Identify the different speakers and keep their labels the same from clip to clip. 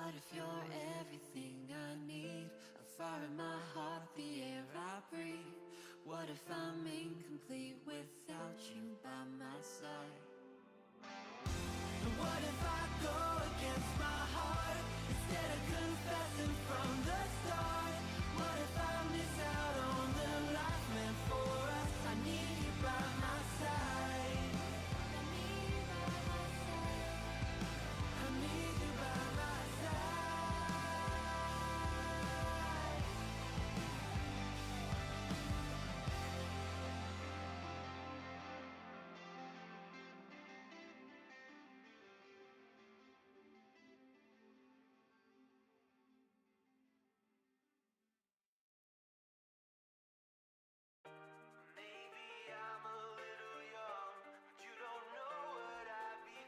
Speaker 1: What if you're everything I need? A fire in my heart, the air I breathe. What if I'm incomplete without you by my side? And what if I go against my heart instead of confessing from the start? What if I miss out on the life meant for us? I need you by my side. I need you by my side. I need you by my side.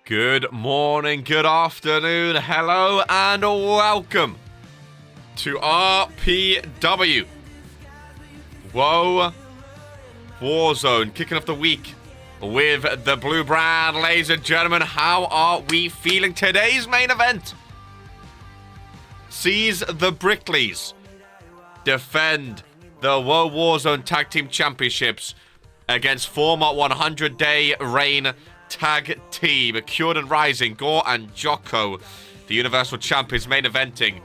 Speaker 2: Good morning, good afternoon, hello, and welcome to RPW. WOAH Warzone, kicking off the week with the blue brand. Ladies and gentlemen, how are we feeling? Today's main event sees the Brickleys defend the WOAH Warzone Tag Team Championships against former 100-day reign tag team CAPELLIX and Ryzen, Gore and Jocko, the Universal Champions, main eventing,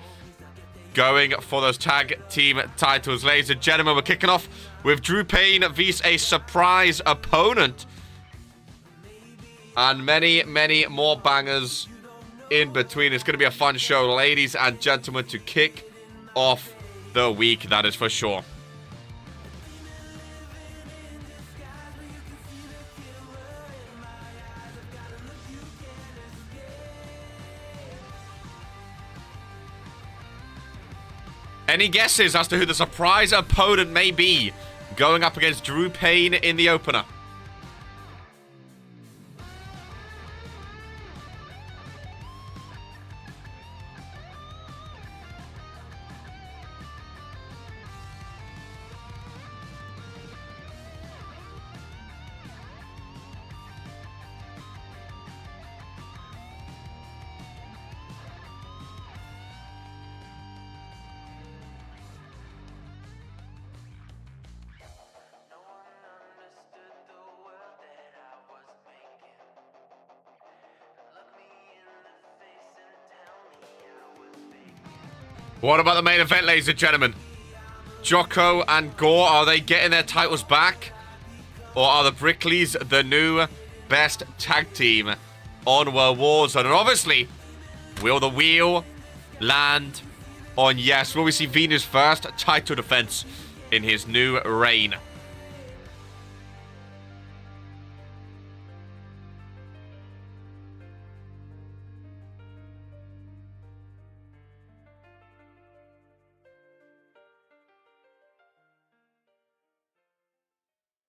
Speaker 2: going for those tag team titles. Ladies and gentlemen, we're kicking off with Drew Payne vs a surprise opponent, and many, many more bangers in between. It's going to be a fun show, ladies and gentlemen, to kick off the week, that is for sure. Any guesses as to who the surprise opponent may be going up against Drew Payne in the opener? What about the main event, ladies and gentlemen? Jocko and Gore, are they getting their titles back? Or are the Brickleys the new best tag team on WOAH Warzone? And obviously, will the wheel land on yes? Will we see Vinu's first title defense in his new reign?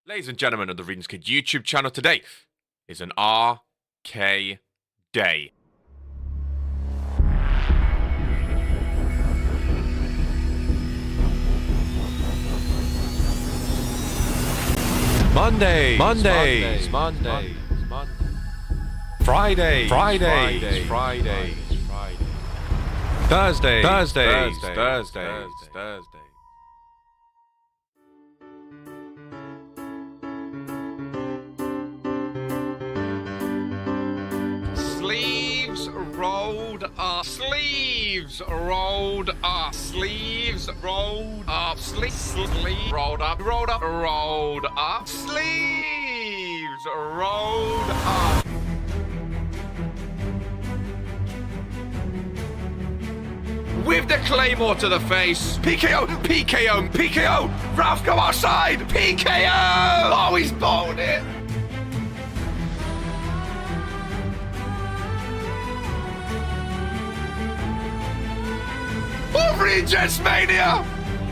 Speaker 2: Ladies and gentlemen of the Readings Kid YouTube channel, today is an RK day. Mondays, Fridays, Thursdays. Sleeves rolled up, sleeves rolled up, sleeves rolled up, sleeves rolled up, rolled up, sleeves rolled up. With the claymore to the face, PKO, Ralph, go outside, PKO! Oh, he's bowled it. Oh, Regents Mania!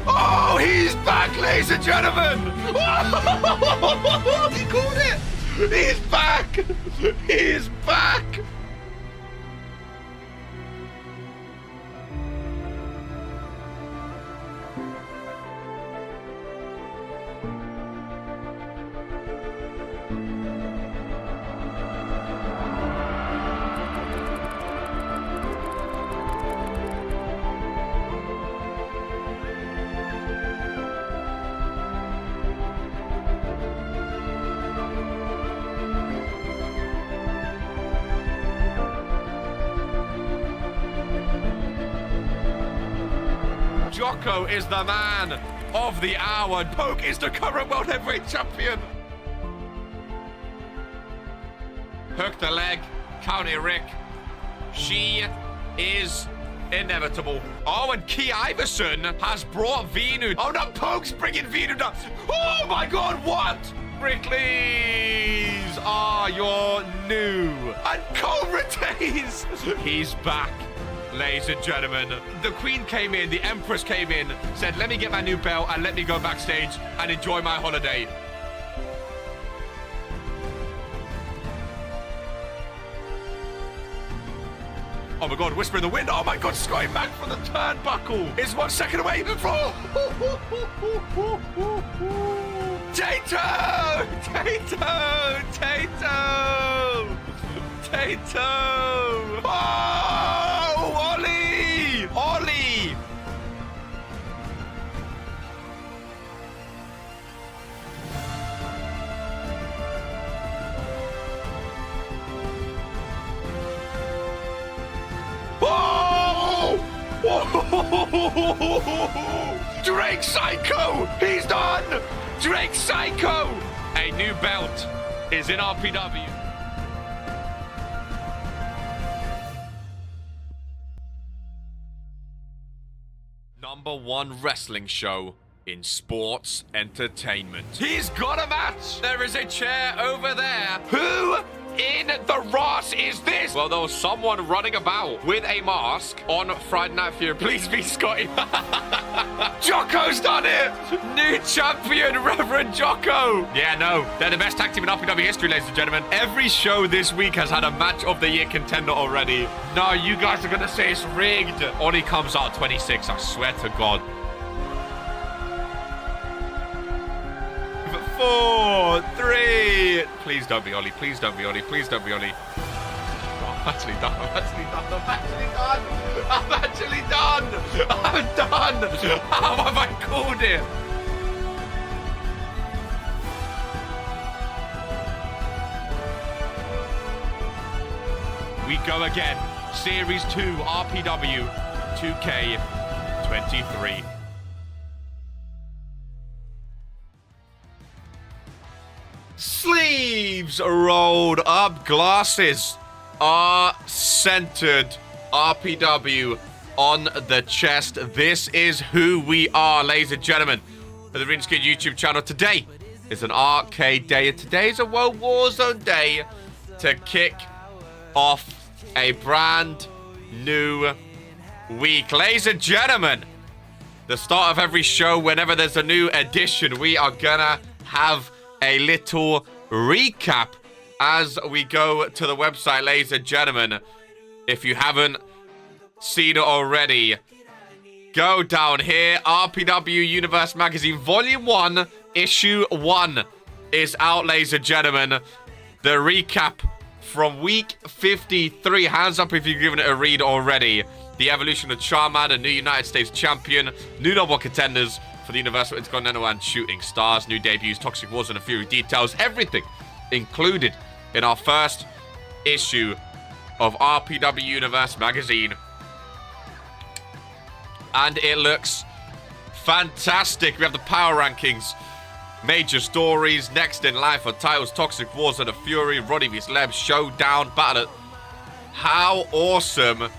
Speaker 2: Oh, he's back, ladies and gentlemen! Oh, he called it! He's back! He's back! Jocko is the man of the hour. Poke is the current World Heavyweight Champion. Hook the leg. County Rick. She is inevitable. Oh, and Key Iverson has brought Vinu. Oh, no, Poke's bringing Vinu down. Oh, my God, what? Brickley's are your new. And Cole retains. He's back, ladies and gentlemen. The Queen came in, the Empress came in, said, let me get my new belt and let me go backstage and enjoy my holiday. Oh my God, Whisper in the Wind. Oh my God, Scotty back from the turnbuckle. Is 1 second away. Tato! Tato! Tato! Tato! Oh! Ollie! Ollie! Drake Psycho! He's done! Drake Psycho! A new belt is in RPW. #1 wrestling show in sports entertainment. He's got a match! There is a chair over there. Who in the Ross is this? Well, there was someone running about with a mask on Friday Night Fear. Please be Scotty. Jocko's done it! New champion, Reverend Jocko! Yeah, no, they're the best tag team in RPW history, ladies and gentlemen. Every show this week has had a match of the year contender already. No, you guys are gonna say it's rigged. Ollie comes out 26, I swear to God. 4, 3. Please don't be Ollie. Please don't be Ollie. Please don't be Ollie. Oh, I'm actually done. I'm actually done. I'm actually done. I'm actually done. I'm done. How have I called it? We go again. Series 2 RPW 2K23. Sleeves rolled up, glasses are centered. RPW on the chest. This is who we are, ladies and gentlemen. For the Ring Skid YouTube channel, today is an arcade day, and today is a World Warzone day to kick off a brand new week. Ladies and gentlemen, the start of every show, whenever there's a new edition, we are gonna have a little recap as we go to the website, ladies and gentlemen. If you haven't seen it already, go down here. RPW Universe Magazine Volume 1, Issue 1 is out, ladies and gentlemen. The recap from week 53. Hands up if you've given it a read already. The evolution of Charmander, new United States champion, new number 1 contenders for the Universal Intercontinental and Shooting Stars, new debuts, Toxic Warzone and Fury details, everything included in our first issue of RPW Universe Magazine. And it looks fantastic. We have the power rankings, major stories, next in line for titles, Toxic Warzone and Fury, Roddy vs. Leb, Showdown, Battle. How awesome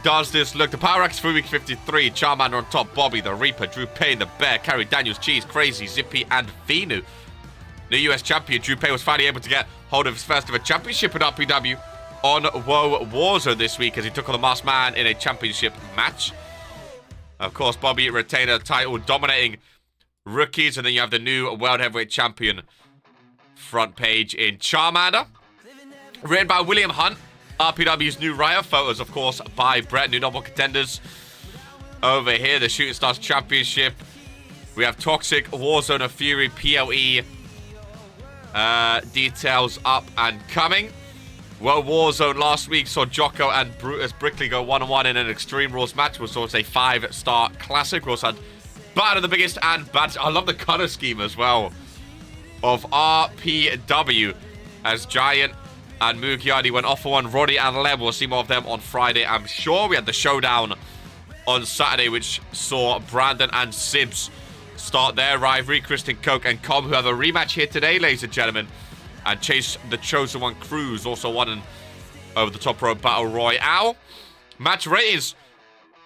Speaker 2: does this look? The power rankings for week 53. Charmander on top, Bobby, the Reaper, Drew Payne, the Bear, Carrie Daniels, Cheese, Crazy, Zippy, and Vinu. New US champion Drew Payne was finally able to get hold of his first ever championship at RPW on WOAH Warzone this week as he took on the Masked Man in a championship match. Of course, Bobby retained a title dominating rookies, and then you have the new World Heavyweight Champion front page in Charmander. Written by William Hunt. RPW's new writer. Photos, of course, by Brett. New novel contenders. Over here, the Shooting Stars Championship. We have Toxic Warzone of Fury PLE. Details up and coming. Well, Warzone last week saw Jocko and Brutus Brickley go 1-on-1 in an Extreme Rules match, which was a 5-star classic. We also had Bad of the Biggest and Bad. I love the color scheme as well of RPW as Giant and Mugiardi went off for one. Roddy and Leb, we'll see more of them on Friday, I'm sure. We had the showdown on Saturday, which saw Brandon and Sibs start their rivalry. Kristen Coke and Com, who have a rematch here today, ladies and gentlemen. And Chase the Chosen One Cruz also won an over the top rope battle royale. Match ratings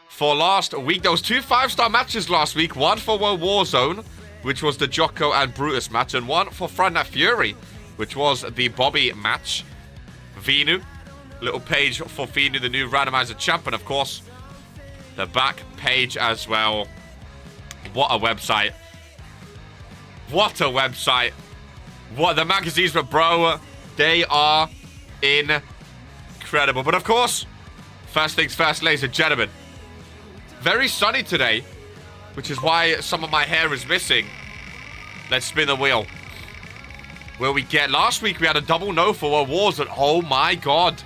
Speaker 2: for last week. There was 2 5-star matches last week. One for Warzone, which was the Jocko and Brutus match, and one for Friday Night Fury, which was the Bobby match. Vinu, little page for Vinu, the new randomizer champion, of course. The back page as well. What a website. What a website. What the magazines, but bro, they are incredible. But of course, first things first, ladies and gentlemen. Very sunny today, which is why some of my hair is missing. Let's spin the wheel. Where we get, last week we had a double no for Warzone. Oh my god.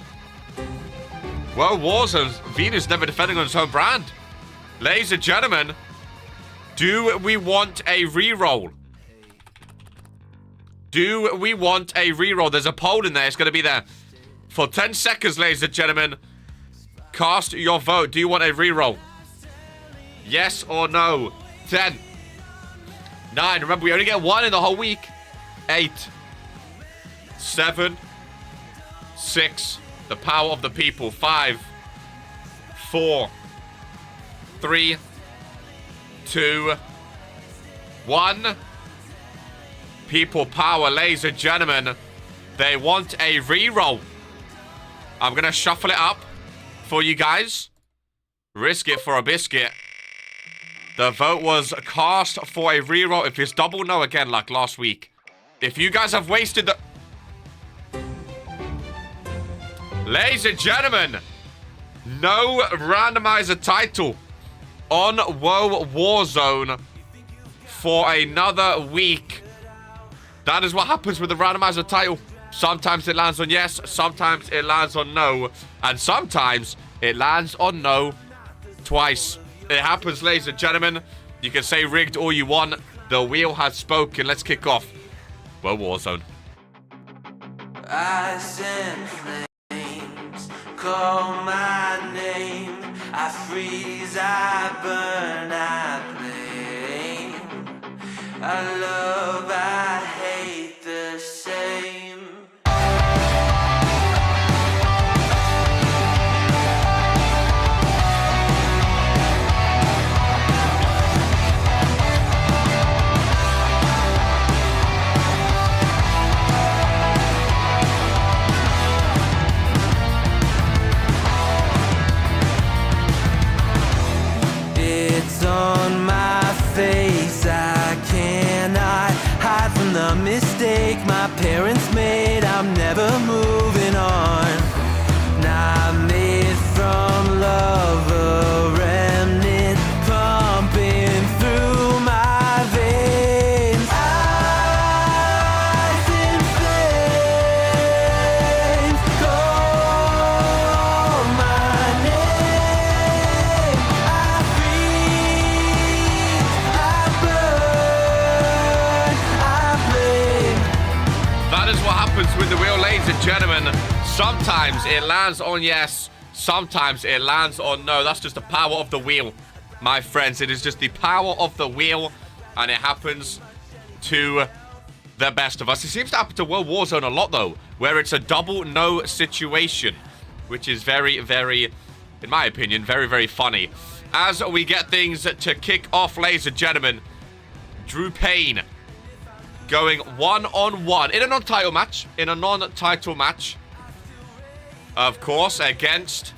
Speaker 2: Well, Warzone, Venus never defending on his home brand. Ladies and gentlemen, do we want a reroll? Do we want a reroll? There's a poll in there. It's going to be there for 10 seconds, ladies and gentlemen. Cast your vote. Do you want a reroll? Yes or no? 10. 9. Remember, we only get 1 in the whole week. 8. 7. 6. The power of the people. 5. 4. 3. 2. 1. People power, ladies and gentlemen. They want a reroll. I'm going to shuffle it up for you guys. Risk it for a biscuit. The vote was cast for a reroll. If it's double no again like last week. If you guys have wasted the... Ladies and gentlemen, no randomizer title on WoW Warzone for another week. That is what happens with the randomizer title. Sometimes it lands on yes, sometimes it lands on no, and sometimes it lands on no twice. It happens, ladies and gentlemen. You can say rigged all you want. The wheel has spoken. Let's kick off WoW Warzone.
Speaker 1: I send flames, call my name. I freeze, I burn, I blame. I love, I hate the same. It's on my face, I cannot hide from the mistake my parents made. I'm never moving on. Not made from love, a remnant pumping through my veins. Eyes in flames, call my name. I freeze, I burn, I blame.
Speaker 2: That is what happens with the wheel, ladies and gentlemen. Sometimes it lands on yes, sometimes it lands on no. That's just the power of the wheel, my friends. It is just the power of the wheel, and it happens to the best of us. It seems to happen to World Warzone a lot, though, where it's a double no situation, which is very, very, in my opinion, very, very funny. As we get things to kick off, ladies and gentlemen, Drew Payne going one-on-one in a non-title match, of course, against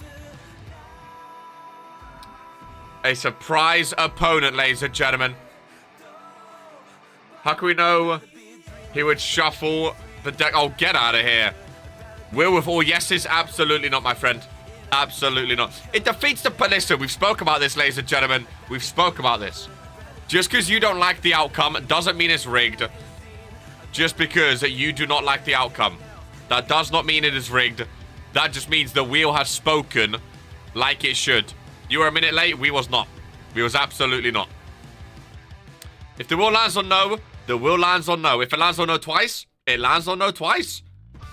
Speaker 2: a surprise opponent, ladies and gentlemen. How can we know he would shuffle the deck? Oh, get out of here. Will with all yeses? Absolutely not, my friend. Absolutely not. It defeats the... Listen, we've spoke about this, ladies and gentlemen. We've spoke about this. Just because you don't like the outcome doesn't mean it's rigged. Just because you do not like the outcome, that does not mean it is rigged. That just means the wheel has spoken like it should. You were a minute late. We was not. We was absolutely not. If the wheel lands on no, the wheel lands on no. If it lands on no twice, it lands on no twice.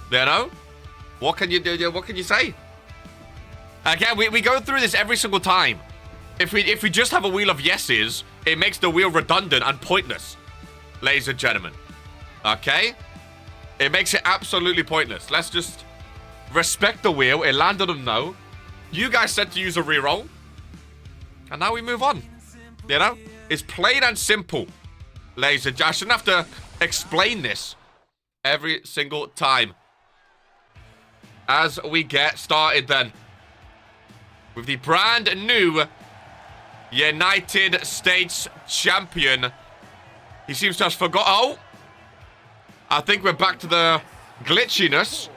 Speaker 2: You know? What can you do? What can you say? Again, we go through this every single time. If we just have a wheel of yeses, it makes the wheel redundant and pointless, ladies and gentlemen. Okay? It makes it absolutely pointless. Let's just respect the wheel. It landed on no. You guys said to use a reroll. And now we move on. You know? It's plain and simple, ladies and gentlemen. I shouldn't have to explain this every single time. As we get started then with the brand new United States champion. He seems to have forgot. Oh, I think we're back to the glitchiness,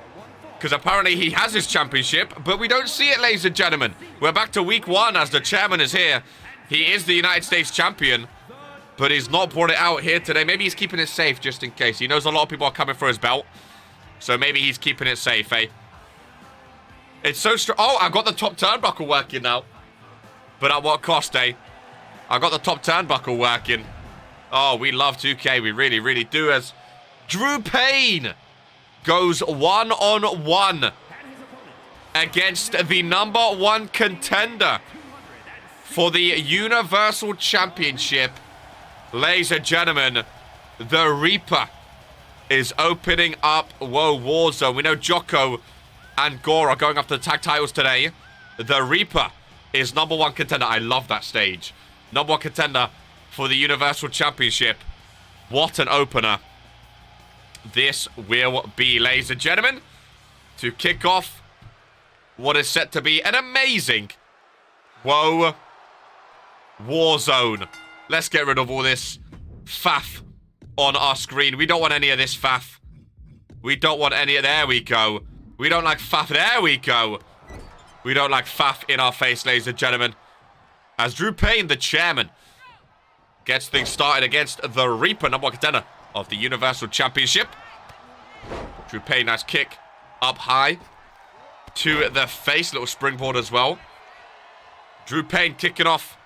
Speaker 2: because apparently he has his championship, but we don't see it, ladies and gentlemen. We're back to week 1 as the chairman is here. He is the United States champion, but he's not brought it out here today. Maybe he's keeping it safe just in case. He knows a lot of people are coming for his belt, so maybe he's keeping it safe, eh? It's so strong. Oh, I've got the top turnbuckle working now. But at what cost, eh? I got the top turnbuckle working. Oh, we love 2K. We really, really do. As Drew Payne goes one-on-one against the #1 contender for the Universal Championship. Ladies and gentlemen, the Reaper is opening up WOAH Warzone. We know Jocko and Gore are going after the tag titles today. The Reaper is #1 contender. I love that stage. #1 contender for the Universal Championship. What an opener this will be, ladies and gentlemen, to kick off what is set to be an amazing WOAH Warzone. Let's get rid of all this faff on our screen. We don't want any of this faff. We don't want any of... There we go. We don't like faff. There we go. We don't like faff in our face, ladies and gentlemen. As Drew Payne, the chairman, gets things started against the Reaper, #1 contender of the Universal Championship. Drew Payne, nice kick up high to the face. Little springboard as well. Drew Payne kicking off,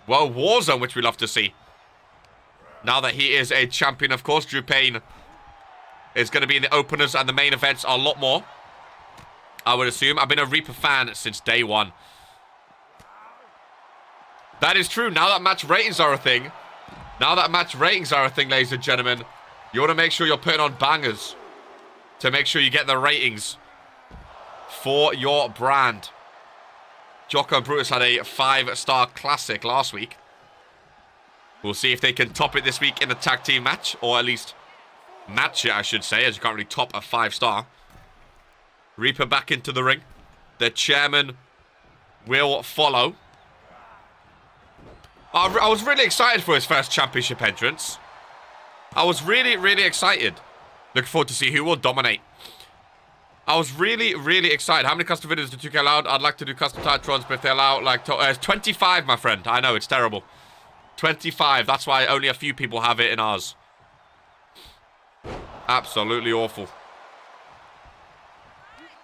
Speaker 2: well, Warzone, which we love to see. Now that he is a champion, of course, Drew Payne is going to be in the openers and the main events a lot more, I would assume. I've been a Reaper fan since day one. That is true. Now that match ratings are a thing, ladies and gentlemen, you want to make sure you're putting on bangers to make sure you get the ratings for your brand. Jocko and Brutus had a 5-star classic last week. We'll see if they can top it this week in the tag team match, or at least match it, I should say, as you can't really top a 5-star. Reaper back into the ring. The chairman will follow. I was really excited for his first championship entrance. I was really, really excited. Looking forward to see who will dominate. I was really, really excited. How many custom videos do 2K allow? I'd like to do custom Titrons, but if they allow, like, 25, my friend. I know, it's terrible. 25. That's why only a few people have it in ours. Absolutely awful.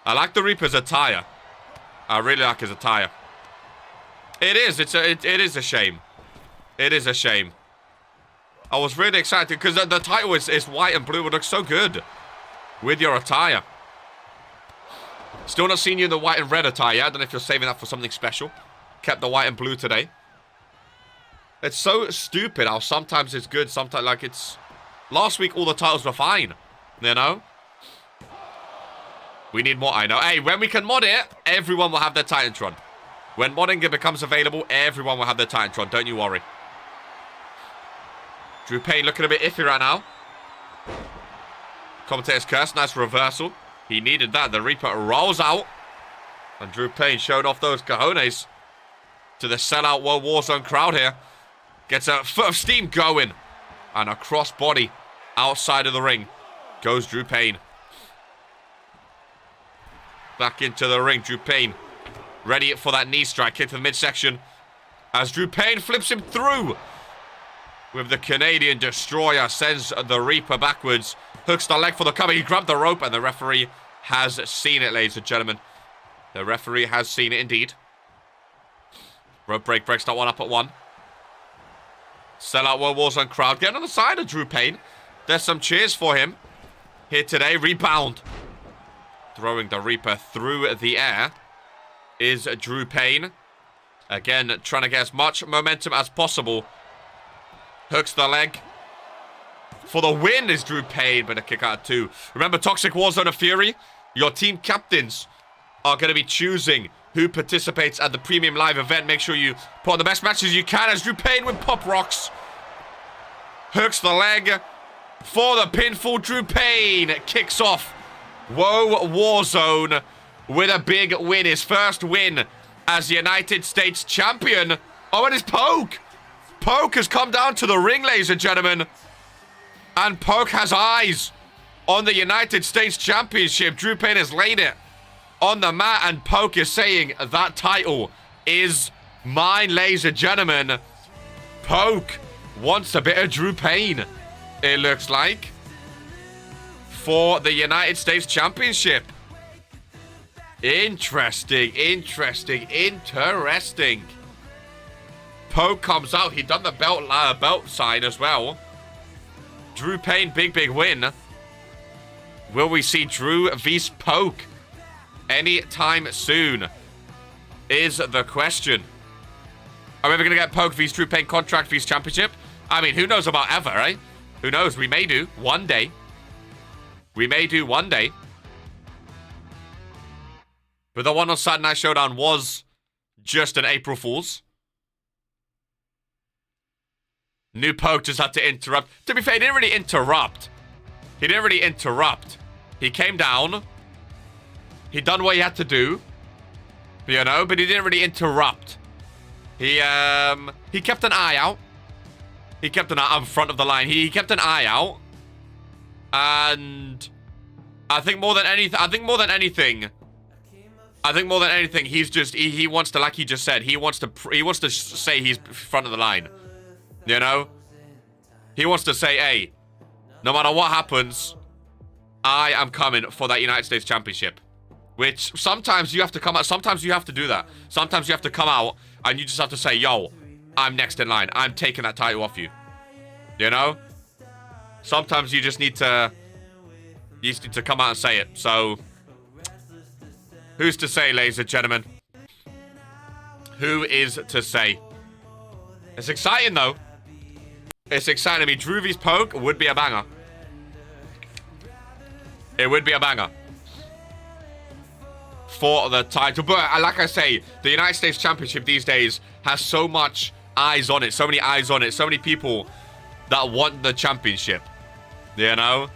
Speaker 2: I like the Reaper's attire. I really like his attire. It is. It is a shame. It is a shame. I was really excited because the title is white and blue. It would look so good with your attire. Still not seeing you in the white and red attire. I don't know if you're saving that for something special. Kept the white and blue today. It's so stupid how sometimes it's good, sometimes, like, it's... Last week, all the titles were fine. You know? We need more, I know. Hey, when we can mod it, everyone will have their Titantron. When modding it becomes available, everyone will have their Titantron. Don't you worry. Drew Payne looking a bit iffy right now. Commentator's curse. Nice reversal. He needed that. The Reaper rolls out. And Drew Payne showed off those cojones to the sellout WOAH Warzone crowd here. Gets a foot of steam going. And a crossbody outside of the ring goes Drew Payne. Back into the ring. Drew Payne ready for that knee strike. Hit to the midsection. As Drew Payne flips him through. With the Canadian Destroyer. Sends the Reaper backwards. Hooks the leg for the cover. He grabbed the rope and the referee has seen it, ladies and gentlemen. The referee has seen it indeed. Rope break breaks that one up at 1. Sellout WOAH Warzone crowd. Getting on the side of Drew Payne. There's some cheers for him here today. Rebound. Throwing the Reaper through the air is Drew Payne. Again, trying to get as much momentum as possible. Hooks the leg. For the win is Drew Payne, but a kick out of 2. Remember, Toxic Warzone of Fury? Your team captains are going to be choosing who participates at the premium live event. Make sure you put on the best matches you can as Drew Payne with Pop Rocks. Hooks the leg for the pinfall. Drew Payne kicks off WOAH Warzone with a big win. His first win as the United States champion. Oh, and it's Poke. Poke has come down to the ring, ladies and gentlemen. And Poke has eyes on the United States Championship. Drew Payne has laid it on the mat, and Poke is saying that title is mine, ladies and gentlemen. Poke wants a bit of Drew Payne, it looks like, for the United States Championship. Interesting. Poke comes out. He done the belt sign as well. Drew Payne, big win. Will we see Drew vs Poke anytime soon? Is the question. Are we ever going to get Poke vs Drew Payne contract vs championship? I mean, who knows about ever, right? Who knows? We may do one day. But the one on Saturday Night Showdown was just an April Fool's. New Poke just had to interrupt. To be fair, he didn't really interrupt. He came down. He done what he had to do. You know, but he didn't really interrupt. He kept an eye out. He kept an eye in front of the line. He kept an eye out. And I think more than anything, he's just he wants to, like he just said, he wants to say he's front of the line. You know? He wants to say, hey, no matter what happens, I am coming for that United States Championship. Which sometimes you have to come out. Sometimes you have to do that. Sometimes you have to come out and you just have to say, yo, I'm next in line. I'm taking that title off you. You know? Sometimes you just need to come out and say it. So, who's to say, ladies and gentlemen? Who is to say? It's exciting, though. It's exciting. I mean, Drew vs Poke would be a banger. It would be a banger for the title. But like I say, the United States Championship these days has so much eyes on it. So many eyes on it. So many people that want the championship. You know?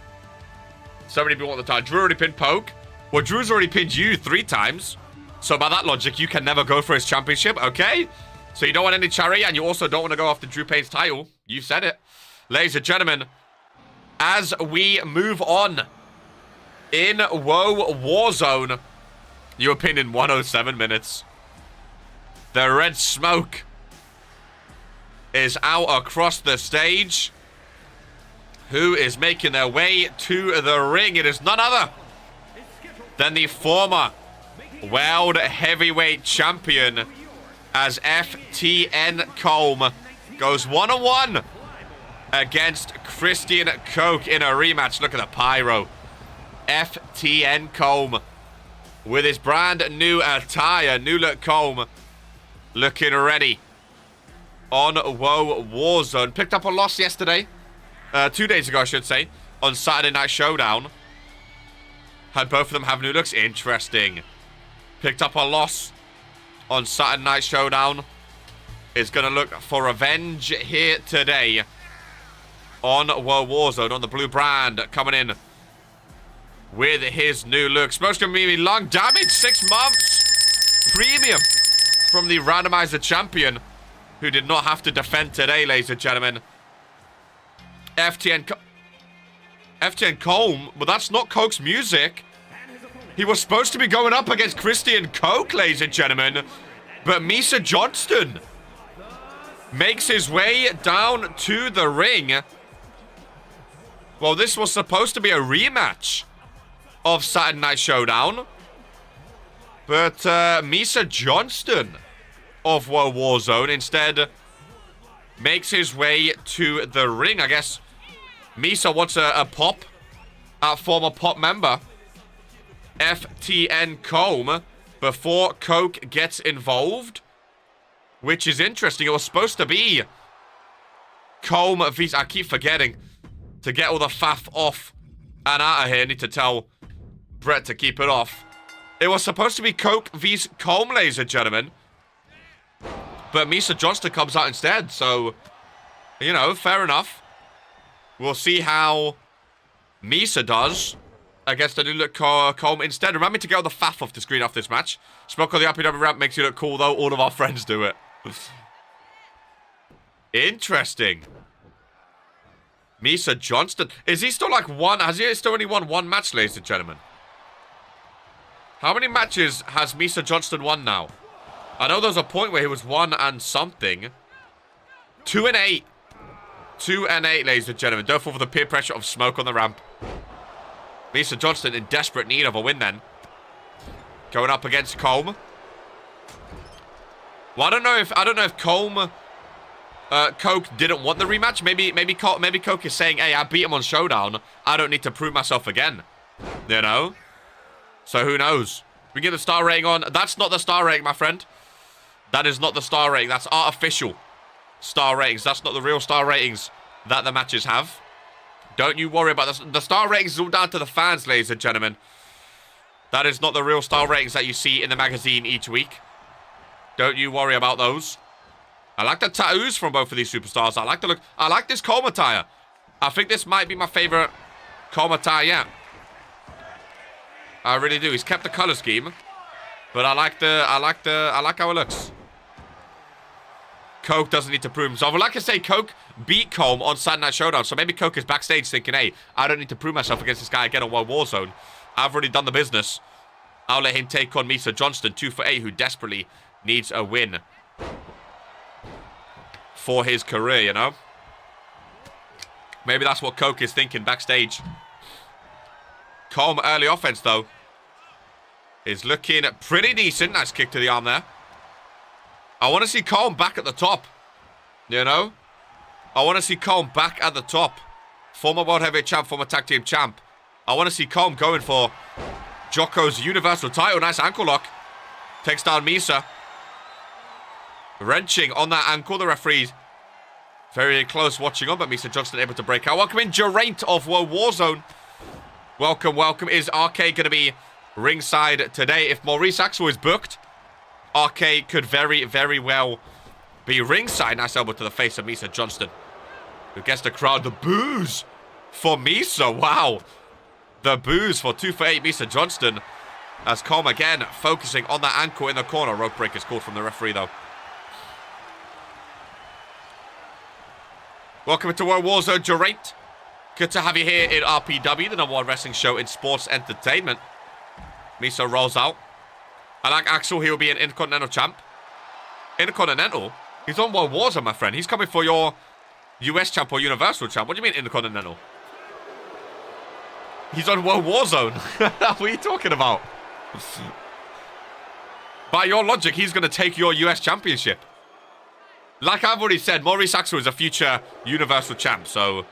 Speaker 2: So many people want the title. Drew already pinned Poke. Well, Drew's already pinned you 3 times. So by that logic, you can never go for his championship. Okay? So you don't want any charity, and you also don't want to go after Drew Payne's title. You said it. Ladies and gentlemen, as we move on in WOAH Warzone, you were pinned in 107 minutes. The red smoke is out across the stage. Who is making their way to the ring? It is none other than the former World Heavyweight Champion, as FTN Colm goes 1-on-1 against Christian Coke in a rematch. Look at the pyro. FTN Colm with his brand new attire. New look Colm looking ready on WOAH Warzone. Picked up a loss yesterday. 2 days ago, I should say. On Saturday Night Showdown. Had both of them have new looks. Interesting. Picked up a loss on Saturday Night Showdown. Is going to look for revenge here today on WOAH Warzone, on the blue brand, coming in with his new looks. Most going to be long damage, 6 months premium from the randomizer champion, who did not have to defend today, ladies and gentlemen. FTN Colm, but that's not Coke's music. He was supposed to be going up against Christian Coke, ladies and gentlemen. But Misa Johnston makes his way down to the ring. Well, this was supposed to be a rematch of Saturday Night Showdown. But Misa Johnston of WOAH Warzone instead makes his way to the ring. I guess Misa wants a pop at former pop member FTN Colm before Coke gets involved. which is interesting. It was supposed to be Comb vs. I keep forgetting to get all the faff off and out of here. I need to tell Brett to keep it off. It was supposed to be Coke vs. Comb, ladies and gentlemen. But Misa Johnston comes out instead. So, you know, fair enough. We'll see how Misa does against the new look Comb instead. Remember to get all the faff off the screen after this match. Smoke on the RPW ramp makes you look cool, though. All of our friends do it. Interesting. Misa Johnston. Is he still like one? Has he still only won one match, ladies and gentlemen? How many matches has Misa Johnston won now? I know there was a point where he was 1 and something. 2-8. 2-8, ladies and gentlemen. Don't fall for the peer pressure of Smoke on the ramp. Misa Johnston in desperate need of a win then. Going up against Comb. Well, I don't know if Comb Coke didn't want the rematch. Maybe Coke is saying, hey, I beat him on Showdown. I don't need to prove myself again. You know? So who knows? We get the star rating on. That's not the star rating, my friend. That is not the star rating. That's artificial star ratings. That's not the real star ratings that the matches have. Don't you worry about this. The star ratings is all down to the fans, ladies and gentlemen. That is not the real star ratings that you see in the magazine each week. Don't you worry about those. I like the tattoos from both of these superstars. I like the look. I like this Comb attire. I think this might be my favorite Comb attire yet. I really do. He's kept the color scheme, but I like how it looks. Coke doesn't need to prove himself. Well, like I say, Coke beat Comb on Saturday Night Showdown, so maybe Coke is backstage thinking, hey, I don't need to prove myself against this guy again on Warzone. I've already done the business. I'll let him take on Misa Johnston, 2 for 8, who desperately needs a win for his career, you know? Maybe that's what Coke is thinking backstage. Comb early offense, though, is looking pretty decent. Nice kick to the arm there. I want to see Comb back at the top. You know? I want to see Comb back at the top. Former World Heavyweight Champ, former Tag Team Champ. I want to see Comb going for Jocko's Universal title. Nice ankle lock. Takes down Misa. Wrenching on that ankle. The referee's very close watching on, but Misa Johnston able to break out. Welcome in Geraint of Warzone. Welcome, welcome. Is RK going to be ringside today? If Maurice Axel is booked, RK could very, very well be ringside. Nice elbow to the face of Misa Johnston, who gets the crowd. The boos for Misa. Wow. The boos for 2 for 8 Misa Johnston. As Comb again focusing on that ankle in the corner. Rope break is called from the referee, though. Welcome to Warzone, Geraint. Good to have you here in RPW, the #1 wrestling show in sports entertainment. Misa rolls out. I like Axel. He will be an Intercontinental champ. Intercontinental? He's on Warzone, my friend. He's coming for your US champ or Universal champ. What do you mean Intercontinental? He's on Warzone. What are you talking about? By your logic, he's going to take your US championship. Like I've already said, Maurice Axel is a future Universal champ, so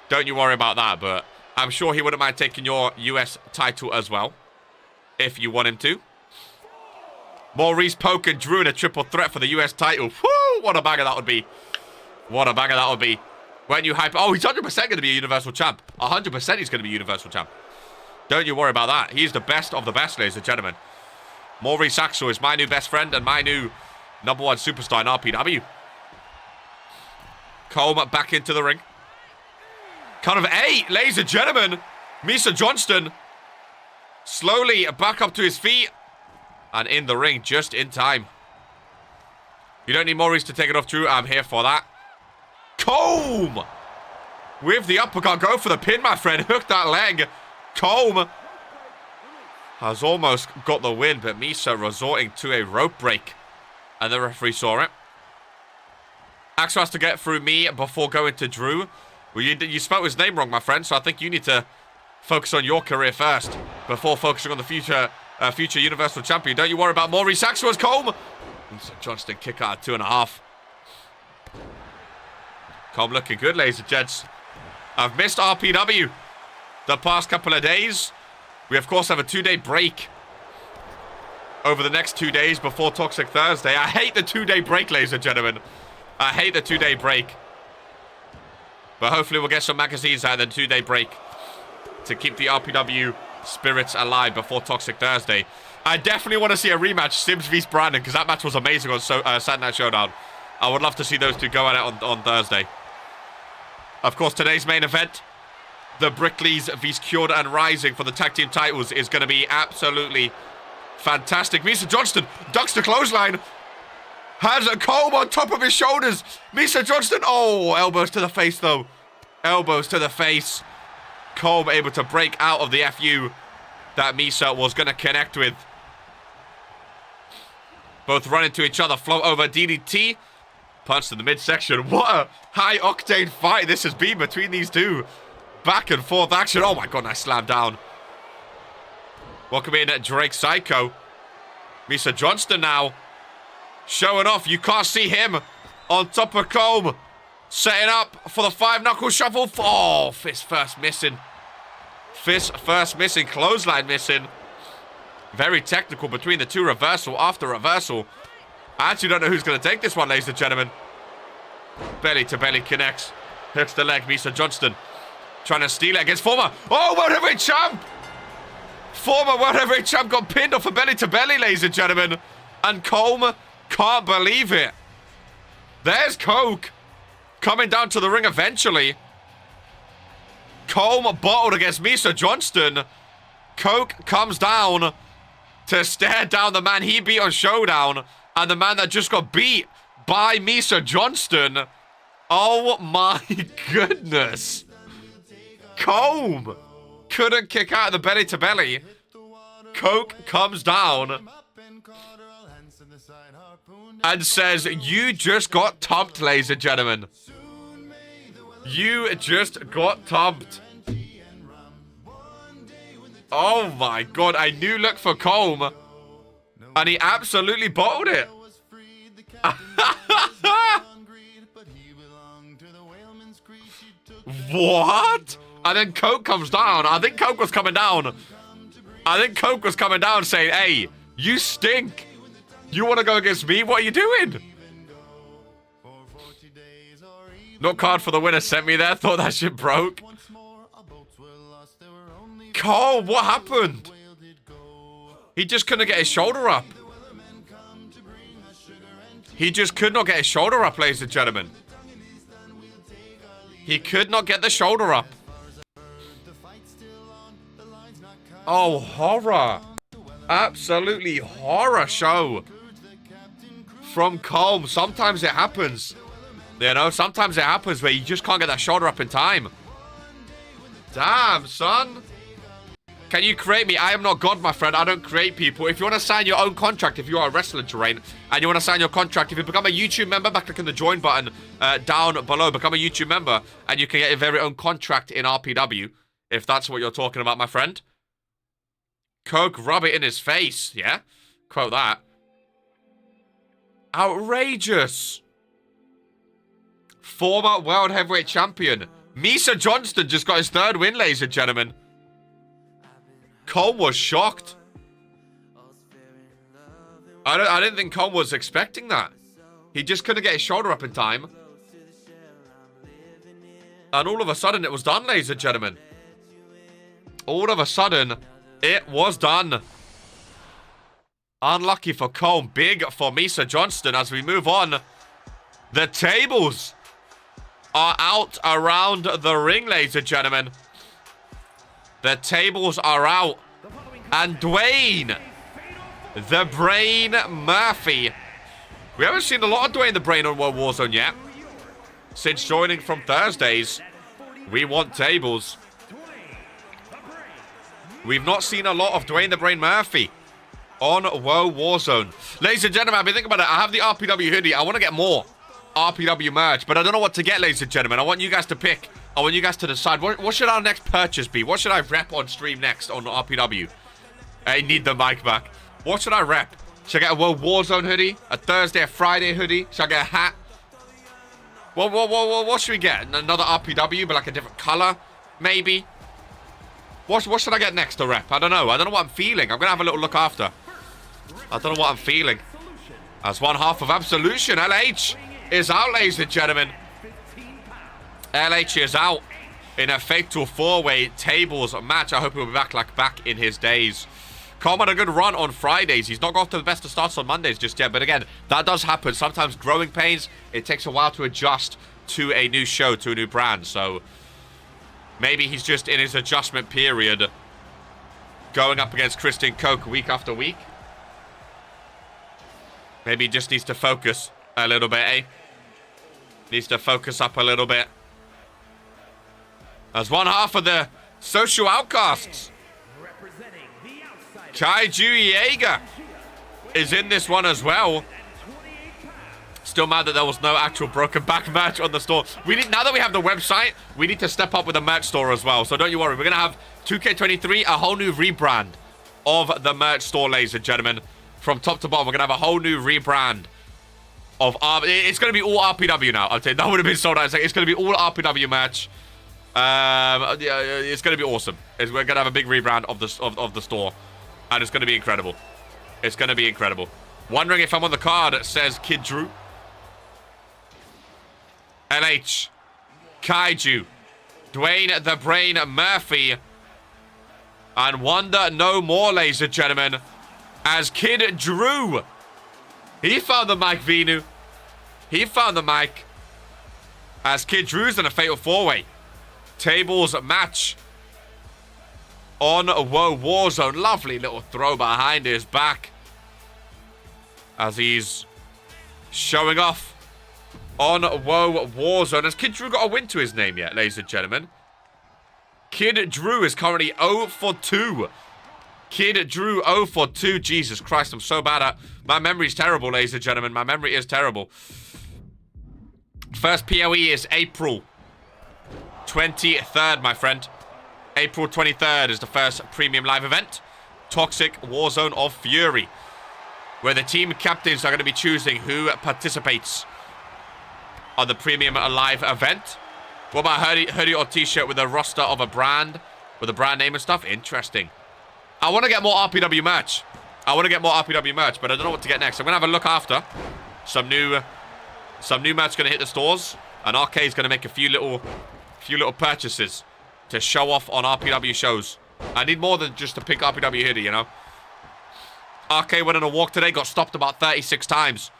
Speaker 2: don't you worry about that, but I'm sure he wouldn't mind taking your US title as well, if you want him to. Maurice, Poke, and Drew in a triple threat for the US title. Woo! What a banger that would be. What a banger that would be. When you hype... Oh, he's 100% going to be a Universal champ. 100% he's going to be Universal champ. Don't you worry about that. He's the best of the best, ladies and gentlemen. Maurice Axel is my new best friend and my new #1 superstar in RPW. Comb back into the ring. Count of 8, ladies and gentlemen. Misa Johnston slowly back up to his feet. And in the ring just in time. You don't need Maurice to take it off, Drew. I'm here for that. Comb! With the uppercut. Go for the pin, my friend. Hook that leg. Comb has almost got the win, but Misa resorting to a rope break. And the referee saw it. Axel has to get through me before going to Drew. Well, you spelled his name wrong, my friend, so I think you need to focus on your career first before focusing on the future Universal Champion. Don't you worry about Maurice Axel as Comb. Johnston kick out at 2.5. Comb looking good, ladies and gents. I've missed RPW the past couple of days. We, of course, have a 2-day break over the next 2 days before Toxic Thursday. I hate the 2-day break, ladies and gentlemen. I hate the 2-day break. But hopefully we'll get some magazines out of the 2-day break to keep the RPW spirits alive before Toxic Thursday. I definitely want to see a rematch, Sims vs Brandon, because that match was amazing on Saturday Night Showdown. I would love to see those two go at it on Thursday. Of course, today's main event, the Brickleys vs Cured and Rising for the tag team titles, is going to be absolutely fantastic. Misa Johnston ducks the clothesline. Has a comb on top of his shoulders. Misa Johnston, oh, elbows to the face though. Elbows to the face. Comb able to break out of the FU that Misa was going to connect with. Both run into each other, float over DDT. Punch to the midsection. What a high-octane fight this has been between these two. Back and forth action. Oh my god, nice slam down. Welcome in Drake Psycho. Misa Johnston now. Showing off. You can't see him on top of Comb. Setting up for the 5-knuckle shuffle. Oh, fist first missing. Fist first missing. Clothesline missing. Very technical between the two. Reversal after reversal. I actually don't know who's going to take this one, ladies and gentlemen. Belly to belly connects. Hooks the leg. Misa Johnston trying to steal it against former. Oh, World Heavyweight Champ! Former World Heavyweight Champ got pinned off a belly to belly, ladies and gentlemen. And Comb can't believe it. There's Coke coming down to the ring eventually. Comb bottled against Misa Johnston. Coke comes down to stare down the man he beat on Showdown. And the man that just got beat by Misa Johnston. Oh my goodness. Comb couldn't kick out of the belly to belly. Coke comes down and says, you just got thumped, ladies and gentlemen. You just got thumped. Oh my god, a new look for Comb. And he absolutely bottled it. What? And then Coke comes down. I think Coke was coming down. I think Coke was coming down saying, hey, you stink. You want to go against me? What are you doing? No card for the winner sent me there. Thought that shit broke. Cole, what happened? He just couldn't get his shoulder up. He just could not get his shoulder up, ladies and gentlemen. He could not get the shoulder up. Oh, horror. Absolutely horror show from Colm. Sometimes it happens. You know, sometimes it happens where you just can't get that shoulder up in time. Damn, son. Can you create me? I am not God, my friend. I don't create people. If you want to sign your own contract, if you are a wrestler, Terrain, and you want to sign your contract, if you become a YouTube member, by clicking the join button down below, become a YouTube member, and you can get your very own contract in RPW, if that's what you're talking about, my friend. Coke, rub it in his face, yeah? Quote that. Outrageous. Former World Heavyweight Champion. Misa Johnston just got his 3rd win, ladies and gentlemen. Colm was shocked. I didn't think Colm was expecting that. He just couldn't get his shoulder up in time. And all of a sudden, it was done, ladies and gentlemen. All of a sudden, it was done. Unlucky for Colm. Big for Misa Johnston as we move on. The tables are out around the ring, ladies and gentlemen. The tables are out. And Dwayne, the Brain Murphy. We haven't seen a lot of Dwayne the Brain on World Warzone yet. Since joining from Thursdays, we want tables. We've not seen a lot of Dwayne the Brain Murphy on World Warzone. Ladies and gentlemen, I've been thinking about it. I have the RPW hoodie. I want to get more RPW merch, but I don't know what to get, ladies and gentlemen. I want you guys to pick. I want you guys to decide. What should our next purchase be? What should I rep on stream next on RPW? I need the mic back. What should I rep? Should I get a World Warzone hoodie? A Thursday, a Friday hoodie? Should I get a hat? What should we get? Another RPW, but like a different color? Maybe? What should I get next to rep? I don't know. I don't know what I'm feeling. I'm going to have a little look after. I don't know what I'm feeling. As one half of Absolution, LH is out, ladies and gentlemen. LH is out in a fatal 4-way tables match. I hope he'll be back in his days. Calm had a good run on Fridays. He's not got off to the best of starts on Mondays just yet. But again, that does happen. Sometimes growing pains, it takes a while to adjust to a new show, to a new brand. So maybe he's just in his adjustment period, going up against Christian Koch week after week. Maybe he just needs to focus a little bit, eh? Needs to focus up a little bit. As one half of the social outcasts, Kaiju Jaeger is in this one as well. Still mad that there was no actual broken back match on the store. Now that we have the website, we need to step up with the merch store as well. So don't you worry. We're going to have 2K23, a whole new rebrand of the merch store, ladies and gentlemen. From top to bottom, we're going to have a whole new rebrand of it's going to be all RPW now. I'll tell you, that would have been sold out. It's going to be all RPW merch. It's going to be awesome. We're going to have a big rebrand of the store. And it's going to be incredible. It's going to be incredible. Wondering if I'm on the card, it says Kid Drew. LH. Kaiju. Dwayne the Brain Murphy. And Wonder No More, ladies and gentlemen. As Kid Drew. He found the mic, Vinu. He found the mic. As Kid Drew's in a fatal 4-way. Tables match. On WOAH Warzone. Lovely little throw behind his back. As he's showing off on WOAH Warzone. Has Kid Drew got a win to his name yet, ladies and gentlemen? Kid Drew is currently 0 for 2. Kid Drew 0 for 2. Jesus Christ, I'm so bad at... My memory's terrible, ladies and gentlemen. My memory is terrible. First PoE is April 23rd, my friend. April 23rd is the first premium live event. Toxic Warzone of Fury. Where the team captains are going to be choosing who participates on the premium live event. What about a hoodie or t-shirt with a roster of a brand? With a brand name and stuff? Interesting. I want to get more RPW merch. But I don't know what to get next. I'm going to have a look after. Some new merch going to hit the stores. And RK is going to make a few little purchases to show off on RPW shows. I need more than just a pink RPW hoodie, you know. RK went on a walk today, got stopped about 36 times.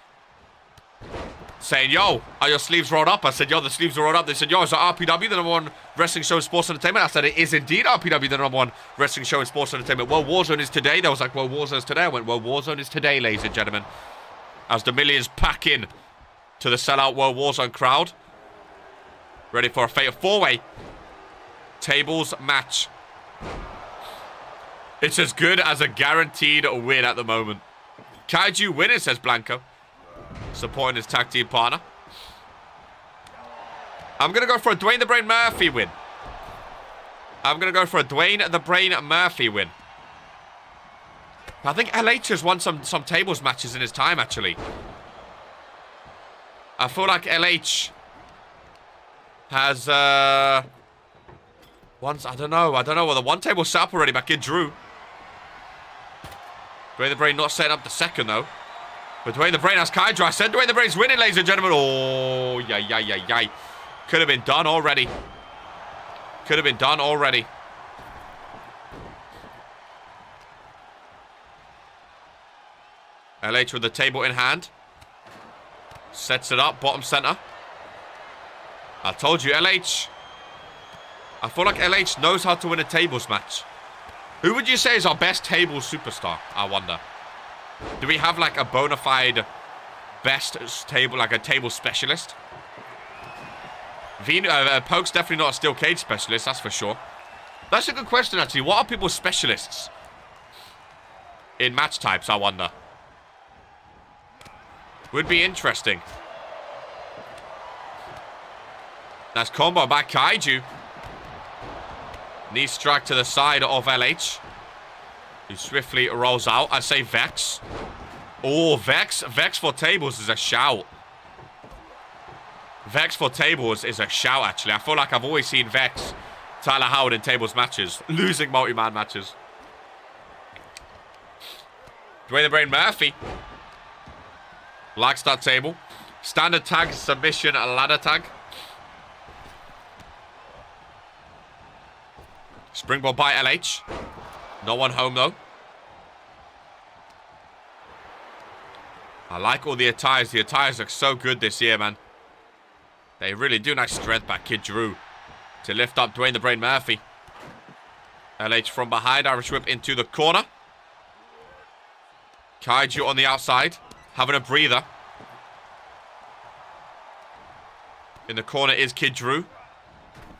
Speaker 2: Saying, yo, are your sleeves rolled up? I said, yo, the sleeves are rolled up. They said, yo, is that RPW the number one wrestling show in sports entertainment? I said, it is indeed RPW the number one wrestling show in sports entertainment. Well, Warzone is today. They was like, well, Warzone is today. I went, well, Warzone is today, ladies and gentlemen. As the millions pack in to the sellout World Warzone crowd. Ready for a fatal 4-way. Tables match. It's as good as a guaranteed win at the moment. Kaiju winning, says Blanco. Supporting his tag team partner. I'm going to go for a Dwayne the Brain Murphy win. I think LH has won some tables matches in his time, actually. I feel like LH has, once, I don't know. Well, the one table set up already back in Drew. Dwayne the Brain not setting up the second, though. But Dwayne the Brain has Kaiju. I said Dwayne the Brain's winning, ladies and gentlemen. Oh, yay. Could have been done already. LH with the table in hand. Sets it up, bottom center. I told you, LH. I feel like LH knows how to win a tables match. Who would you say is our best tables superstar? I wonder. Do we have like a bona fide best table, like a table specialist? Vinu, Poke's definitely not a steel cage specialist, that's for sure. That's a good question, actually. What are people's specialists in match types, I wonder? Would be interesting. Nice combo by Kaiju. Knee strike to the side of LH. Who swiftly rolls out. I say Vex. Oh, Vex. Vex for tables is a shout. Vex for tables is a shout, actually. I feel like I've always seen Vex, Tyler Howard in tables matches. Losing multi-man matches. Dwayne the Brain Murphy likes that table. Standard tag, submission, ladder tag. Springboard by LH. No one home, though. I like all the attires. The attires look so good this year, man. They really do. Nice strength by Kid Drew to lift up Dwayne the Brain Murphy. LH from behind. Irish whip into the corner. Kaiju on the outside. Having a breather. In the corner is Kid Drew.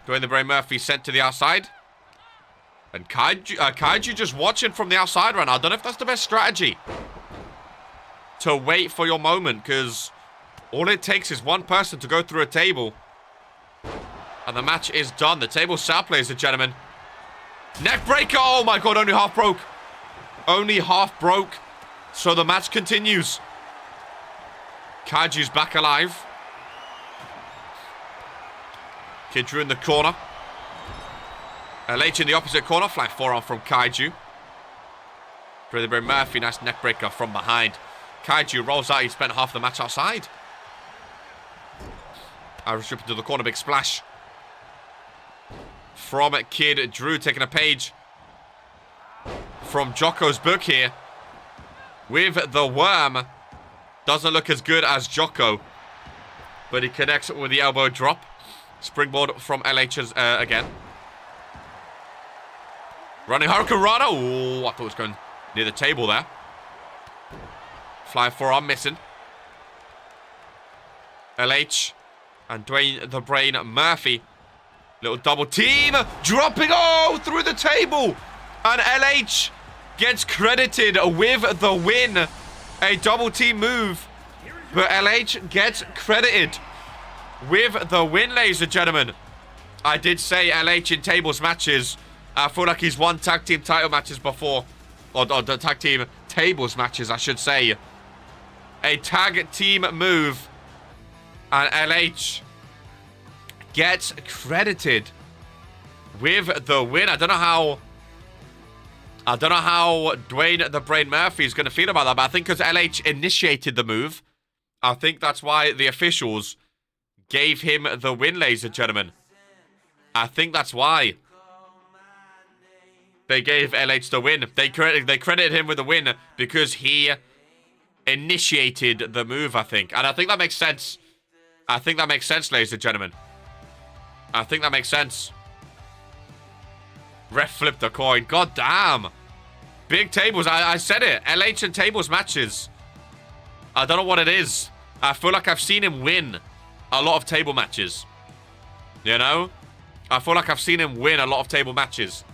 Speaker 2: Dwayne the Brain Murphy sent to the outside. And Kaiju just watching from the outside right now. I don't know if that's the best strategy. To wait for your moment. Because all it takes is one person to go through a table. And the match is done. The table's set, ladies and gentlemen. Neck breaker. Oh my god, only half broke. Only half broke. So the match continues. Kaiju's back alive. Kid Drew in the corner. LH in the opposite corner. Flying forearm from Kaiju. Dwayne the Brain Murphy. Nice neck breaker from behind. Kaiju rolls out. He spent half the match outside. Irish whip into the corner. Big splash. From Kid Drew. Taking a page from Jocko's book here. With the worm. Doesn't look as good as Jocko. But he connects with the elbow drop. Springboard from LH again. Running Hurricane Rana. Oh, I thought it was going near the table there. Flying forearm missing. LH and Dwayne the Brain Murphy. Little double team. Dropping, oh, through the table. And LH gets credited with the win. A double team move. But LH gets credited with the win, ladies and gentlemen. I did say LH in tables matches. I feel like he's won tag team title matches before. Or the tag team tables matches, I should say. A tag team move. And LH gets credited with the win. I don't know how Dwayne the Brain Murphy is going to feel about that. But I think because LH initiated the move, I think that's why the officials gave him the win, ladies and gentlemen. I think that's why they gave LH the win. They credited him with the win because he initiated the move, I think. And I think that makes sense. I think that makes sense, ladies and gentlemen. I think that makes sense. Ref flipped the coin. God damn. Big tables. I said it. LH and tables matches. I don't know what it is. I feel like I've seen him win a lot of table matches. You know? I feel like I've seen him win a lot of table matches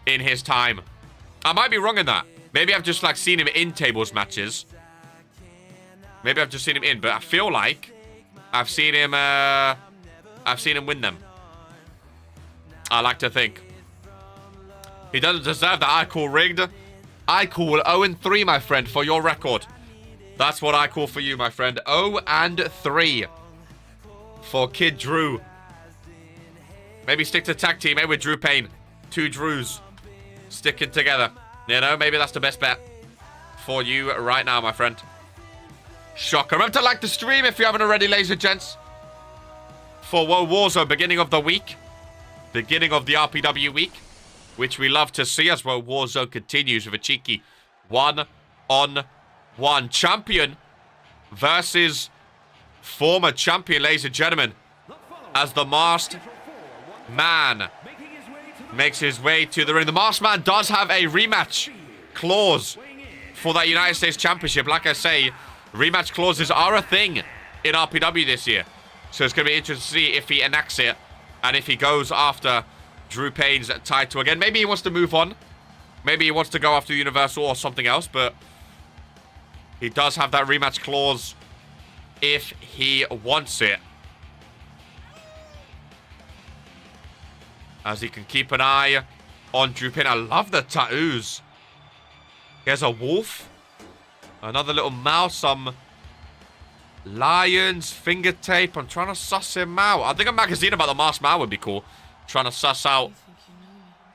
Speaker 2: in his time. I might be wrong in that. Maybe I've just like seen him in tables matches. Maybe I've just seen him in, but I feel like I've seen him win them. I like to think. He doesn't deserve that. I call rigged. I call 0-3, my friend, for your record. That's what I call for you, my friend. 0-3 for Kid Drew. Maybe stick to tag team, with Drew Payne. 2 Drews sticking together. You know, maybe that's the best bet for you right now, my friend. Shocker. Remember to like the stream if you haven't already, ladies and gents. For WOAH Warzone, beginning of the week. Beginning of the RPW week. Which we love to see as WOAH Warzone continues with a cheeky 1-on-1 champion versus former champion, ladies and gentlemen. As the masked man makes his way to the ring. The masked man does have a rematch clause for that United States Championship. Like I say, rematch clauses are a thing in RPW this year. So it's going to be interesting to see if he enacts it and if he goes after Drew Payne's title again. Maybe he wants to move on. Maybe he wants to go after the Universal or something else, but he does have that rematch clause if he wants it. As he can keep an eye on Drew Payne. I love the tattoos. Here's a wolf. Another little mouse. Some lions. Finger tape. I'm trying to suss him out. I think a magazine about the masked man would be cool. Trying to suss out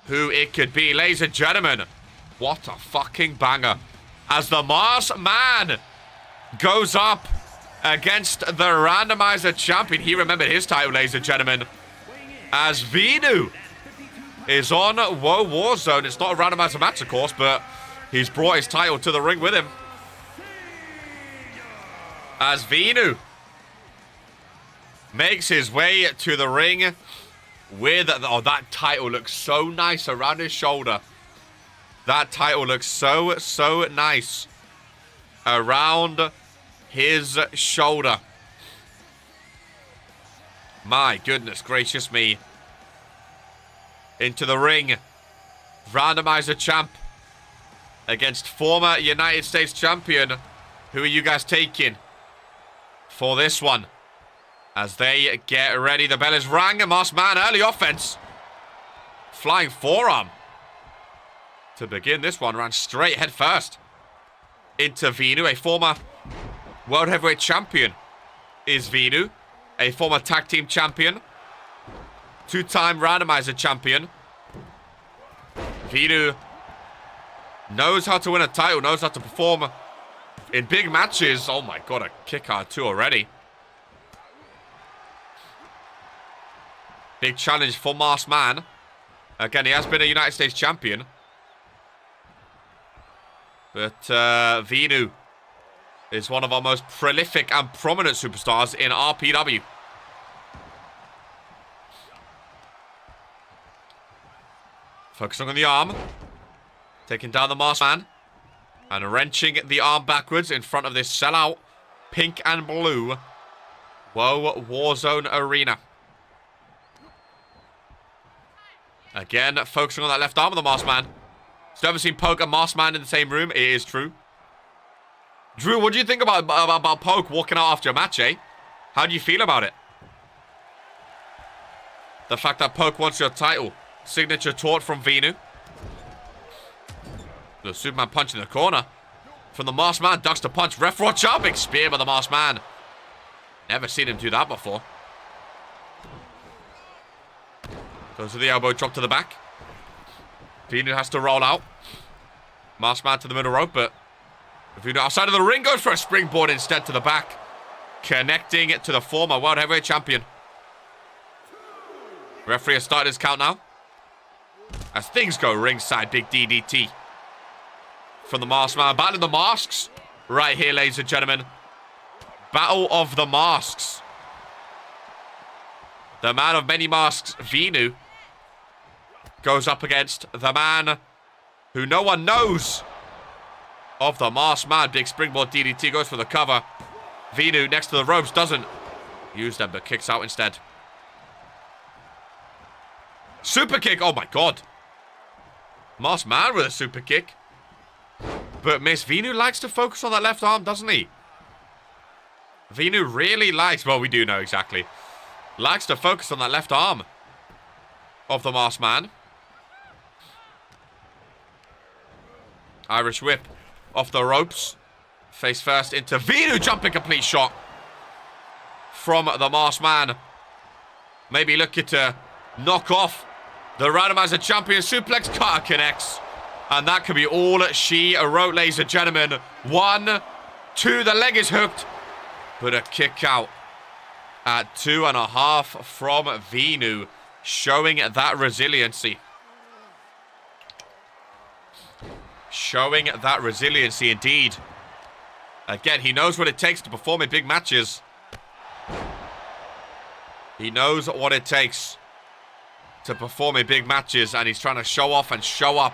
Speaker 2: who it could be. Ladies and gentlemen, what a fucking banger. as the Masked Man goes up against the randomizer champion. He remembered his title, ladies and gentlemen, as Vinu is on WOAH Warzone. It's not a randomizer match, of course, but he's brought his title to the ring with him. As Vinu makes his way to the ring with... Oh, that title looks so nice around his shoulder. That title looks so, so nice around his shoulder. My goodness gracious me. Into the ring. Randomizer champ against former United States champion. Who are you guys taking for this one? As they get ready, the bell is rang. Masked Man, early offense. Flying forearm. To begin this one, ran straight head first into Vinu, a former World Heavyweight Champion is Vinu, a former Tag Team Champion, two-time Randomizer Champion. Vinu knows how to win a title, knows how to perform in big matches. Oh my god, a kick out too already. Big challenge for Masked Man. Again, he has been a United States Champion. But Vinu is one of our most prolific and prominent superstars in RPW. Focusing on the arm. Taking down the Masked Man. And wrenching the arm backwards in front of this sellout pink and blue WOAH Warzone arena. Again, focusing on that left arm of the Masked Man. Still haven't seen Poke and Masked Man in the same room. It is true. Drew, what do you think about Poke walking out after a match, eh? How do you feel about it? The fact that Poke wants your title. Signature taunt from Vinu. The Superman punch in the corner. From the Masked Man, ducks to punch. Ref watch out. Big spear by the Masked Man. Never seen him do that before. Goes to the elbow, drop to the back. Vinu has to roll out. Masked Man to the middle rope, but Vinu outside of the ring goes for a springboard instead to the back. Connecting it to the former World Heavyweight Champion. Referee has started his count now. As things go ringside, big DDT. From the Masked Man. Battle of the Masks. Right here, ladies and gentlemen. Battle of the Masks. The man of many masks, Vinu, goes up against the man who no one knows of the Masked Man. Big springboard DDT goes for the cover. Vinu next to the ropes doesn't use them, but kicks out instead. Super kick. Oh my god. Masked Man with a super kick. But Miss Vinu likes to focus on that left arm, doesn't he? Vinu really likes, well, we do know exactly. Likes to focus on that left arm of the Masked Man. Irish whip off the ropes. Face first into Vinu. Jumping complete shot from the Masked Man. Maybe looking to knock off the Randomizer Champion. Suplex cutter connects. And that could be all she wrote, ladies and gentlemen. 1, 2, the leg is hooked. But a kick out at 2.5 from Vinu. Showing that resiliency. Showing that resiliency indeed. Again, he knows what it takes to perform in big matches. He knows what it takes to perform in big matches. And he's trying to show off and show up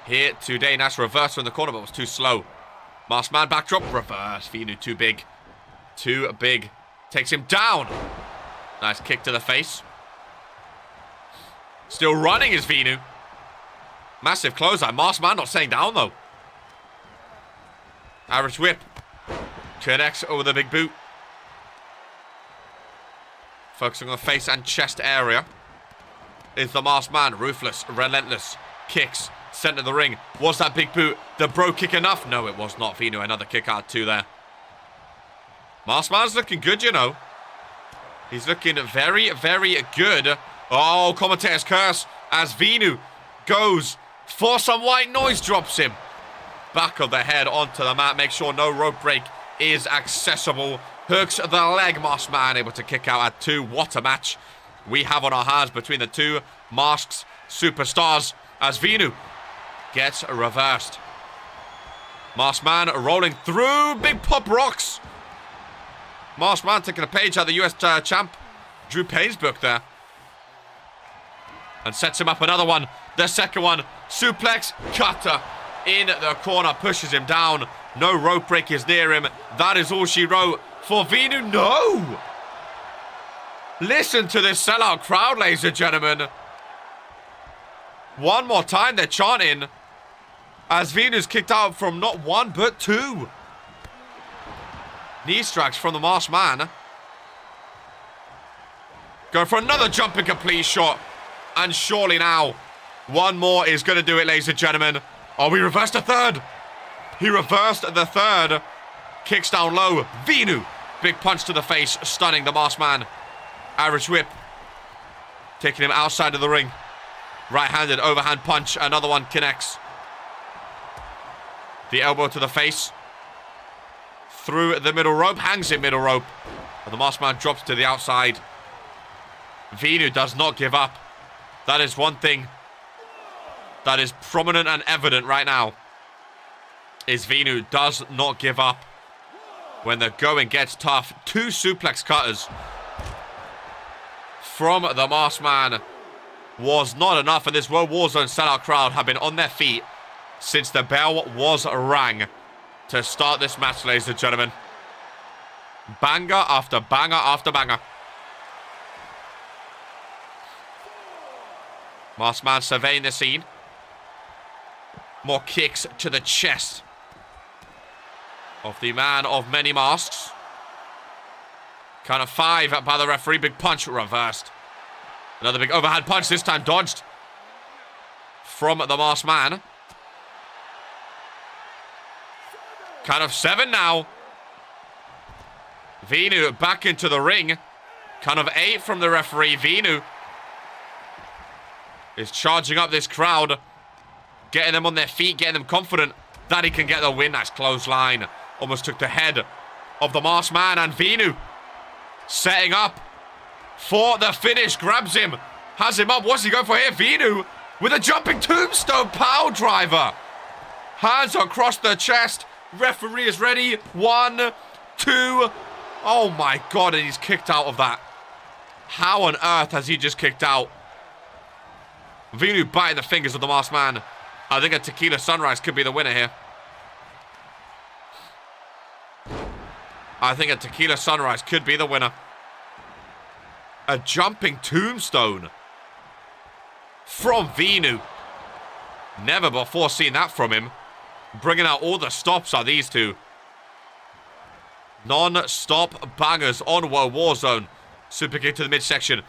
Speaker 2: here today. Nice reversal in the corner, but was too slow. Masked Man backdrop. Reverse. Vinu too big. Too big. Takes him down. Nice kick to the face. Still running is Vinu. Massive clothesline. Masked Man not staying down though. Irish whip. Connects over the big boot. Focusing on the face and chest area is the Masked Man. Ruthless. Relentless. Kicks. Center of the ring. Was that big boot the bro kick enough? No, it was not. Vinu, another kick out too there. Masked Man's looking good, you know. He's looking very, very good. Oh, commentator's curse as Vinu goes for some white noise, drops him. Back of the head onto the mat. Make sure no rope break is accessible. Hooks the leg. Masked man able to kick out at 2. What a match we have on our hands between the two Masked superstars as Vinu gets reversed. Masked man rolling through. Big pop rocks. Masked man taking a page out of the US champ Drew Payne's book there. And sets him up another one. The second one. Suplex cutter in the corner. Pushes him down. No rope break is near him. That is all she wrote for Vinu. No! Listen to this sellout crowd, ladies and gentlemen. One more time they're chanting as Venu's kicked out from not 1 but 2. Knee strikes from the Masked man. Going for another jumping complete shot. And surely now, one more is going to do it, ladies and gentlemen. Oh, we reversed a third. He reversed the third. Kicks down low. Vinu. Big punch to the face, stunning the Masked man. Irish whip. Taking him outside of the ring. Right-handed overhand punch. Another one connects. The elbow to the face. Through the middle rope. Hangs in middle rope. And the Masked man drops to the outside. Vinu does not give up. That is one thing that is prominent and evident right now. Is Vinu does not give up when the going gets tough. 2 suplex cutters from the Masked man was not enough. And this World Warzone sellout crowd have been on their feet since the bell was rang to start this match, ladies and gentlemen. Banger after banger after banger. Masked man surveying the scene. More kicks to the chest of the man of many masks. Count of 5 by the referee. Big punch reversed. Another big overhand punch, this time dodged from the Masked man. Count of 7 now. Vinu back into the ring. Count of 8 from the referee. Vinu is charging up this crowd. Getting them on their feet, getting them confident that he can get the win. Nice clothesline. Almost took the head of the Masked man. And Vinu setting up for the finish. Grabs him. Has him up. What's he going for here? Vinu with a jumping tombstone power driver. Hands across the chest. Referee is ready. 1, 2. Oh my god. And he's kicked out of that. How on earth has he just kicked out? Vinu biting the fingers of the Masked man. I think a Tequila Sunrise could be the winner here. I think a Tequila Sunrise could be the winner. A jumping tombstone from Vinu. Never before seen that from him. Bringing out all the stops are these two. Non-stop bangers on World Warzone. Super kick to the midsection.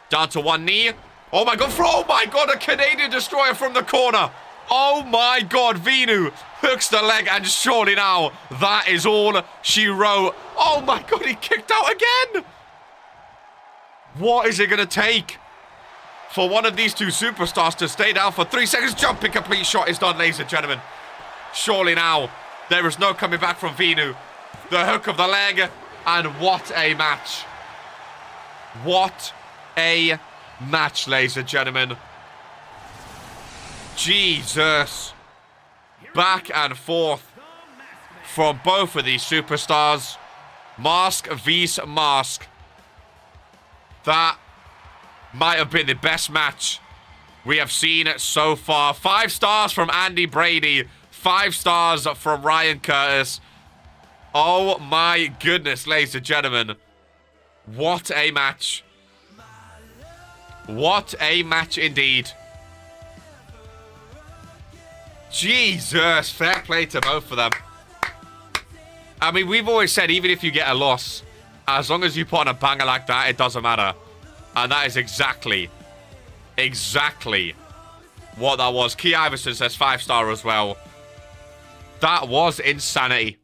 Speaker 2: Down to one knee. Oh my god, oh my god, a Canadian Destroyer from the corner. Oh my god, Vinu hooks the leg and surely now that is all she wrote. Oh my god, he kicked out again. What is it going to take for one of these two superstars to stay down for 3 seconds? Jumping complete shot is done, ladies and gentlemen. Surely now there is no coming back from Vinu. The hook of the leg, and what a match. What a match, ladies and gentlemen. Jesus. Back and forth from both of these superstars. Mask vs mask. That might have been the best match we have seen so far. 5 stars from Andy Brady. 5 stars from Ryan Curtis. Oh my goodness, ladies and gentlemen. What a match. What a match indeed. Jesus, fair play to both of them. I mean, we've always said, even if you get a loss, as long as you put on a banger like that, it doesn't matter. And that is exactly what that was. Key Iverson says 5-star as well. That was insanity.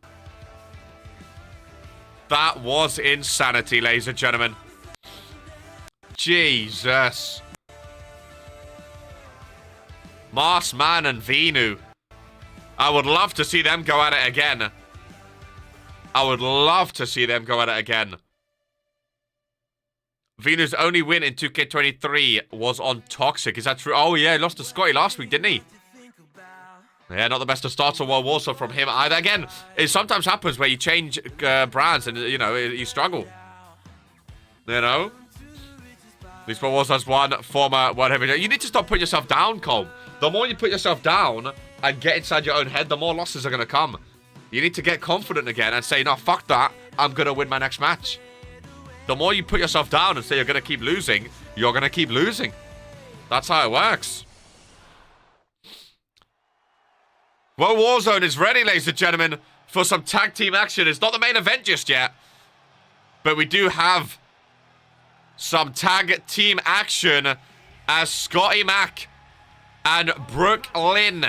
Speaker 2: That was insanity, ladies and gentlemen. Jesus. Masked man and Vinu I would love to see them go at it again. I would love to see them go at it again. Vinu's only win in 2K23 was on Toxic. Is that true? Oh, yeah, he lost to Scotty last week, didn't he? Yeah, not the best of starts on World Warzone from him either. Again, it sometimes happens where you change brands and, you know, you struggle. You know? At least World Warzone's one former whatever. You need to stop putting yourself down, Colm. The more you put yourself down and get inside your own head, the more losses are going to come. You need to get confident again and say, no, fuck that. I'm going to win my next match. The more you put yourself down and say you're going to keep losing, you're going to keep losing. That's how it works. Well, Warzone is ready, ladies and gentlemen, for some tag team action. It's not the main event just yet, but we do have some tag team action as Scotty Mac and Brooke Lynn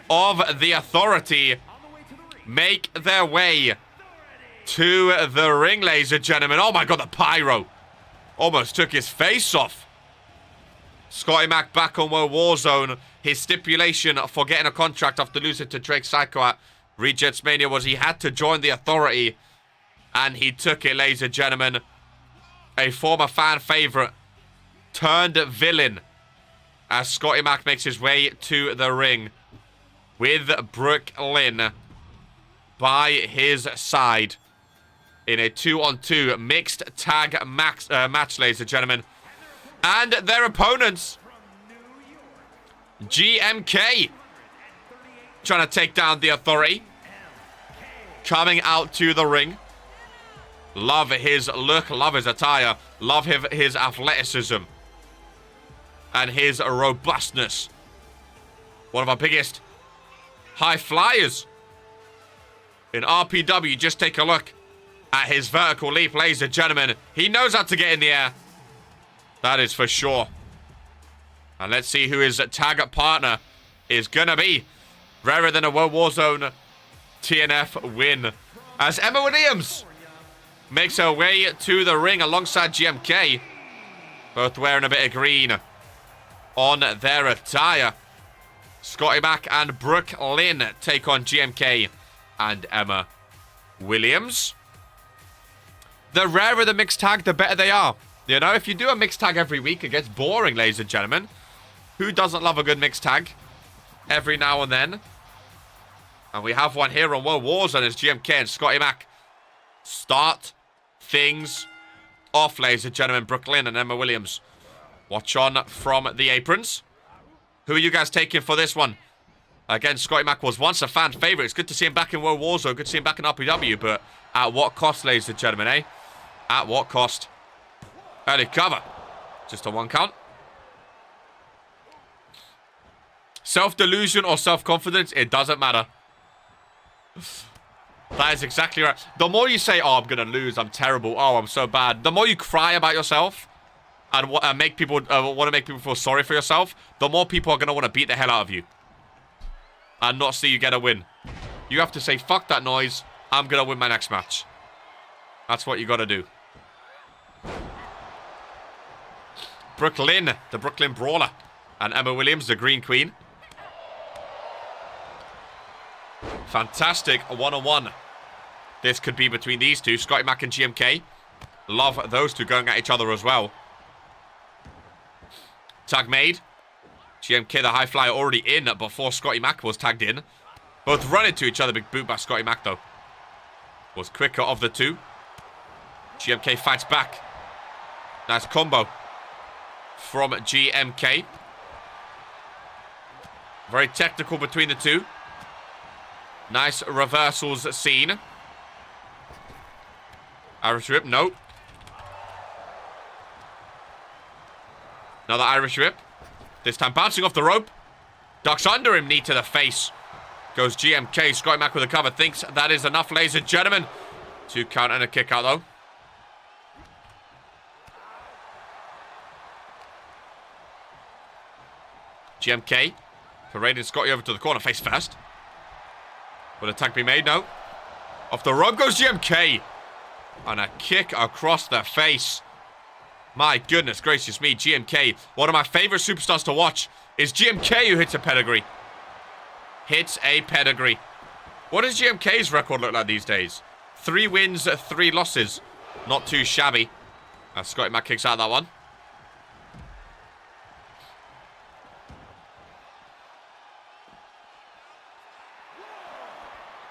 Speaker 2: of The Authority make their way to the ring, ladies and gentlemen. Oh my god, the pyro almost took his face off. Scotty Mac back on World Warzone. His stipulation for getting a contract after losing to Drake Psycho at Rejects Mania was he had to join the Authority, and he took it, ladies and gentlemen. A former fan favorite turned villain as Scotty Mac makes his way to the ring with Brooke Lynn by his side in a 2-on-2 mixed tag match, ladies and gentlemen. And their opponents, GMK, trying to take down the Authority, coming out to the ring. Love his look, love his attire, love his athleticism and his robustness. One of our biggest high flyers in RPW. Just take a look at his vertical leap, ladies and gentlemen. He knows how to get in the air. That is for sure. And let's see who his tag partner is going to be. Rarer than a World Warzone TNF win. As Emma Williams makes her way to the ring alongside GMK. Both wearing a bit of green on their attire. Scotty Mac and Brooke Lynn take on GMK and Emma Williams. The rarer the mixed tag, the better they are. You know, if you do a mixed tag every week, it gets boring, ladies and gentlemen. Who doesn't love a good mixed tag every now and then? And we have one here on World Warzone as GMK and Scotty Mac start things off, ladies and gentlemen. Brooke Lynn and Emma Williams. Watch on from the aprons. Who are you guys taking for this one? Again, Scotty Mac was once a fan favorite. It's good to see him back in World Warzone. Good to see him back in RPW. But at what cost, ladies and gentlemen, eh? At what cost? Early cover. Just a one count. Self-delusion or self-confidence, it doesn't matter. That is exactly right. The more you say, oh, I'm going to lose, I'm terrible, oh, I'm so bad. The more you cry about yourself and make people want to make people feel sorry for yourself, the more people are going to want to beat the hell out of you and not see you get a win. You have to say, fuck that noise, I'm going to win my next match. That's what you got to do. Brooke Lynn, the Brooklyn Brawler, and Emma Williams, the Green Queen. Fantastic one-on-one this could be between these two. Scotty Mac and GMK. Love those two going at each other as well. Tag made. GMK, the high flyer, already in before Scotty Mac was tagged in. Both run into each other. Big boot by Scotty Mac, though. Was quicker of the two. GMK fights back. Nice combo from GMK. Very technical between the two. Nice reversals seen. Irish whip, no. Another Irish whip. This time bouncing off the rope. Ducks under him, knee to the face. Goes GMK. Scotty Mac with a cover. Thinks that is enough, ladies and gentlemen. 2 count and a kick out, though. GMK parading Scotty over to the corner. Face first. Will a tag be made? No. Off the rope goes GMK. And a kick across the face. My goodness gracious me. GMK. One of my favorite superstars to watch is GMK, who hits a pedigree. hits a pedigree. What does GMK's record look like these days? 3 wins, 3 losses. Not too shabby. Scotty Mac kicks out that one.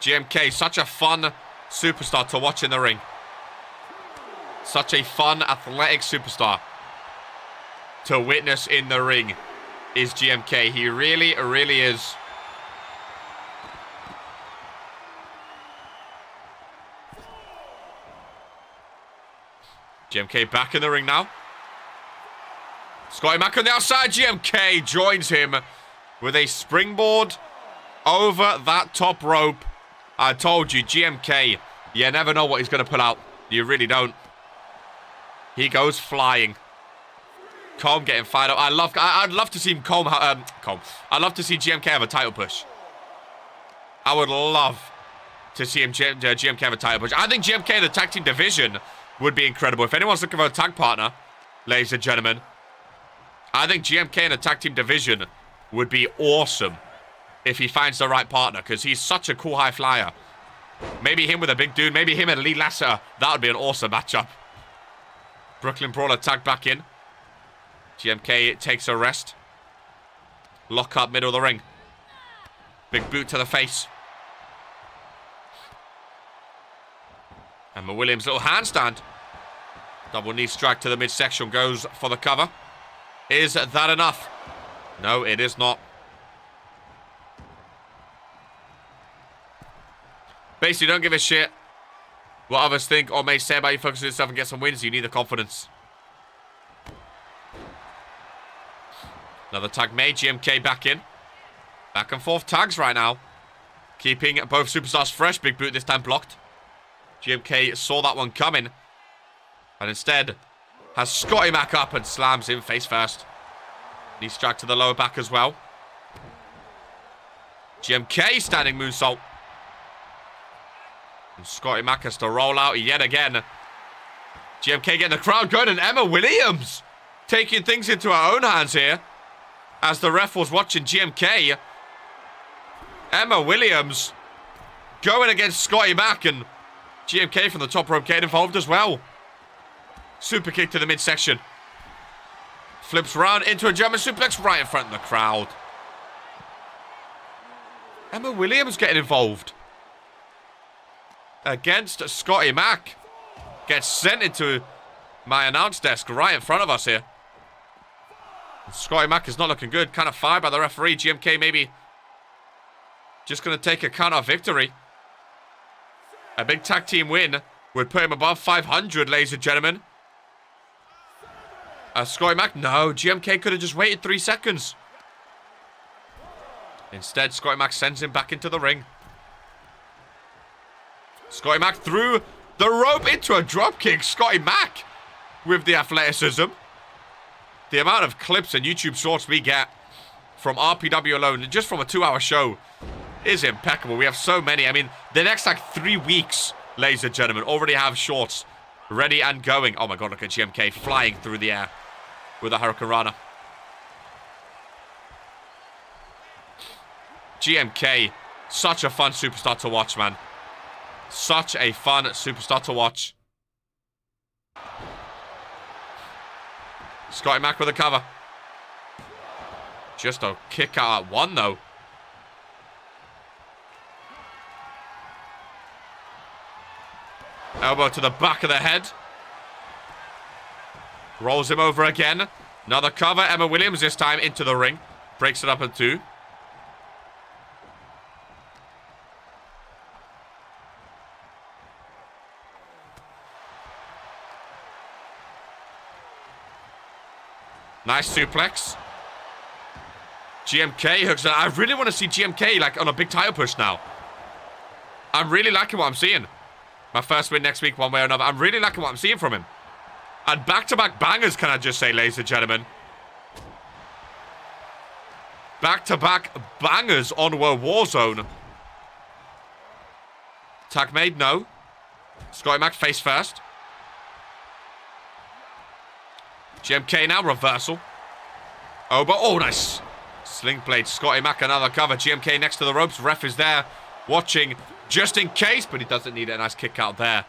Speaker 2: GMK, such a fun superstar to watch in the ring. Such a fun, athletic superstar to witness in the ring is GMK. He really, really is. GMK back in the ring now. Scotty Mac on the outside. GMK joins him with a springboard over that top rope. I told you, GMK, you never know what he's going to pull out. You really don't. He goes flying. Combe getting fired up. I'd love to see him I'd love to see GMK have a title push. I would love to see him GMK have a title push. I think GMK in the tag team division would be incredible. If anyone's looking for a tag partner, ladies and gentlemen, I think GMK in the tag team division would be awesome if he finds the right partner, because he's such a cool high flyer. Maybe him with a big dude. Maybe him and Lee Lassiter. That would be an awesome matchup. Brooklyn Brawler tagged back in. GMK takes a rest. Lock up middle of the ring. Big boot to the face. Emma Williams, little handstand. Double knee strike to the midsection. Goes for the cover. Is that enough? No, it is not. Basically, don't give a shit what others think or may say about you. Focus on yourself and get some wins. You need the confidence. Another tag made. GMK back in. Back and forth tags right now. Keeping both superstars fresh. Big boot this time blocked. GMK saw that one coming. And instead has Scotty Mac up and slams him face first. Knee strike to the lower back as well. GMK standing moonsault. And Scotty Mac has to roll out yet again. GMK getting the crowd going, and Emma Williams taking things into her own hands here. As the ref was watching GMK. Emma Williams going against Scotty Mac, and GMK from the top rope getting involved as well. Super kick to the midsection. Flips round into a German suplex right in front of the crowd. Emma Williams getting involved against Scotty Mac. Gets sent into my announce desk right in front of us here. Scotty Mac is not looking good. Kind of fired by the referee. GMK maybe just going to take a counter victory. A big tag team win would put him above 500, ladies and gentlemen. Scotty Mac, no. GMK could have just waited 3 seconds. Instead, Scotty Mac sends him back into the ring. Scotty Mac threw the rope into a dropkick. Scotty Mac with the athleticism. The amount of clips and YouTube shorts we get from RPW alone, just from a 2-hour show, is impeccable. We have so many. I mean, the next like 3 weeks, ladies and gentlemen, already have shorts ready and going. Oh my god, look at GMK flying through the air with a Hurricane Rana. GMK, such a fun superstar to watch, man. Such a fun superstar to watch. Scotty Mac with a cover. Just a kick out at one, though. Elbow to the back of the head. Rolls him over again. Another cover. Emma Williams this time into the ring. Breaks it up in 2. Nice suplex. GMK hooks it. I really want to see GMK like on a big title push now. I'm really liking what I'm seeing. My first win next week, one way or another. I'm really liking what I'm seeing from him. And back-to-back bangers, can I just say, ladies and gentlemen. Back-to-back bangers on Warzone. Tag made, no. Scotty Mac face first. GMK now, reversal. Oh, but, oh, nice. Sling blade. Scotty Mac, another cover. GMK next to the ropes. Ref is there watching just in case, but he doesn't need a nice kick out there.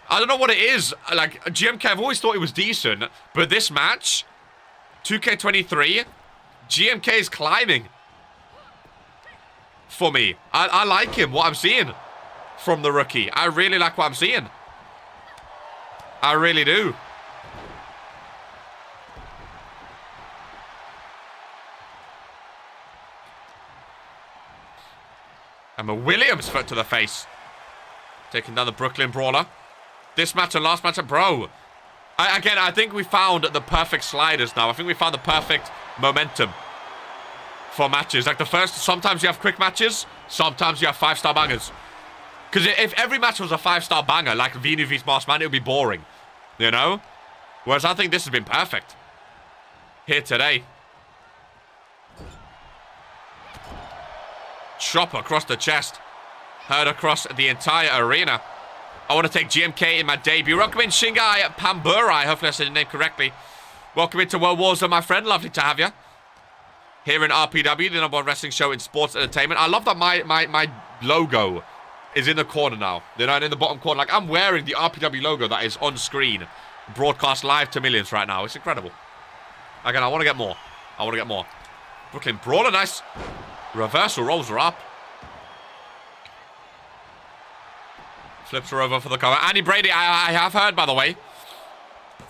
Speaker 2: I don't know what it is. Like, GMK, I've always thought he was decent, but this match, 2K23, GMK is climbing for me. I like him, what I'm seeing from the rookie. I really like what I'm seeing. I really do. Emma Williams foot to the face. Taking down the Brooklyn Brawler. This match and last match, bro. I think we found the perfect sliders now. I think we found the perfect momentum for matches. Like the first, sometimes you have quick matches. Sometimes you have 5-star bangers. Because if every match was a 5-star banger, like Vinu vs Masked Man, it would be boring. You know? Whereas I think this has been perfect. Here today. Chop across the chest. Heard across the entire arena. I want to take GMK in my debut. Welcome in, Shingai Pamburai. Hopefully I said your name correctly. Welcome into World Warzone, my friend. Lovely to have you. Here in RPW, the #1 wrestling show in sports entertainment. I love that my logo is in the corner now. You know, and in the bottom corner. Like, I'm wearing the RPW logo that is on screen. Broadcast live to millions right now. It's incredible. Again, I want to get more. I want to get more. Brooklyn Brawler, nice. Reversal rolls her up. Flips her over for the cover. Andy Brady, I have heard, by the way.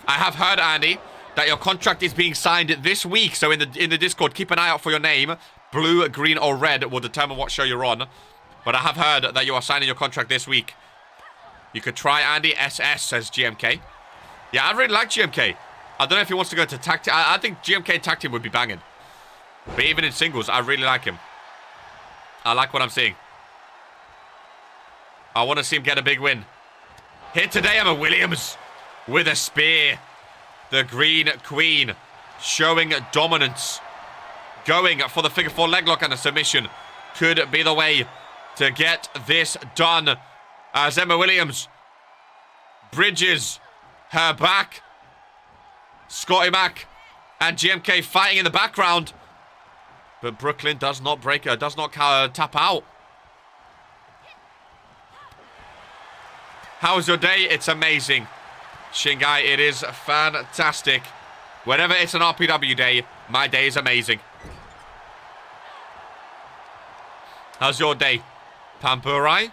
Speaker 2: I have heard, Andy, that your contract is being signed this week. So in the Discord, keep an eye out for your name. Blue, green, or red will determine what show you're on. But I have heard that you are signing your contract this week. You could try Andy SS, says GMK. Yeah, I really like GMK. I don't know if he wants to go to tag team. I think GMK tag team would be banging. But even in singles, I really like him. I like what I'm seeing. I want to see him get a big win. Here today, Emma Williams with a spear. The Green Queen showing dominance. Going for the figure 4 leg lock and a submission. Could be the way to get this done. As Emma Williams bridges her back. Scotty Mac and GMK fighting in the background. But Brooklyn does not break her, does not tap out. How's your day? It's amazing. Shingai, it is fantastic. Whenever it's an RPW day, my day is amazing. How's your day? Pampurai?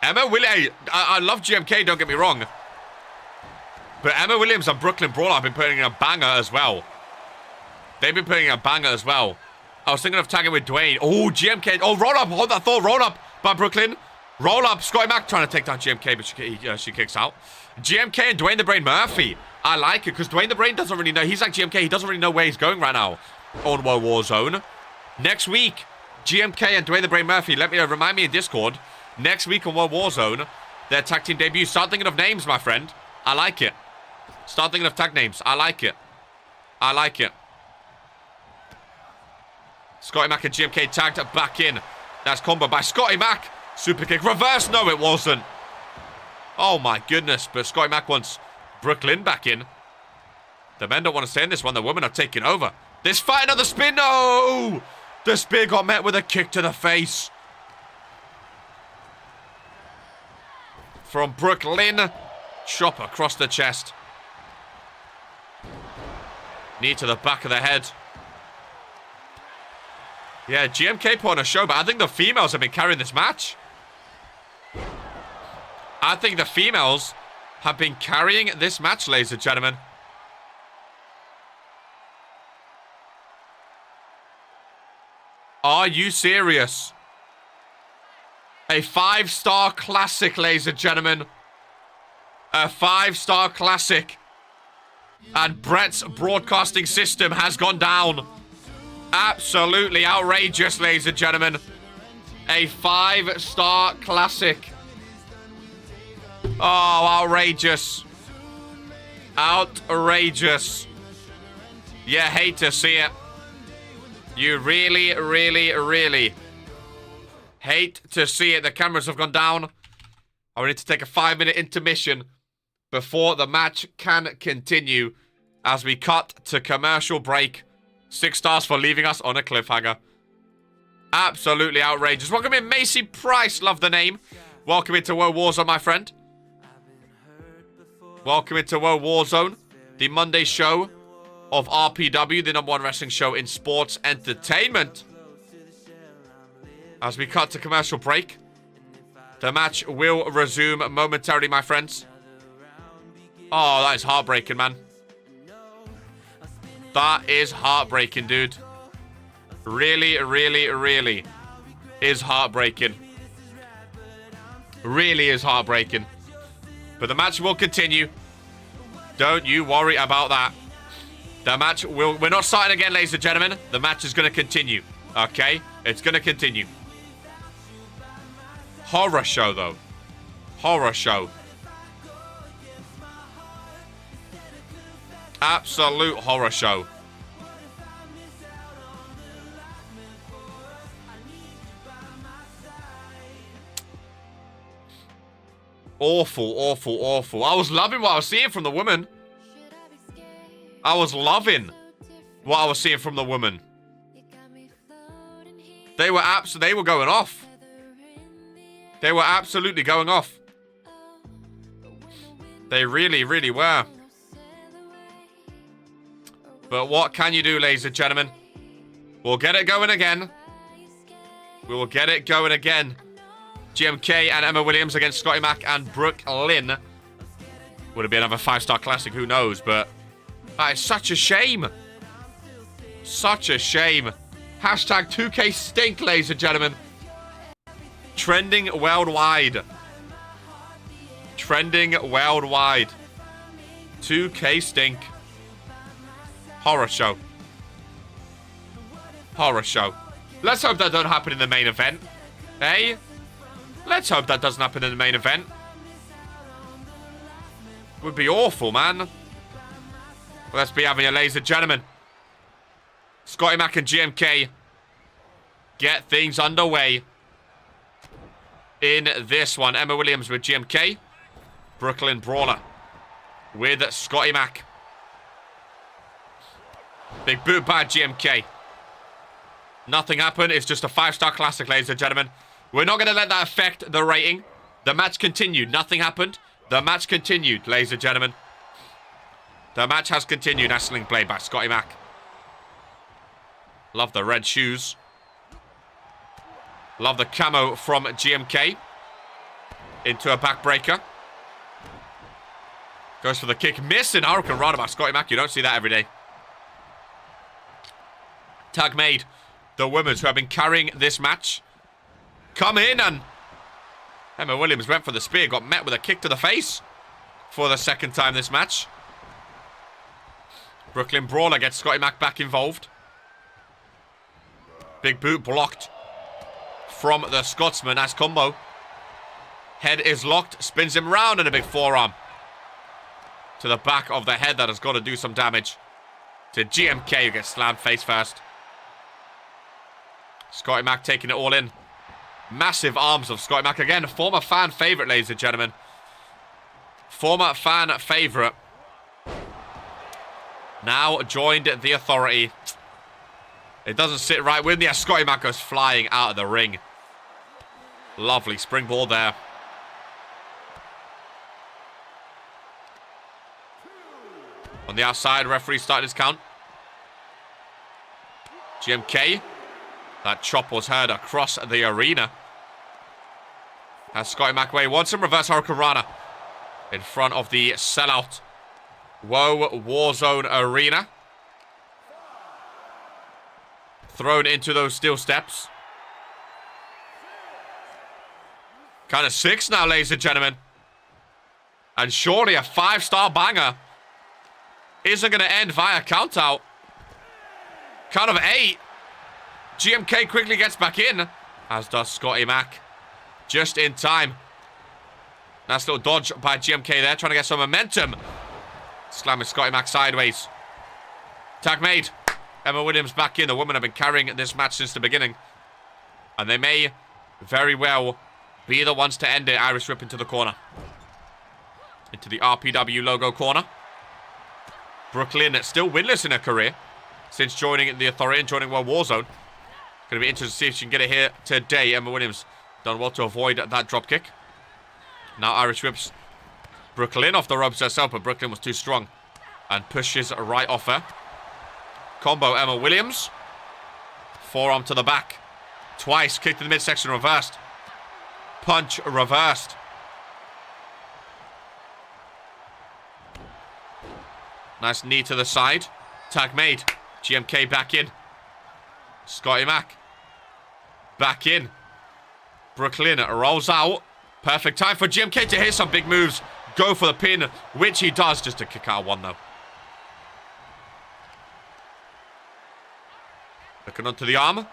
Speaker 2: Emma Williams. I love GMK, don't get me wrong. But Emma Williams and Brooklyn Brawler have been putting in a banger as well. They've been putting in a banger as well. I was thinking of tagging with Dwayne. Oh, GMK. Oh, roll up. Hold that thought. Roll up by Brooklyn. Roll up. Scotty Mac trying to take down GMK, but she kicks out. GMK and Dwayne the Brain Murphy. I like it because Dwayne the Brain doesn't really know. He's like GMK. He doesn't really know where he's going right now on World Warzone. Next week, GMK and Dwayne the Brain Murphy, remind me in Discord. Next week on World Warzone, their tag team debut. Start thinking of names, my friend. I like it. Start thinking of tag names. I like it. I like it. Scotty Mac and GMK tagged back in. That's combo by Scotty Mac. Super kick. Reverse. No, it wasn't. Oh, my goodness. But Scotty Mac wants Brooklyn back in. The men don't want to stay in this one. The women are taking over. This fight, another spin. No! The spear got met with a kick to the face. From Brooklyn. Chop across the chest. Knee to the back of the head. Yeah, GMK put on a show, but I think the females have been carrying this match. I think the females have been carrying this match, ladies and gentlemen. Are you serious? A 5-star classic, ladies and gentlemen. A 5-star classic. And Brett's broadcasting system has gone down. Absolutely outrageous, ladies and gentlemen. A 5-star classic. Oh, outrageous. Outrageous. You hate to see it. You really, really, really hate to see it. The cameras have gone down. I need to take a 5-minute intermission before the match can continue. As we cut to commercial break. 6 stars for leaving us on a cliffhanger. Absolutely outrageous. Welcome in, Macy Price. Love the name. Welcome into WOAH Warzone, my friend. Welcome into WOAH Warzone. The Monday show of RPW, the #1 wrestling show in sports entertainment. As we cut to commercial break. The match will resume momentarily, my friends. Oh, that is heartbreaking, man. That is heartbreaking, dude. Really, really, really is heartbreaking. Really is heartbreaking. But the match will continue. Don't you worry about that. The match will... We're not starting again, ladies and gentlemen. The match is going to continue. Okay? It's going to continue. Horror show, though. Horror show. Absolute horror show. Awful, awful, awful. I was loving what I was seeing from the woman. I was loving what I was seeing from the woman. They were going off. They were absolutely going off. They really, really were. But what can you do, ladies and gentlemen? We'll get it going again. We will get it going again. GMK and Emma Williams against Scotty Mac and Brooke Lynn. Would it be another 5-star classic? Who knows? But that is such a shame. Such a shame. Hashtag 2K stink, ladies and gentlemen. Trending worldwide. Trending worldwide. 2K stink. Horror show. Horror show. Let's hope that don't happen in the main event. Hey? Let's hope that doesn't happen in the main event. Would be awful, man. Let's be having it, ladies and gentlemen. Scotty Mac and GMK get things underway in this one. Emma Williams with GMK. Brooklyn Brawler with Scotty Mac. Big boot by GMK. Nothing happened. It's just a 5-star classic, ladies and gentlemen. We're not going to let that affect the rating. The match continued. Nothing happened. The match continued, ladies and gentlemen. The match has continued. Wrestling play by Scotty Mac. Love the red shoes. Love the camo from GMK. Into a backbreaker. Goes for the kick. Missing Hurricane Rana by Scotty Mac. You don't see that every day. Tag made. The women who have been carrying this match come in, and Emma Williams went for the spear. Got met with a kick to the face for the second time this match. Brooklyn Brawler gets Scotty Mac back involved. Big boot blocked from the Scotsman. Nice combo. Head is locked. Spins him round, and a big forearm to the back of the head. That has got to do some damage to GMK, who gets slammed face first. Scotty Mac taking it all in. Massive arms of Scotty Mac again. Former fan favourite, ladies and gentlemen. Former fan favourite. Now joined the Authority. It doesn't sit right with me as Scotty Mac goes flying out of the ring. Lovely springboard there. On the outside, referee started his count. GMK. That chop was heard across the arena. As Scotty Mac wants him. Reverse Hurricane Rana in front of the sellout WOAH Warzone arena. Thrown into those steel steps. Count of 6 now, ladies and gentlemen. And surely a 5-star banger isn't going to end via count out. Count of 8. GMK quickly gets back in, as does Scotty Mac. Just in time. Nice little dodge by GMK there, trying to get some momentum. Slamming Scotty Mac sideways. Tag made. Emma Williams back in. The women have been carrying this match since the beginning. And they may very well be the ones to end it. Irish whip into the corner. Into the RPW logo corner. Brooklyn still winless in her career since joining the Authority and joining Warzone. Going to be interesting to see if she can get it here today. Emma Williams done well to avoid that dropkick. Now Irish whips Brooklyn off the ropes herself, but Brooklyn was too strong and pushes right off her. Combo Emma Williams. Forearm to the back. Twice. Kick to the midsection reversed. Punch reversed. Nice knee to the side. Tag made. GMK back in. Scotty Mac. Back in. Brooklyn rolls out. Perfect time for GMK to hit some big moves. Go for the pin, which he does. Just to kick out one, though. Looking onto the arm.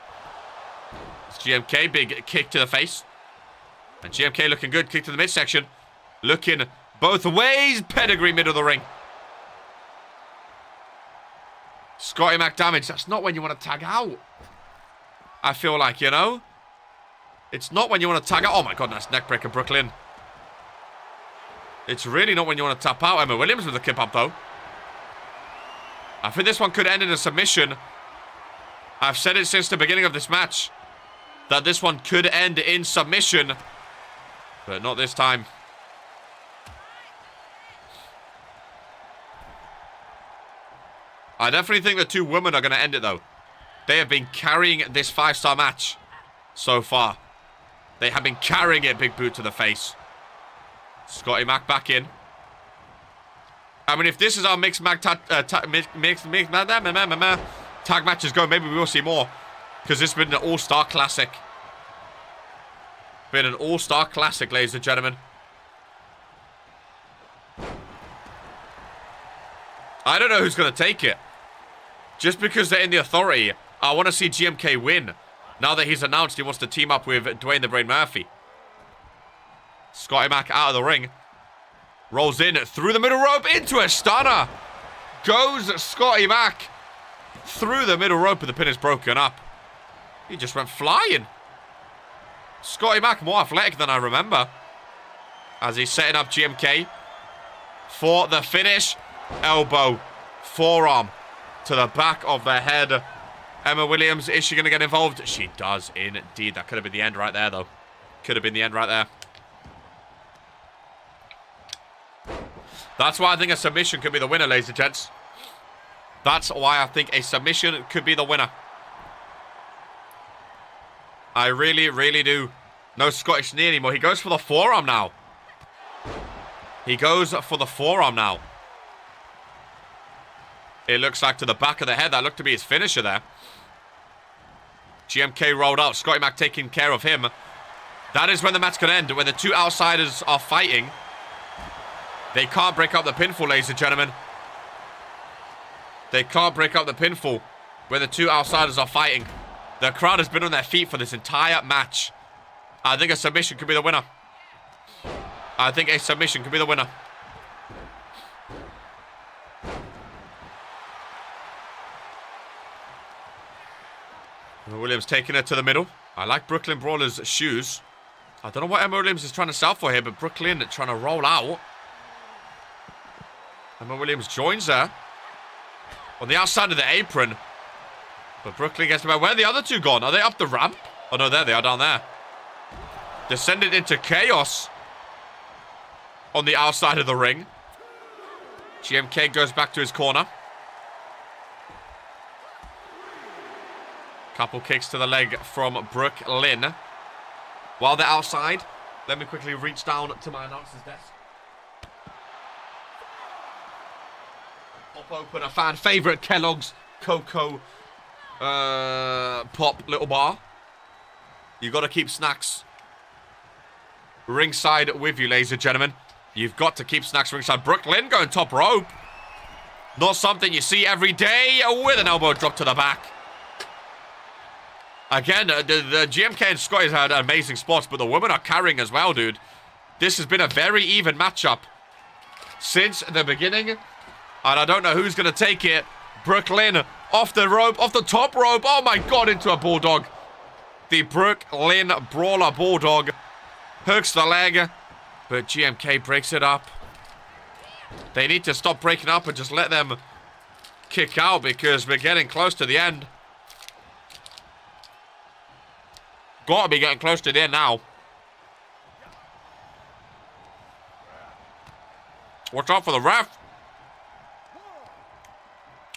Speaker 2: It's GMK. Big kick to the face. And GMK looking good. Kick to the midsection. Looking both ways. Pedigree middle of the ring. Scotty Mac damage. That's not when you want to tag out. I feel like, you know. It's not when you want to tag out. Oh my god, that's neckbreaker Brooklyn. It's really not when you want to tap out. Emma Williams with the kip up though. I think this one could end in a submission. I've said it since the beginning of this match. That this one could end in submission. But not this time. I definitely think the two women are going to end it, though. They have been carrying this 5-star match so far. They have been carrying it, big boot to the face. Scotty Mac back in. I mean, if this is our mixed tag matches go, maybe we will see more. Because this has been an all-star classic. Been an all-star classic, ladies and gentlemen. I don't know who's going to take it. Just because they're in the Authority, I want to see GMK win. Now that he's announced he wants to team up with Dwayne the Brain Murphy. Scotty Mac out of the ring. Rolls in through the middle rope into a stunner. Goes Scotty Mac through the middle rope, and the pin is broken up. He just went flying. Scotty Mac more athletic than I remember. As he's setting up GMK for the finish. Elbow, forearm to the back of the head. Emma Williams, is she going to get involved? She does indeed. That could have been the end right there, though. Could have been the end right there. That's why I think a submission could be the winner, ladies and gents. That's why I think a submission could be the winner. I really, really do. No Scottish knee anymore. He goes for the forearm now. He goes for the forearm now. It looks like to the back of the head. That looked to be his finisher there. GMK rolled out. Scotty Mac taking care of him. That is when the match can end. When the two outsiders are fighting. They can't break up the pinfall, ladies and gentlemen. They can't break up the pinfall when the two outsiders are fighting. The crowd has been on their feet for this entire match. I think a submission could be the winner. I think a submission could be the winner. Williams taking it to the middle. I like Brooklyn Brawler's shoes. I don't know what Emma Williams is trying to sell for here, but Brooklyn trying to roll out. Emma Williams joins her on the outside of the apron. But Brooklyn gets about. Where are the other two gone? Are they up the ramp? Oh no, there they are down there. Descended into chaos on the outside of the ring. GMK goes back to his corner. Couple kicks to the leg from Brooklyn. While they're outside, let me quickly reach down to my announcer's desk. Pop open a fan favorite Kellogg's Cocoa Pop little bar. You got to keep snacks ringside with you, ladies and gentlemen. You've got to keep snacks ringside. Brooklyn going top rope. Not something you see every day with an elbow drop to the back. Again, the GMK and Scotty's had amazing spots, but the women are carrying as well, dude. This has been a very even matchup since the beginning. And I don't know who's going to take it. Brooklyn off the rope, off the top rope. Oh my god, into a bulldog. The Brooklyn Brawler Bulldog hooks the leg, but GMK breaks it up. They need to stop breaking up and just let them kick out because we're getting close to the end. Gotta be getting close to the end now. Watch out for the ref.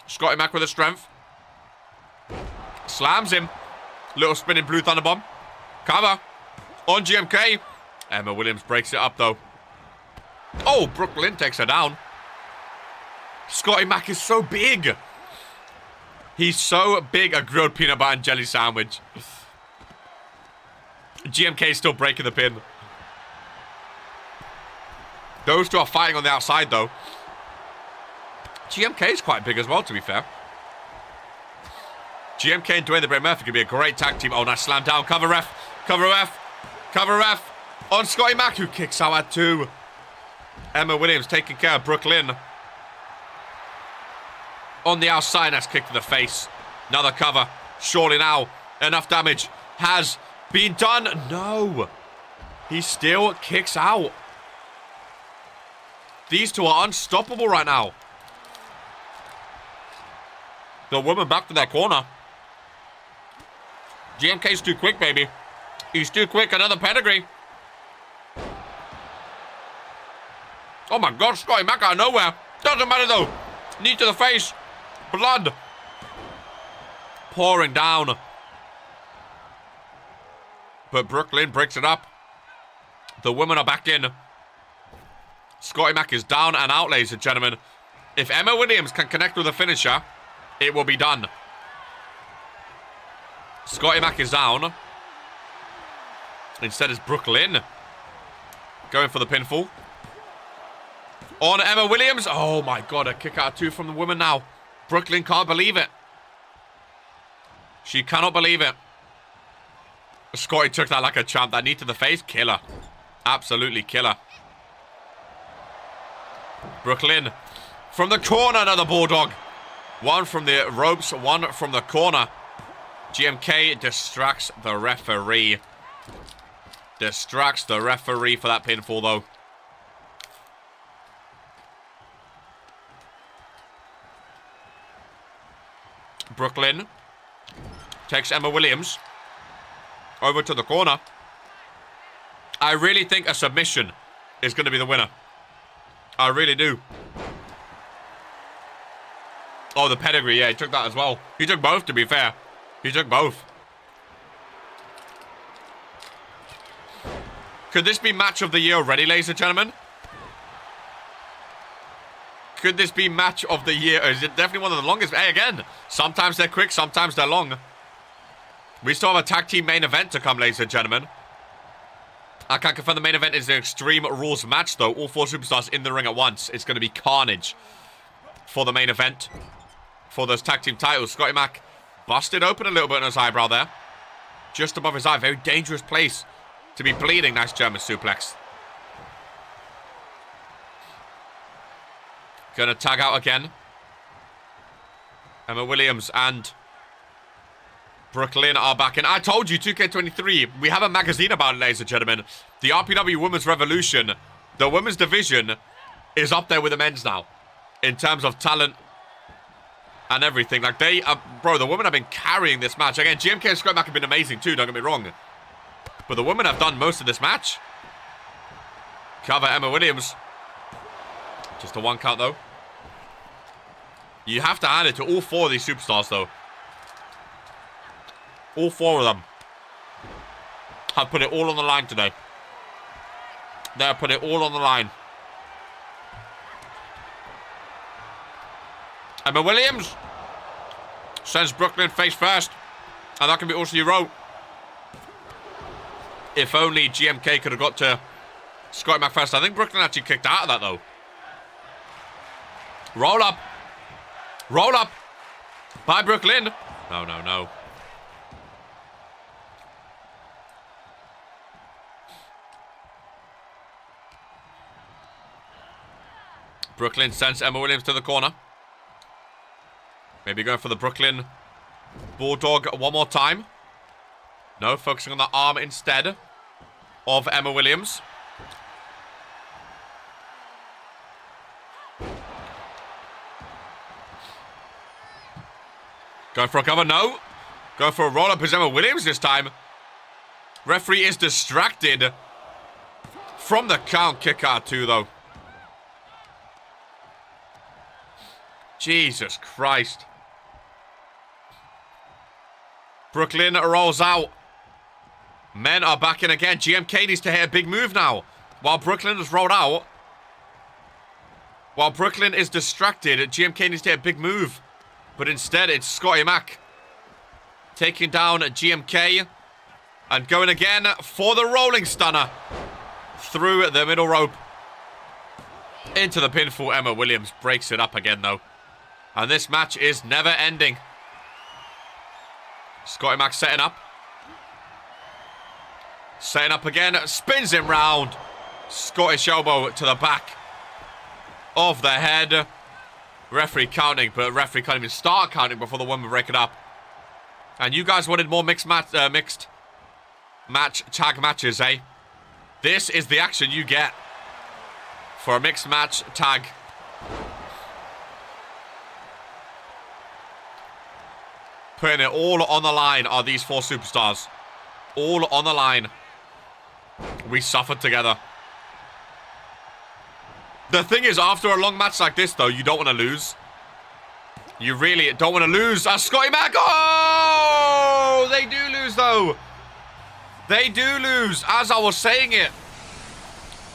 Speaker 2: Scotty Mac with the strength. Slams him. Little spinning blue thunder bomb. Cover. On GMK. Emma Williams breaks it up though. Oh, Brooklyn takes her down. Scotty Mac is so big. He's so big, a grilled peanut butter and jelly sandwich. GMK is still breaking the pin. Those two are fighting on the outside though. GMK is quite big as well, to be fair. GMK and Dwayne the Brave Murphy could be a great tag team. Oh, nice slam down. Cover ref. Cover ref. Cover ref. On Scotty Mac, who kicks out at 2. Emma Williams taking care of Brooklyn. On the outside, that's kick to the face. Another cover. Surely now, enough damage has been done. No. He still kicks out. These two are unstoppable right now. The woman back to their corner. GMK's too quick, baby. He's too quick. Another pedigree. Oh my god, Scotty Mac out of nowhere. Doesn't matter though. Knee to the face. Blood. Pouring down. But Brooklyn breaks it up. The women are back in. Scotty Mac is down and out, ladies and gentlemen. If Emma Williams can connect with a finisher, it will be done. Scotty Mac is down. Instead is Brooklyn. Going for the pinfall. On Emma Williams. Oh my god, a kick out of 2 from the woman now. Brooklyn can't believe it. She cannot believe it. Scotty took that like a champ. That knee to the face, killer. Absolutely killer. Brooklyn from the corner, another bulldog. One from the ropes, one from the corner. GMK distracts the referee. Distracts the referee for that pinfall, though. Brooklyn takes Emma Williams over to the corner. I really think a submission is going to be the winner. I really do. Oh, the pedigree. Yeah, he took that as well. He took both, to be fair. He took both. Could this be match of the year already, ladies and gentlemen? Could this be match of the year? Or is it definitely one of the longest? Hey, again, sometimes they're quick, sometimes they're long. We still have a tag team main event to come, ladies and gentlemen. I can confirm the main event is an Extreme Rules match, though. All 4 superstars in the ring at once. It's going to be carnage for the main event. For those tag team titles. Scotty Mac busted open a little bit on his eyebrow there. Just above his eye. Very dangerous place to be bleeding. Nice German suplex. Gonna tag out again. Emma Williams and Brooklyn are back in. I told you, 2K23, we have a magazine about it, ladies and gentlemen. The RPW Women's Revolution, the women's division, is up there with the men's now. In terms of talent and everything. Like, they are, bro, the women have been carrying this match. Again, GMK and Scott Mac have been amazing too, don't get me wrong. But the women have done most of this match. Cover Emma Williams. Just a 1 count, though. You have to hand it to all 4 of these superstars, though. All 4 of them have put it all on the line today. They have put it all on the line. Emma Williams sends Brooklyn face first. And that can be also you wrote. If only GMK could have got to Scotty Mac first. I think Brooklyn actually kicked out of that, though. Roll up. Roll up. By Brooklyn. No, no, no. Brooklyn sends Emma Williams to the corner. Maybe going for the Brooklyn Bulldog one more time. No, focusing on the arm instead of Emma Williams. Going for a cover, no. Going for a roll-up is Emma Williams this time. Referee is distracted from the count. Kick out too, though. Jesus Christ. Brooklyn rolls out. Men are back in again. GMK needs to hit a big move now. While Brooklyn has rolled out. While Brooklyn is distracted, GMK needs to hit a big move. But instead, it's Scotty Mac taking down GMK. And going again for the rolling stunner. Through the middle rope. Into the pinfall. Emma Williams breaks it up again, though. And this match is never ending. Scotty Mac setting up. Setting up again. Spins him round. Scottish elbow to the back of the head. Referee counting, but referee can't even start counting before the women break it up. And you guys wanted more mixed match tag matches, eh? This is the action you get for a mixed match tag. Putting it all on the line are these four superstars. All on the line. We suffered together. The thing is, after a long match like this, though, you don't want to lose. You really don't want to lose. Scotty Mac. Oh! They do lose, though. They do lose. As I was saying it.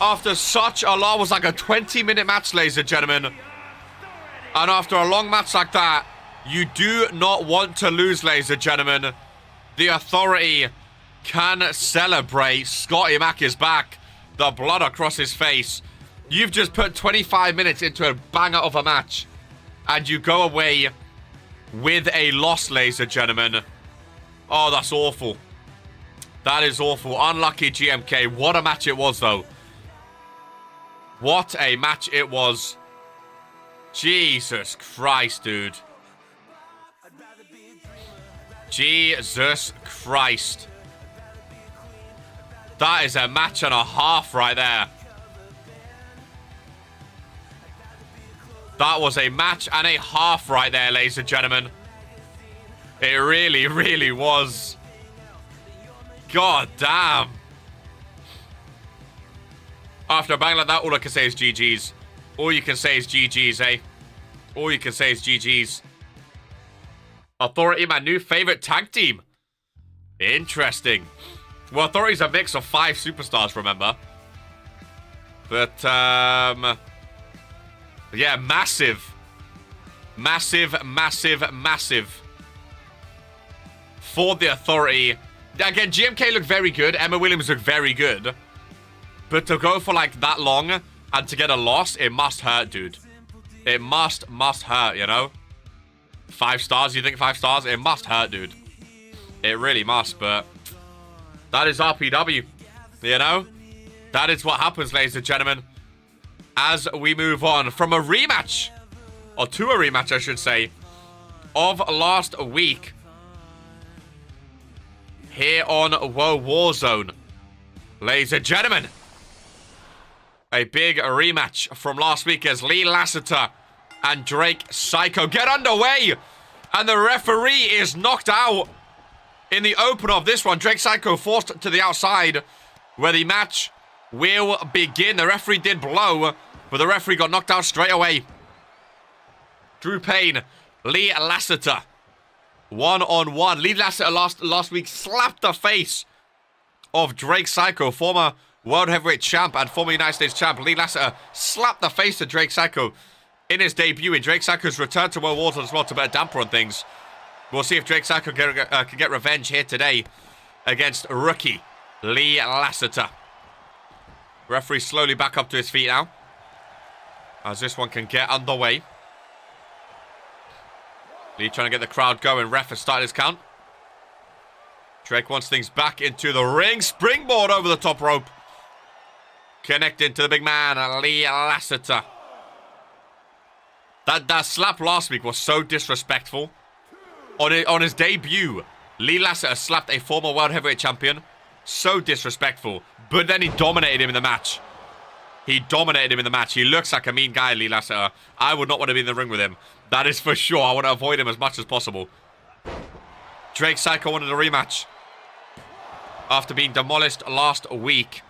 Speaker 2: After such a long... It was like a 20-minute match, ladies and gentlemen. And after a long match like that, you do not want to lose, ladies and gentlemen. The Authority can celebrate. Scotty Mac is back. The blood across his face. You've just put 25 minutes into a banger of a match. And you go away with a loss, ladies and gentlemen. Oh, that's awful. That is awful. Unlucky GMK. What a match it was, though. What a match it was. Jesus Christ, dude. Jesus Christ. That is a match and a half right there. That was a match and a half right there, ladies and gentlemen. It really, really was. God damn. After a bang like that, all I can say is GG's. All you can say is GG's, eh? All you can say is GG's. Authority, my new favorite tag team. Interesting. Well, Authority's a mix of 5 superstars, remember? But, yeah, massive. Massive, massive, massive. For the Authority. Again, GMK looked very good. Emma Williams looked very good. But to go for, like, that long and to get a loss, it must hurt, dude. It must hurt, you know? 5 stars, you think 5 stars? It must hurt, dude. It really must, but that is RPW, you know? That is what happens, ladies and gentlemen, as we move on from a rematch, or to a rematch, I should say, of last week here on WOAH Warzone. Ladies and gentlemen, a big rematch from last week as Lee Lassiter and Drake Psycho get underway. And the referee is knocked out in the opener of this one. Drake Psycho forced to the outside where the match will begin. The referee did blow, but the referee got knocked out straight away. Drew Payne, Lee Lassiter. 1-on-1. Lee Lassiter last week slapped the face of Drake Psycho, former World Heavyweight Champ and former United States Champ. Lee Lassiter slapped the face of Drake Psycho in his debut. In Drake Psycho's return to WOAH Warzone as well to put a damper on things. We'll see if Drake Psycho can get revenge here today against rookie Lee Lassiter. Referee slowly back up to his feet now, as this one can get underway. Lee trying to get the crowd going. Ref has started his count. Drake wants things back into the ring. Springboard over the top rope. Connected to the big man, Lee Lassiter. That slap last week was so disrespectful. On his debut, Lee Lassiter slapped a former World Heavyweight Champion. So disrespectful. But then he dominated him in the match. He dominated him in the match. He looks like a mean guy, Lee Lassiter. I would not want to be in the ring with him. That is for sure. I want to avoid him as much as possible. Drake Psycho wanted a rematch after being demolished last week.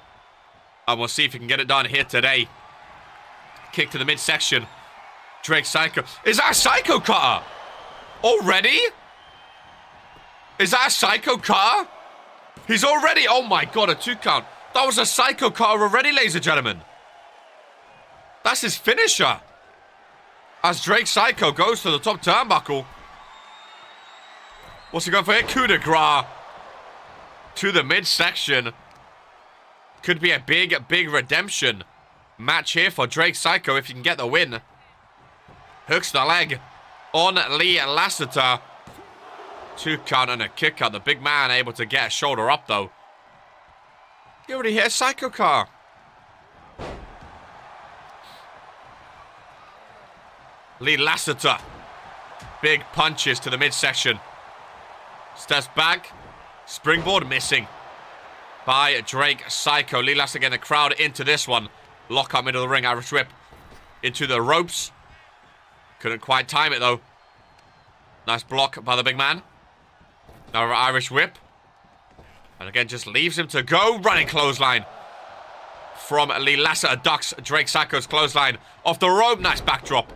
Speaker 2: And we'll see if he can get it done here today. Kick to the midsection. Drake Psycho. Is that a Psycho cutter? Already? Is that a Psycho cutter? He's already... Oh my god, a 2 count. That was a Psycho cutter already, ladies and gentlemen. That's his finisher. As Drake Psycho goes to the top turnbuckle. What's he going for here? Coup de grace. To the midsection. Could be a big, big redemption match here for Drake Psycho if he can get the win. Hooks the leg on Lee Lassiter. 2 count and a kick out. The big man able to get a shoulder up though. You already hit a Psycho car. Lee Lassiter. Big punches to the midsection. Steps back. Springboard missing by Drake Psycho. Lee Lassiter getting the crowd into this one. Lock up into the ring. Irish whip into the ropes. Couldn't quite time it though. Nice block by the big man. Now Irish whip. And again just leaves him to go. Running clothesline from Lee Lassiter. Ducks Drake Psycho's clothesline off the rope. Nice backdrop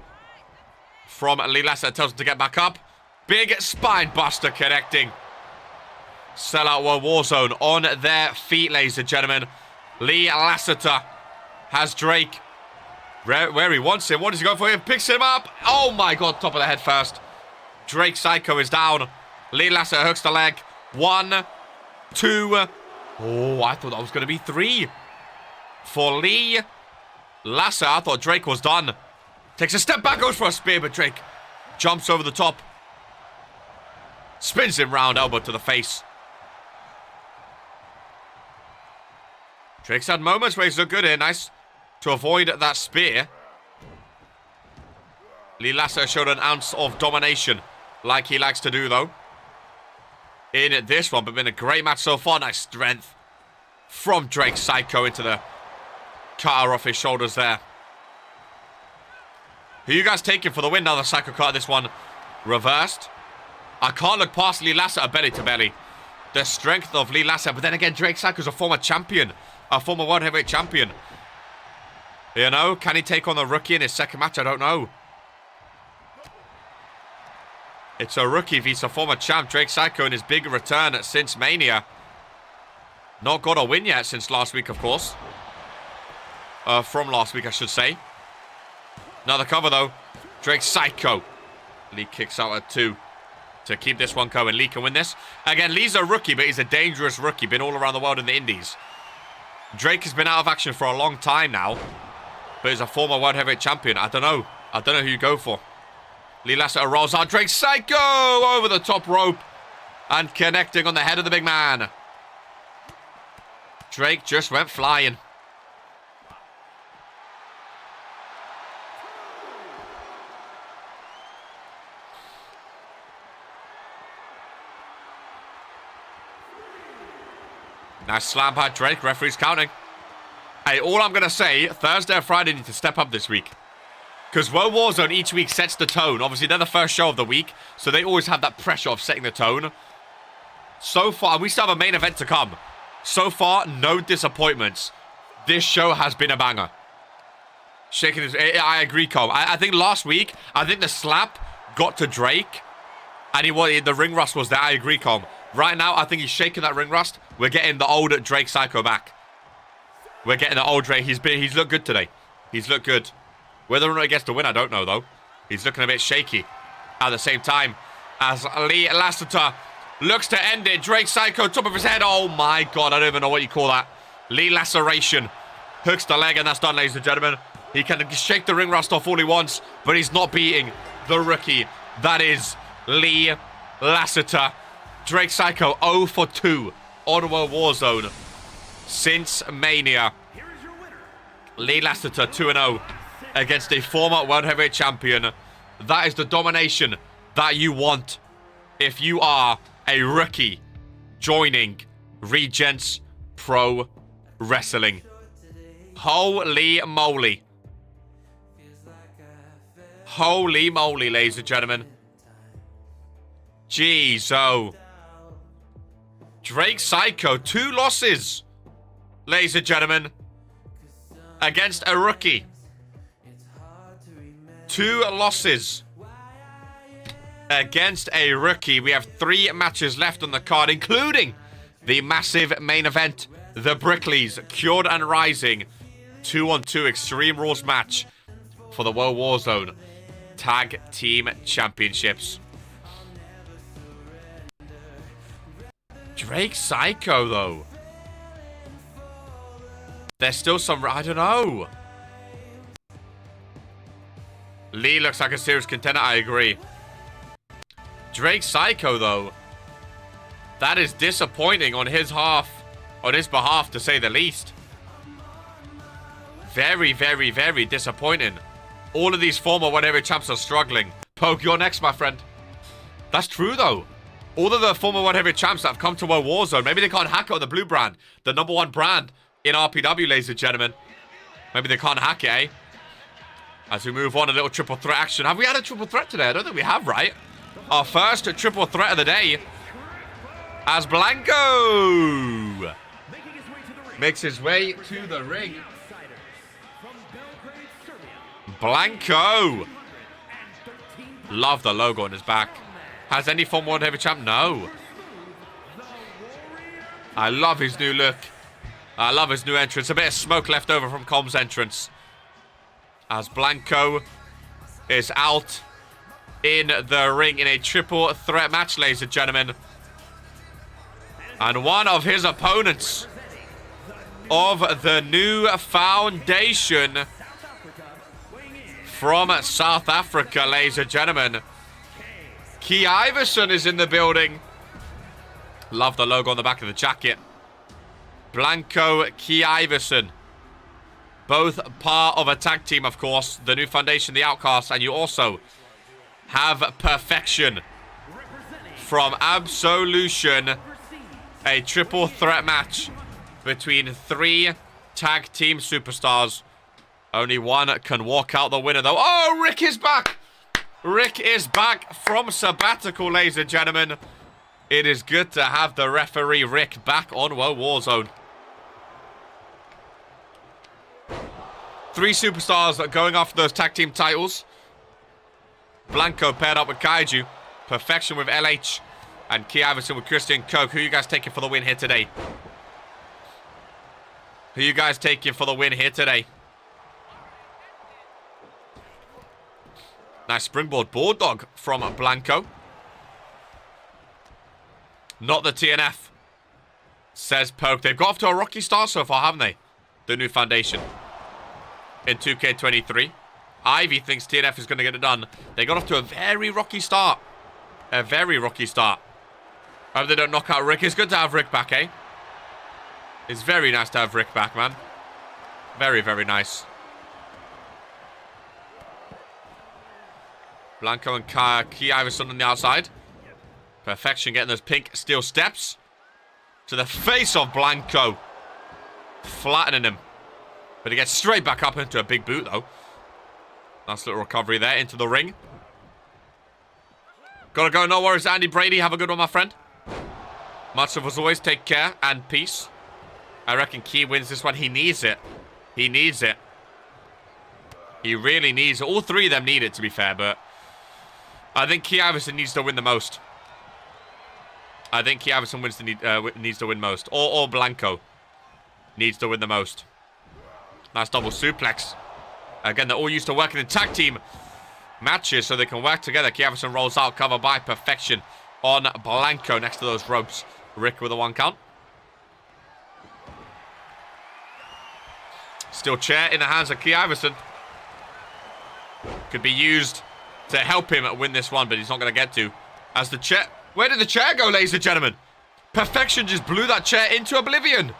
Speaker 2: from Lee Lassiter. Tells him to get back up. Big spine buster connecting. Sellout World Warzone on their feet, ladies and gentlemen. Lee Lassiter has Drake where he wants him. What is he going for here? Picks him up. Oh my god, top of the head first. Drake Psycho is down. Lee Lassiter hooks the leg. 1, 2. Oh, I thought that was going to be 3. For Lee Lassiter, I thought Drake was done. Takes a step back, goes for a spear, but Drake jumps over the top. Spins him round, elbow to the face. Drake's had moments where he's looked good here. Nice to avoid that spear. Lee Lassiter showed an ounce of domination, like he likes to do, though, in this one. But been a great match so far. Nice strength from Drake Psycho into the cutter off his shoulders there. Who you guys taking for the win now? The Psycho cutter, this one reversed. I can't look past Lee Lassiter belly to belly. The strength of Lee Lassiter. But then again, Drake Psycho's a former champion. A former World Heavyweight Champion. You know, can he take on the rookie in his second match? I don't know. It's a rookie if he's a former champ. Drake Psycho in his big return since Mania. Not got a win yet since last week, of course. From last week, I should say. Another cover, though. Drake Psycho. Lee kicks out at 2 to keep this one going. Lee can win this. Again, Lee's a rookie, but he's a dangerous rookie. Been all around the world in the Indies. Drake has been out of action for a long time now, but he's a former World Heavyweight Champion. I don't know who you go for. Lee Lassiter rolls out. Drake Psycho over the top rope and connecting on the head of the big man. Drake just went flying. Nice slam by Drake. Referee's counting. Hey, all I'm going to say, Thursday and Friday need to step up this week. Because World Warzone each week sets the tone. Obviously, they're the first show of the week, so they always have that pressure of setting the tone. So far, we still have a main event to come. So far, no disappointments. This show has been a banger. Shaking his... I agree, Cole. I think last week, the slap got to Drake, and the ring rust was there. I agree, Cole. Right now, I think he's shaking that ring rust. We're getting the old Drake Psycho back. We're getting the old Drake. He's looked good today. He's looked good. Whether or not he gets the win, I don't know, though. He's looking a bit shaky at the same time as Lee Lassiter looks to end it. Drake Psycho, top of his head. Oh, my God. I don't even know what you call that. Lee Laceration hooks the leg, and that's done, ladies and gentlemen. He can shake the ring rust off all he wants, but he's not beating the rookie. That is Lee Lassiter. Drake Psycho 0 for 2 on World Warzone since Mania. Lee Lassiter 2-0 against a former World Heavyweight Champion. That is the domination that you want if you are a rookie joining Regents Pro Wrestling. Holy moly. Holy moly, ladies and gentlemen. Jeez, oh. Drake Psycho, 2 losses, ladies and gentlemen, against a rookie. 2 losses against a rookie. We have 3 matches left on the card, including the massive main event, the Brickleys, Cured and Rising, 2-on-2 Extreme Rules match for the WOAH Warzone Tag Team Championships. Drake Psycho, though. There's still some... I don't know. Lee looks like a serious contender. I agree. Drake Psycho, though. That is disappointing on his behalf, to say the least. Very, very, very disappointing. All of these former whatever champs are struggling. Poke, you're next, my friend. That's true, though. All of the former World Heavyweight champs that have come to WOAH Warzone, maybe they can't hack it on the blue brand. The #1 brand in RPW, ladies and gentlemen. Maybe they can't hack it, eh? As we move on, a little triple threat action. Have we had a triple threat today? I don't think we have, right? Our first triple threat of the day. As Blanco makes his way to the ring. Blanco. Love the logo on his back. Has any former World Heavyweight champ? No. I love his new look. I love his new entrance. A bit of smoke left over from Com's entrance. As Blanco is out in the ring in a triple threat match, ladies and gentlemen. And one of his opponents of the new foundation from South Africa, ladies and gentlemen. Key Iverson is in the building. Love the logo on the back of the jacket. Blanco, Key Iverson. Both part of a tag team, of course. The new foundation, the Outcasts. And you also have Perfection from Absolution. A triple threat match between 3 tag team superstars. Only one can walk out the winner, though. Oh, Rick is back. Rick is back from sabbatical, ladies and gentlemen. It is good to have the referee Rick back on WOAH Warzone. 3 superstars going after those tag team titles. Blanco paired up with Kaiju. Perfection with LH. And Key Iverson with Christian Coke. Who are you guys taking for the win here today? Who are you guys taking for the win here today? Nice springboard board dog from Blanco. Not the TNF, says Poke. They've got off to a rocky start so far, haven't they? The new foundation in 2K23. Ivy thinks TNF is going to get it done. They got off to a very rocky start. A very rocky start. I hope they don't knock out Rick. It's good to have Rick back, eh? It's very nice to have Rick back, man. Very, very nice. Blanco and Key Iverson on the outside. Perfection getting those pink steel steps. To the face of Blanco. Flattening him. But he gets straight back up into a big boot, though. Nice little recovery there into the ring. Gotta go, no worries, Andy Brady. Have a good one, my friend. Much of us always, take care and peace. I reckon Key wins this one. He needs it. He needs it. He really needs it. All 3 of them need it, to be fair, but I think Key Iverson needs to win the most. I think Key Iverson needs to win most. Or Blanco needs to win the most. Nice double suplex. Again, they're all used to working in tag team matches, so they can work together. Key Iverson rolls out, covered by Perfection on Blanco next to those ropes. Rick with a 1 count. Steel chair in the hands of Key Iverson. Could be used to help him win this one, but he's not going to get to. As the chair... Where did the chair go, ladies and gentlemen? Perfection just blew that chair into oblivion.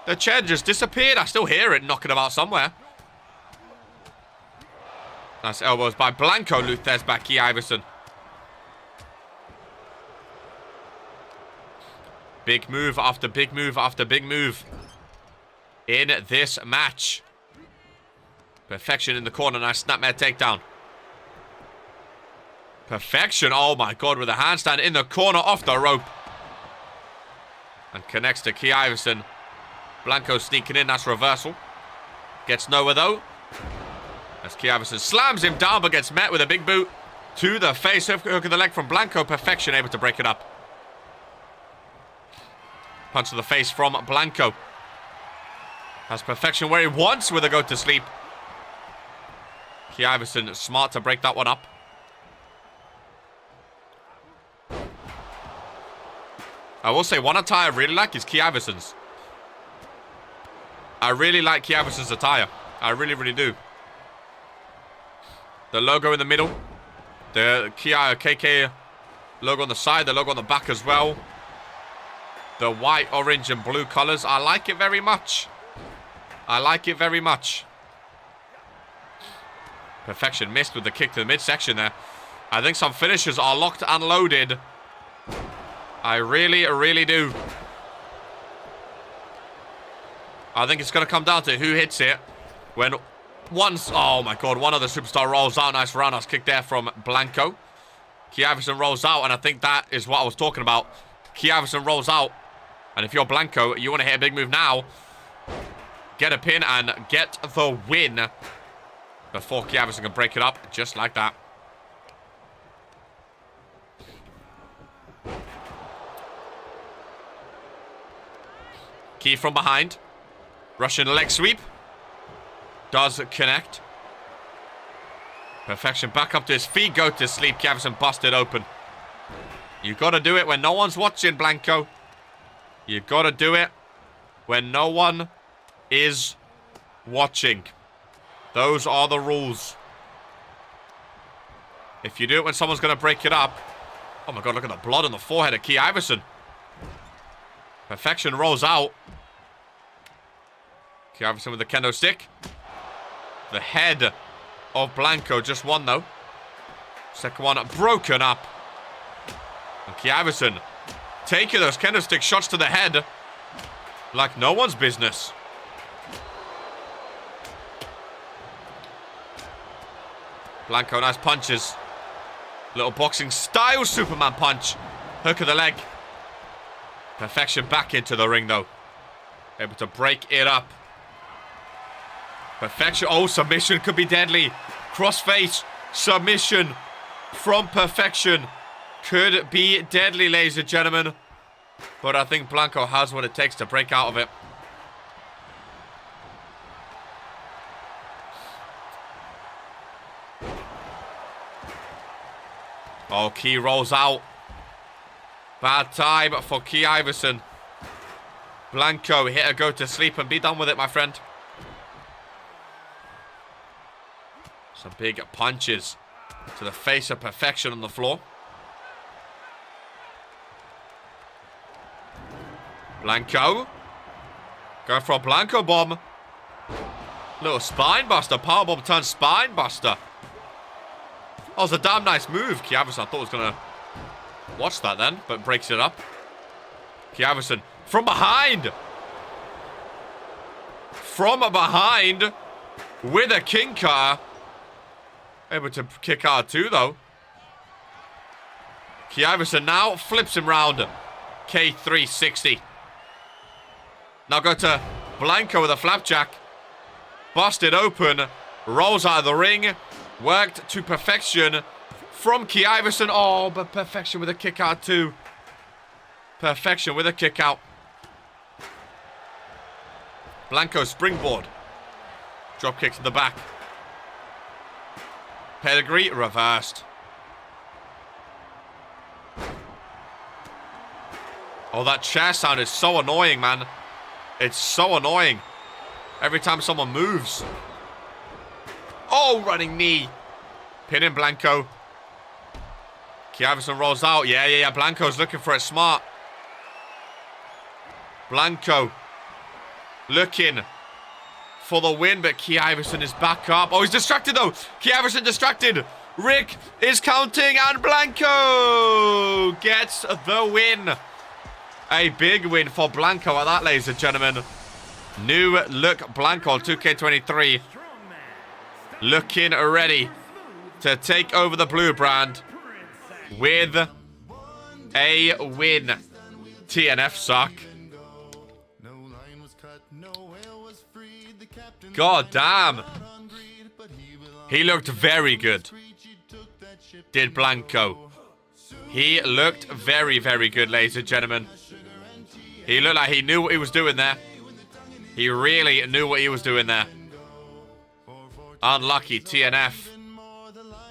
Speaker 2: The chair just disappeared. I still hear it knocking about somewhere. Nice elbows by Blanco. Luther's back. Key Iverson. Big move after big move after big move in this match. Perfection in the corner. Nice snapmare takedown. Perfection. Oh my god, with a handstand in the corner off the rope. And connects to Key Iverson. Blanco sneaking in. That's reversal. Gets nowhere though. As Key Iverson slams him down but gets met with a big boot to the face. Hook of the leg from Blanco. Perfection able to break it up. Punch to the face from Blanco. Has Perfection where he wants with a go to sleep. Key Iverson smart to break that one up. I will say one attire I really like is Key Iverson's. I really like Key Iverson's attire. I really, really do. The logo in the middle. The KK logo on the side. The logo on the back as well. The white, orange, and blue colors. I like it very much. I like it very much. Perfection missed with the kick to the midsection there. I think some finishers are locked and loaded. I really, really do. I think it's going to come down to who hits it. When once, oh my god, one of the superstar rolls out. Nice roundhouse kick there from Blanco. Key Iverson rolls out, and I think that is what I was talking about. Key Iverson rolls out. And if you're Blanco, you want to hit a big move now. Get a pin and get the win. Before Key Iverson can break it up, just like that. Key from behind. Russian leg sweep. Does connect. Perfection back up to his feet. Go to sleep. Key Iverson busted open. You got to do it when no one's watching, Blanco. You got to do it when no one is watching. Those are the rules. If you do it when someone's going to break it up. Oh my god, look at the blood on the forehead of Key Iverson. Perfection rolls out. Key Iverson with the kendo stick. The head of Blanco just won though. Second one broken up. And Key Iverson taking those kendo stick shots to the head like no one's business. Blanco, nice punches. Little boxing style Superman punch. Hook of the leg. Perfection back into the ring though. Able to break it up. Perfection. Oh, submission could be deadly. Crossface. Submission from Perfection. Could be deadly, ladies and gentlemen. But I think Blanco has what it takes to break out of it. Oh, Key rolls out. Bad time for Key Iverson. Blanco, hit a go to sleep and be done with it, my friend. Some big punches to the face of Perfection on the floor. Blanco. Going for a Blanco bomb. Little spine buster. Powerbomb turns spine buster. Oh, it's a damn nice move. Key Iverson, I thought was going to watch that then, but breaks it up. Key Iverson from behind. From behind with a king car. Able to kick out too, though. Key Iverson now flips him round. K360. Now go to Blanco with a flapjack. Busted open. Rolls out of the ring. Worked to Perfection from Key Iverson. Oh, but Perfection with a kick out too. Perfection with a kick out. Blanco springboard. Drop kick to the back. Pedigree reversed. Oh, that chair sound is so annoying, man. It's so annoying. Every time someone moves. Oh, running knee. Pinning Blanco. Key Iverson rolls out. Yeah. Blanco's looking for it smart. Blanco looking for the win, but Key Iverson is back up. Oh, he's distracted though. Key Iverson distracted. Rick is counting and Blanco gets the win. A big win for Blanco at that, ladies and gentlemen. New look Blanco on 2K23. Looking ready to take over the blue brand. with a win. TNF suck. God damn. He looked very good. Did Blanco. He looked very, very good, ladies and gentlemen. He looked like he knew what he was doing there. He really knew what he was doing there. Unlucky TNF.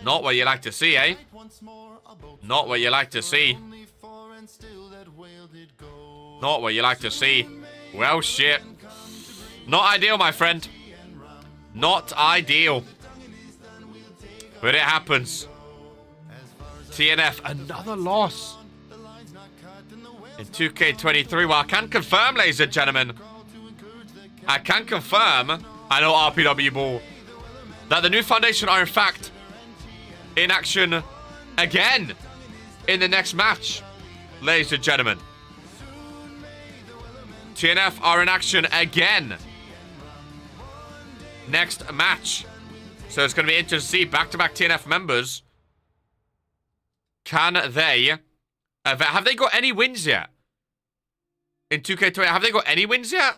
Speaker 2: Not what you like to see, eh? Not what you like to see. Not what you like to see. Well, shit. Not ideal, my friend. Not ideal. But it happens. TNF, another loss. In 2K23. Well, I can confirm, ladies and gentlemen. I can confirm, I know RPW ball, that the new Foundation are in fact in action again in the next match, ladies and gentlemen. TNF are in action again. Next match. So it's going to be interesting to see back-to-back TNF members. Can they... have they got any wins yet? In 2K20, have they got any wins yet?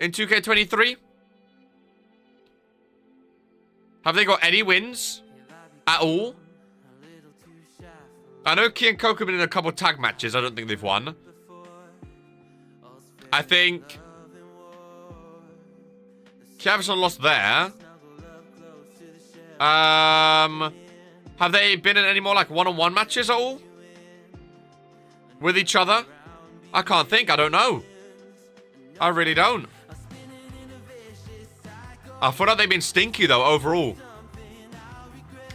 Speaker 2: In 2K23? Have they got any wins? At all? I know Key and Coke have been in a couple tag matches. I don't think they've won. I think... Cavison lost there. Have they been in any more like one-on-one matches at all? With each other? I can't think. I don't know. I really don't. I feel like they've been stinky though, overall.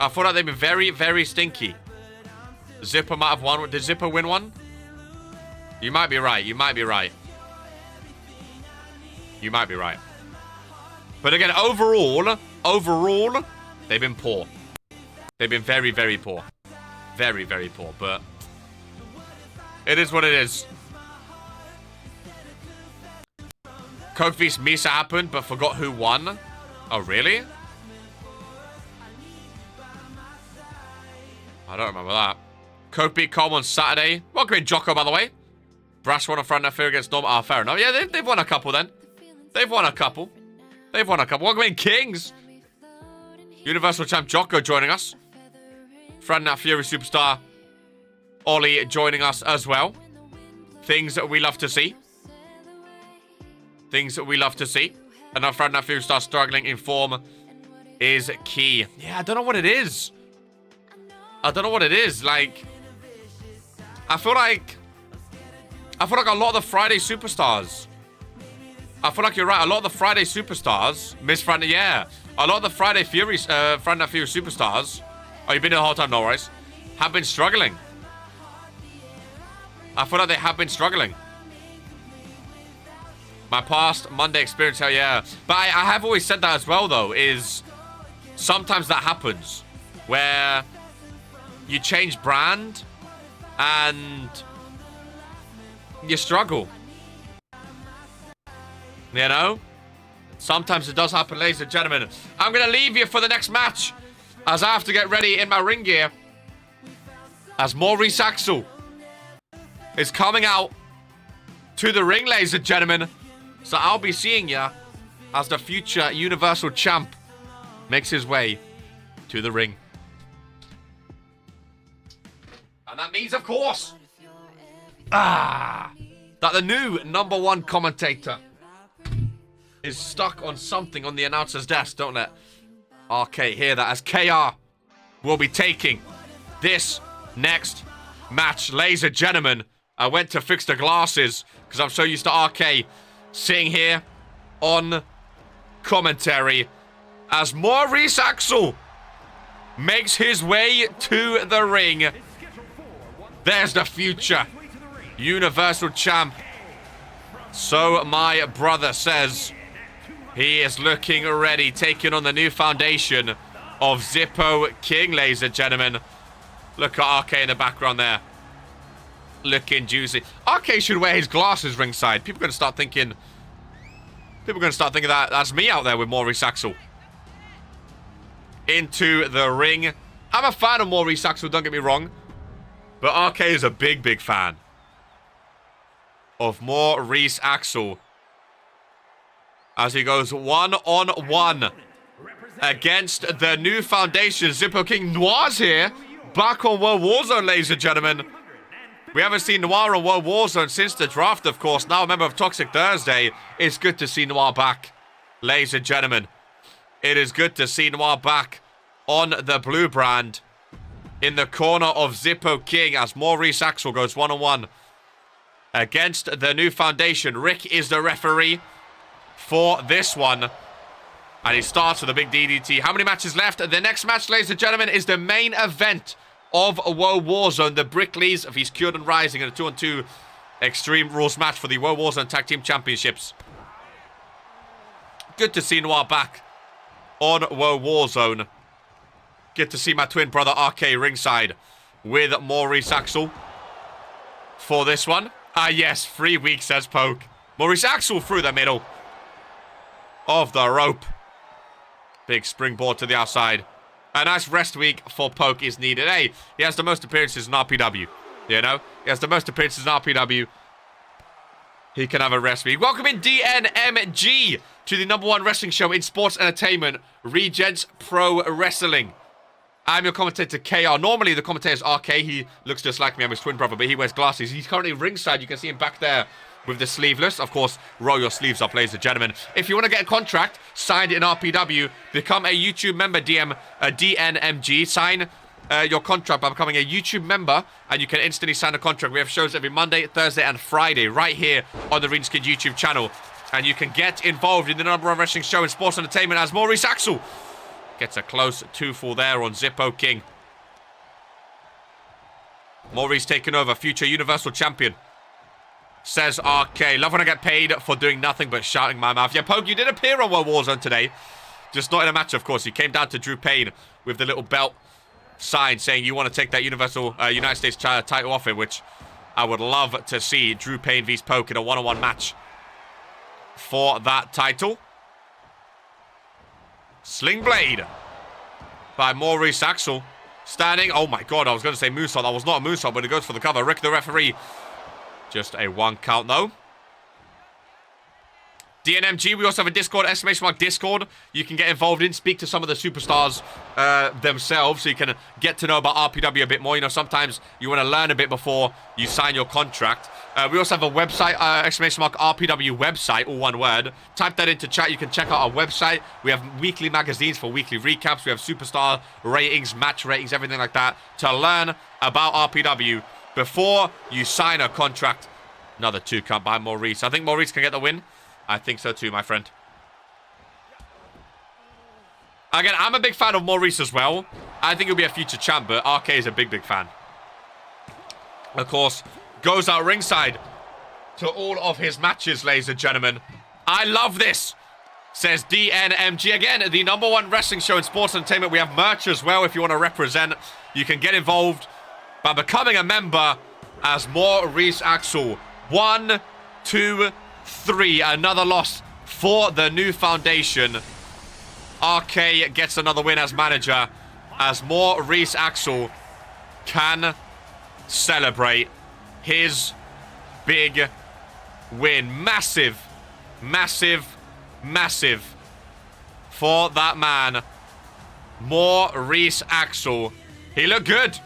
Speaker 2: I feel like they've been very, very stinky. Zippo might have won. Did Zippo win one? You might be right. You might be right. You might be right. But again, overall, they've been poor. They've been very, very poor. Very, very poor. But it is what it is. Coke vs Misa happened, but forgot who won. Oh, really? I don't remember that. Coke beat Calm on Saturday. Welcome in, Jocko, by the way. Brash won a front fear against Norm. Ah, fair enough. Yeah, they've won a couple then. They've won a couple. They've won a couple. Welcome in, Kings. Universal Champ Jocko joining us. Friend Nat Fury Superstar Ollie joining us as well. Things that we love to see. Things that we love to see. And our friend Nat Fury Superstar struggling in form is key. Yeah, I don't know what it is. I don't know what it is. Like, I feel like a lot of the Friday superstars. I feel like you're right. A lot of the Friday superstars, Miss Friday, yeah. A lot of the Friday Furies, Friday Fury superstars. Oh, you've been here the whole time, no worries. Have been struggling. I feel like they have been struggling. My past Monday experience, hell yeah. But I have always said that as well, though, is sometimes that happens where you change brand and you struggle. You know? Sometimes it does happen, ladies and gentlemen. I'm going to leave you for the next match as I have to get ready in my ring gear. As Maurice Axel is coming out to the ring, ladies and gentlemen. So I'll be seeing you as the future Universal Champ makes his way to the ring. And that means, of course, that the new #1 commentator is stuck on something on the announcer's desk. Don't let RK hear that, as KR will be taking this next match. Ladies and gentlemen, I went to fix the glasses because I'm so used to RK sitting here on commentary as Maurice Axel makes his way to the ring. There's the future Universal Champ. So my brother says. He is looking ready, taking on the new foundation of Zippo King, ladies and gentlemen. Look at RK in the background there. Looking juicy. RK should wear his glasses ringside. People are going to start thinking that that's me out there with Maurice Axel. Into the ring. I'm a fan of Maurice Axel, don't get me wrong. But RK is a big, big fan of Maurice Axel as he goes 1-on-1 against the new foundation. Zippo King Noir's here, back on World Warzone, ladies and gentlemen. We haven't seen Noir on World Warzone since the draft, of course. Now a member of Toxic Thursday. It's good to see Noir back, ladies and gentlemen. It is good to see Noir back on the blue brand in the corner of Zippo King as Maurice Axel goes 1-on-1 against the new foundation. Rick is the referee for this one. And he starts with a big DDT. How many matches left? The next match, ladies and gentlemen, is the main event of WOAH Warzone. The Brickleys of Cured and Rising in a 2-on-2 Extreme Rules match for the WOAH Warzone Tag Team Championships. Good to see Noir back on WOAH Warzone. Good to see my twin brother RK ringside with Maurice Axel for this one. Ah, yes, 3 weeks, says Poke. Maurice Axel through the middle of the rope. Big springboard to the outside. A nice rest week for Poke is needed. Hey, he has the most appearances in RPW. You know? He has the most appearances in RPW. He can have a rest week. Welcome in DNMG to the #1 wrestling show in sports entertainment, Regents Pro Wrestling. I'm your commentator, KR. Normally, the commentator is RK. He looks just like me. I'm his twin brother, but he wears glasses. He's currently ringside. You can see him back there with the sleeveless. Of course, roll your sleeves up, ladies and gentlemen. If you want to get a contract signed in RPW, become a YouTube member, DNMG. Sign your contract by becoming a YouTube member, and you can instantly sign a contract. We have shows every Monday, Thursday, and Friday right here on the Reedskid YouTube channel. And you can get involved in the #1 wrestling show in sports entertainment as Maurice Axel gets a close 2-4 there on Zippo King. Maurice taking over, future Universal Champion. Says RK, love when I get paid for doing nothing but shouting my mouth. Yeah, Poke, you did appear on World Warzone today. Just not in a match, of course. You came down to Drew Payne with the little belt sign saying you want to take that Universal United States title off him, which I would love to see Drew Payne vs Poke in a 1-on-1 match for that title. Sling Blade by Maurice Axel. Standing. Oh my god, I was going to say moonsault. That was not a moonsault, but it goes for the cover. Rick, the referee. Just a 1 count, though. DNMG, we also have a Discord, !Discord. You can get involved in, speak to some of the superstars themselves, so you can get to know about RPW a bit more. You know, sometimes you want to learn a bit before you sign your contract. We also have a website, !RPW website, all one word. Type that into chat. You can check out our website. We have weekly magazines for weekly recaps. We have superstar ratings, match ratings, everything like that to learn about RPW before you sign a contract. Another 2 count by Maurice. I think Maurice can get the win. I think so too, my friend. Again, I'm a big fan of Maurice as well. I think he'll be a future champ, but RK is a big, big fan. Of course, goes out ringside to all of his matches, ladies and gentlemen. I love this, says DNMG. Again, the #1 wrestling show in sports entertainment. We have merch as well if you want to represent. You can get involved by becoming a member as Maurice Axel. 1, 2, 3. Another loss for the new foundation. RK gets another win as manager as Maurice Axel can celebrate his big win. Massive, massive, massive for that man, Maurice Axel. He looked good.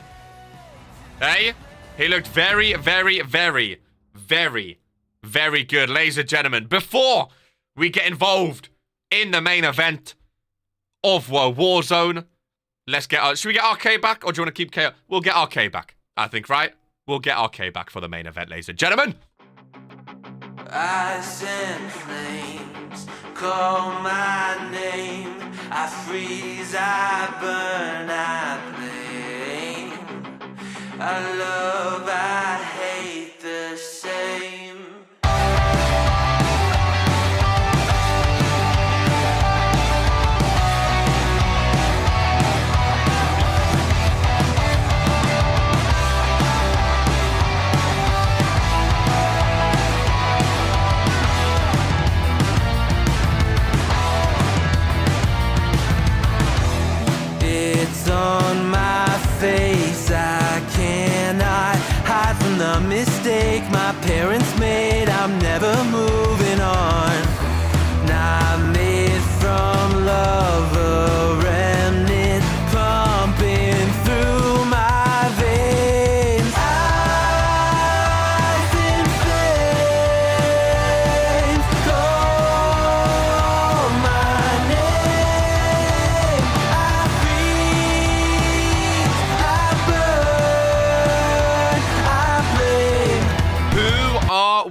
Speaker 2: Hey? He looked very, very, very, very, very good, ladies and gentlemen. Before we get involved in the main event of WOAH Warzone, let's get... should we get RK back, or do you want to keep KO? We'll get RK back, I think, right? We'll get RK back for the main event, ladies and gentlemen.
Speaker 1: I send flames, call my name. I freeze, I burn, I blame. I love, I hate the same. It's on my face, I cannot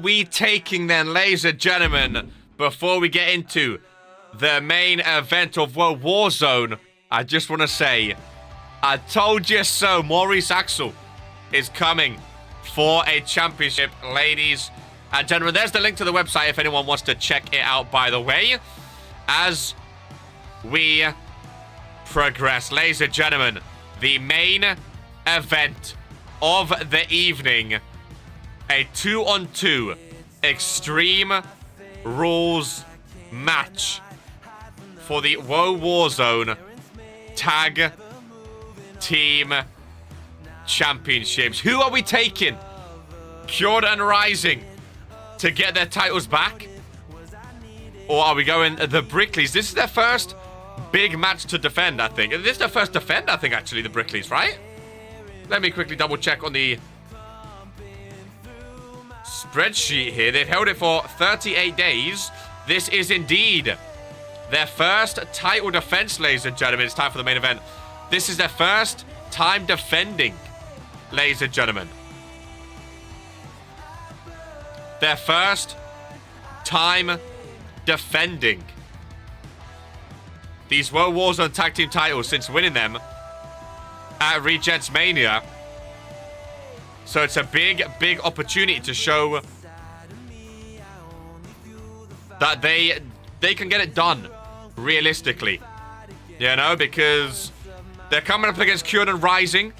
Speaker 2: we taking then, ladies and gentlemen, before we get into the main event of World Warzone? I just want to say, I told you so. Maurice Axel is coming for a championship, ladies and gentlemen. There's the link to the website if anyone wants to check it out, by the way. As we progress, ladies and gentlemen, the main event of the evening, a 2-on-2 extreme rules match for the WOAH Warzone Tag Team Championships. Who are we taking? CAPELLIX and Ryzen to get their titles back? Or are we going the Brickleys? This is their first big match to defend, I think. This is their first defend, I think, actually, the Brickleys, right? Let me quickly double check on the spreadsheet here. They've held it for 38 days. This is indeed their first title defense, ladies and gentlemen. It's time for the main event. This is their first time defending, ladies and gentlemen. Their first time defending these WOAH Warzone tag team titles since winning them at Regents Mania. So it's a big, big opportunity to show that they can get it done realistically. You know, because they're coming up against CAPELLIX and Ryzen,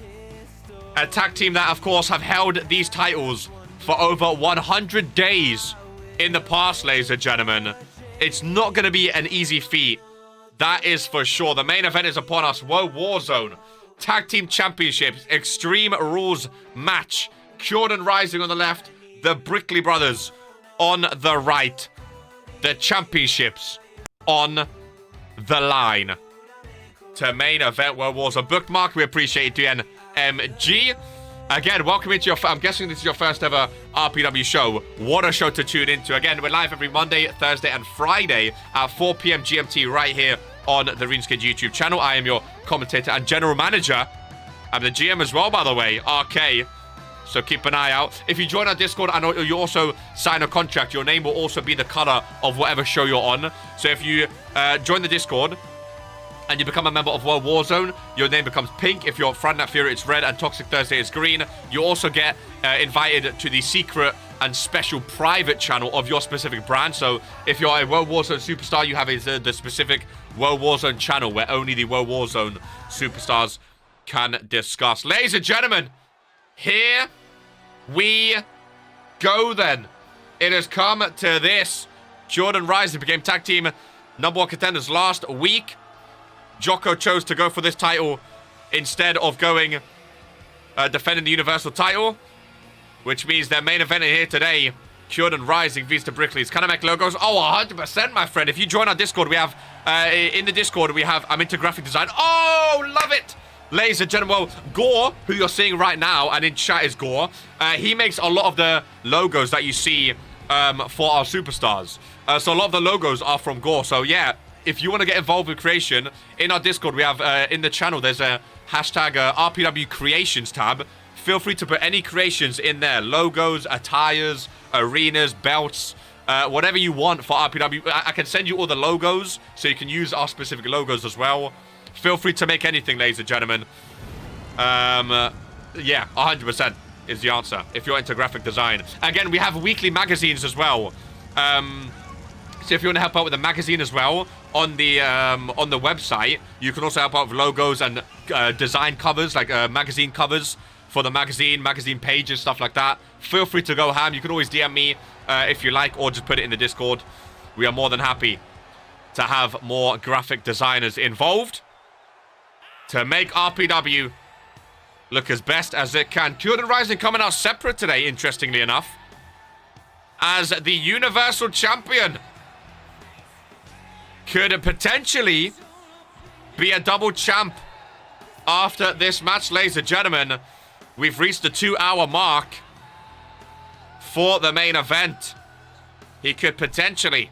Speaker 2: a tag team that, of course, have held these titles for over 100 days in the past, ladies and gentlemen. It's not going to be an easy feat. That is for sure. The main event is upon us. WOAH Warzone Tag Team Championships Extreme Rules Match. CAPELLIX and Ryzen on the left. The Brickley Brothers on the right. The championships on the line. To main event WOAH Warzone bookmark. We appreciate it, DNMG. Again, welcome into your... I'm guessing this is your first ever RPW show. What a show to tune into. Again, we're live every Monday, Thursday, and Friday at 4 p.m. GMT right here on the RuneScape YouTube channel. I am your commentator and general manager. I'm the GM as well, by the way, RK. So keep an eye out. If you join our Discord and you also sign a contract, your name will also be the color of whatever show you're on. So if you join the Discord and you become a member of WOAH Warzone, your name becomes pink. If you're Friday Night Fury, it's red, and Toxic Thursday is green. You also get invited to the secret and special private channel of your specific brand. So if you're a WOAH Warzone superstar, you have the specific WOAH Warzone channel where only the WOAH Warzone superstars can discuss. Ladies and gentlemen, here we go then. It has come to this. CAPELLIX and Ryzen became tag team #1 contenders last week. Jocko chose to go for this title instead of going defending the Universal title, which means their main event here today, CAPELLIX and Ryzen vs the Brickleys. Can I make logos? Oh, 100%, my friend. If you join our Discord, we have, in the Discord, we have, I'm into graphic design. Oh, love it! Ladies and gentlemen, well, Gore, who you're seeing right now, and in chat is Gore, he makes a lot of the logos that you see for our superstars. So a lot of the logos are from Gore. So yeah, if you want to get involved with creation, in our Discord, we have, in the channel, there's a hashtag RPW Creations tab. Feel free to put any creations in there. Logos, attires, arenas, belts, whatever you want for RPW. I can send you all the logos, so you can use our specific logos as well. Feel free to make anything, ladies and gentlemen. Yeah, 100% is the answer if you're into graphic design. Again, we have weekly magazines as well. So if you want to help out with the magazine as well on the website, you can also help out with logos and design covers, like magazine covers for the magazine pages, stuff like that. Feel free to go ham. You can always DM me if you like, or just put it in the Discord. We are more than happy to have more graphic designers involved to make RPW look as best as it can. CAPELLIX and Ryzen coming out separate today, interestingly enough, as the Universal Champion. Could potentially be a double champ after this match, ladies and gentlemen. We've reached the 2-hour mark for the main event. He could potentially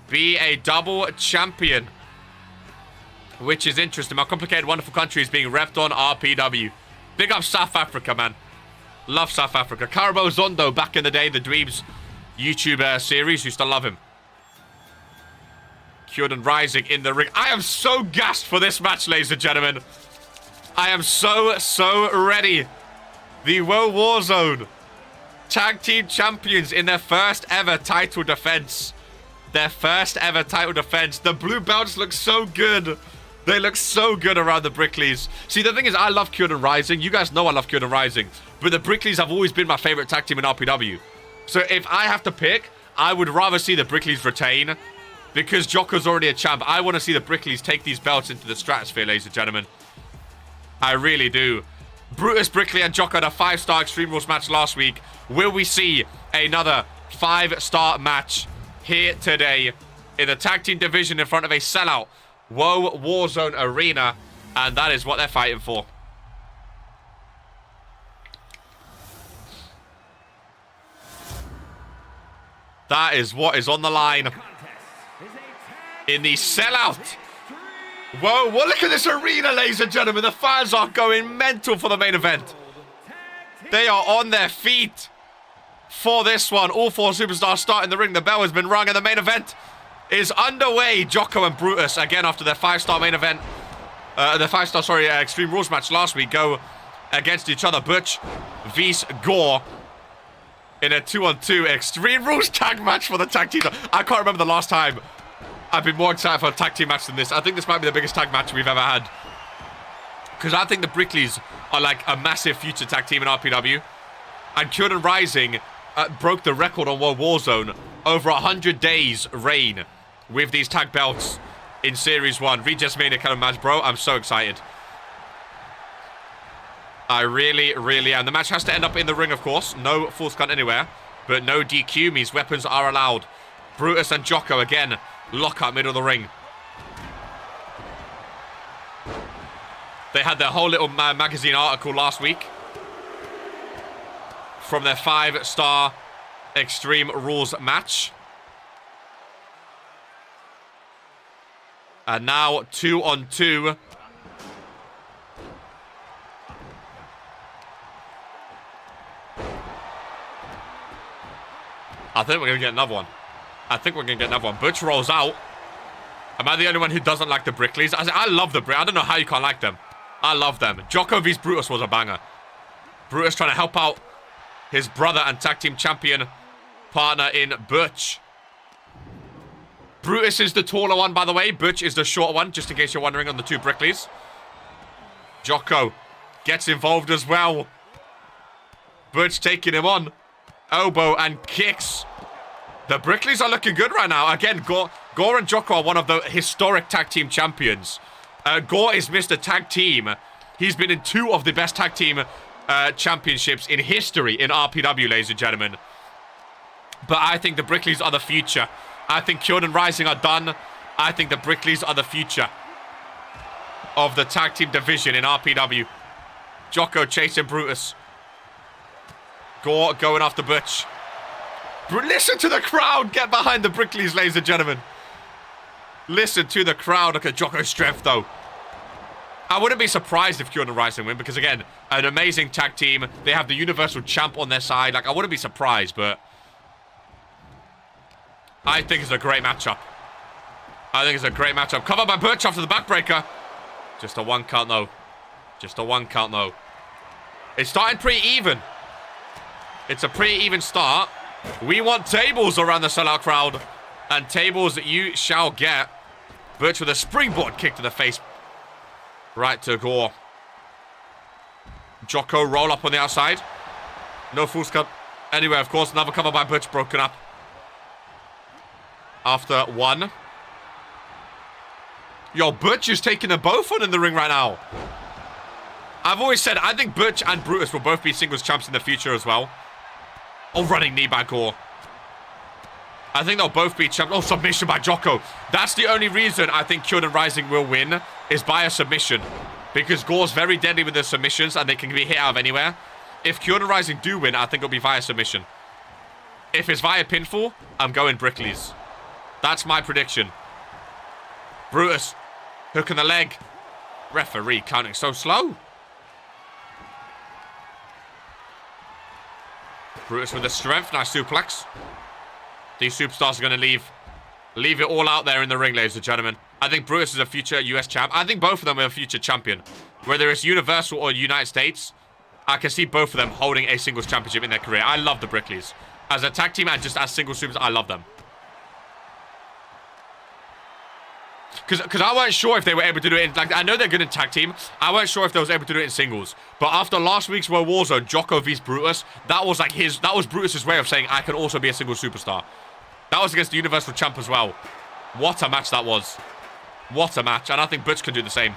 Speaker 2: be a double champion, which is interesting. My complicated, wonderful country is being repped on RPW. Big up South Africa, man. Love South Africa. Karabo Zondo, back in the day, the Dweebs YouTube series. Used to love him. Jordan Rising in the ring. I am so gassed for this match, ladies and gentlemen. I am so ready. The WOAH Warzone Tag Team Champions in their first ever title defense. Their first ever title defense. The blue belts look so good. They look so good around the Brickleys. See, the thing is, I love Jordan Rising. You guys know I love Jordan Rising. But the Brickleys have always been my favorite tag team in RPW. So if I have to pick, I would rather see the Brickleys retain. Because Jocko's already a champ. I want to see the Brickleys take these belts into the stratosphere, ladies and gentlemen. I really do. Brutus, Brickley, and Jocko had a 5-star Extreme Rules match last week. Will we see another 5-star match here today in the tag team division in front of a sellout WOAH Warzone arena? And that is what they're fighting for. That is what is on the line in the sellout. Whoa, well, look at this arena, ladies and gentlemen. The fans are going mental for the main event. They are on their feet for this one. All 4 superstars starting the ring. The bell has been rung and the main event is underway. Jocko and Brutus, again, after their 5-star main event, Extreme Rules match last week, go against each other. Butch vs. Gore in a 2-on-2 Extreme Rules tag match for the tag team. I can't remember the last time I've been more excited for a tag team match than this. I think this might be the biggest tag match we've ever had. Because I think the Brickleys are like a massive future tag team in RPW. And Jordan Rising broke the record on WOAH Warzone. Over 100 days reign with these tag belts in Series 1. Regis Mania kind of match, bro. I'm so excited. I really am. The match has to end up in the ring, of course. No false count anywhere. But no DQ means weapons are allowed. Brutus and Jocko again. Lock up middle of the ring. They had their whole little magazine article last week from their 5-star Extreme Rules match. And now 2-on-2. I think we're going to get another one. Butch rolls out. Am I the only one who doesn't like the Brickleys? I love the Brick. I don't know how you can't like them. I love them. Jocko vs. Brutus was a banger. Brutus trying to help out his brother and tag team champion partner in Butch. Brutus is the taller one, by the way. Butch is the shorter one, just in case you're wondering, on the 2 Brickleys. Jocko gets involved as well. Butch taking him on. Elbow and kicks. The Brickleys are looking good right now. Again, Gore and Jocko are one of the historic tag team champions. Gore is Mr. Tag Team. He's been in 2 of the best tag team championships in history in RPW, ladies and gentlemen. But I think the Brickleys are the future. I think Jordan Rising are done. I think the Brickleys are the future of the tag team division in RPW. Jocko chasing Brutus. Gore going after Butch. Listen to the crowd get behind the Brickleys, ladies and gentlemen. Listen to the crowd. Look at Jocko's strength, though. I wouldn't be surprised if Jordan Rising win, because, again, an amazing tag team. They have the Universal Champ on their side. Like, I wouldn't be surprised, but I think it's a great matchup. Covered by Butch after the backbreaker. Just a 1 count, though. It's starting pretty even. It's a pretty even start. We want tables around the sellout crowd. And tables that you shall get. Butch with a springboard kick to the face. Right to Gore. Jocko roll up on the outside. No full cut anywhere, of course. Another cover by Butch broken up. After 1. Yo, Butch is taking them both on in the ring right now. I've always said, I think Butch and Brutus will both be singles champs in the future as well. Oh, running knee by Gore. I think they'll both be champs. Oh, submission by Jocko. That's the only reason I think Jordan Rising will win, is by a submission. Because Gore's very deadly with the submissions and they can be hit out of anywhere. If Jordan Rising do win, I think it'll be via submission. If it's via pinfall, I'm going Brickleys. That's my prediction. Brutus, hook in the leg. Referee counting so slow. Brutus with the strength. Nice suplex. These superstars are going to leave it all out there in the ring, ladies and gentlemen. I think Brutus is a future US champ. I think both of them are a future champion. Whether it's Universal or United States, I can see both of them holding a singles championship in their career. I love the Brickleys. As a tag team and just as single superstars, I love them. Because I weren't sure if they were able to do it in... Like, I know they're good in tag team. I weren't sure if they was able to do it in singles. But after last week's World Warzone, Jocko vs Brutus, that was like his... That was Brutus's way of saying, I can also be a single superstar. That was against the Universal Champ as well. What a match that was. What a match. And I think Butch can do the same.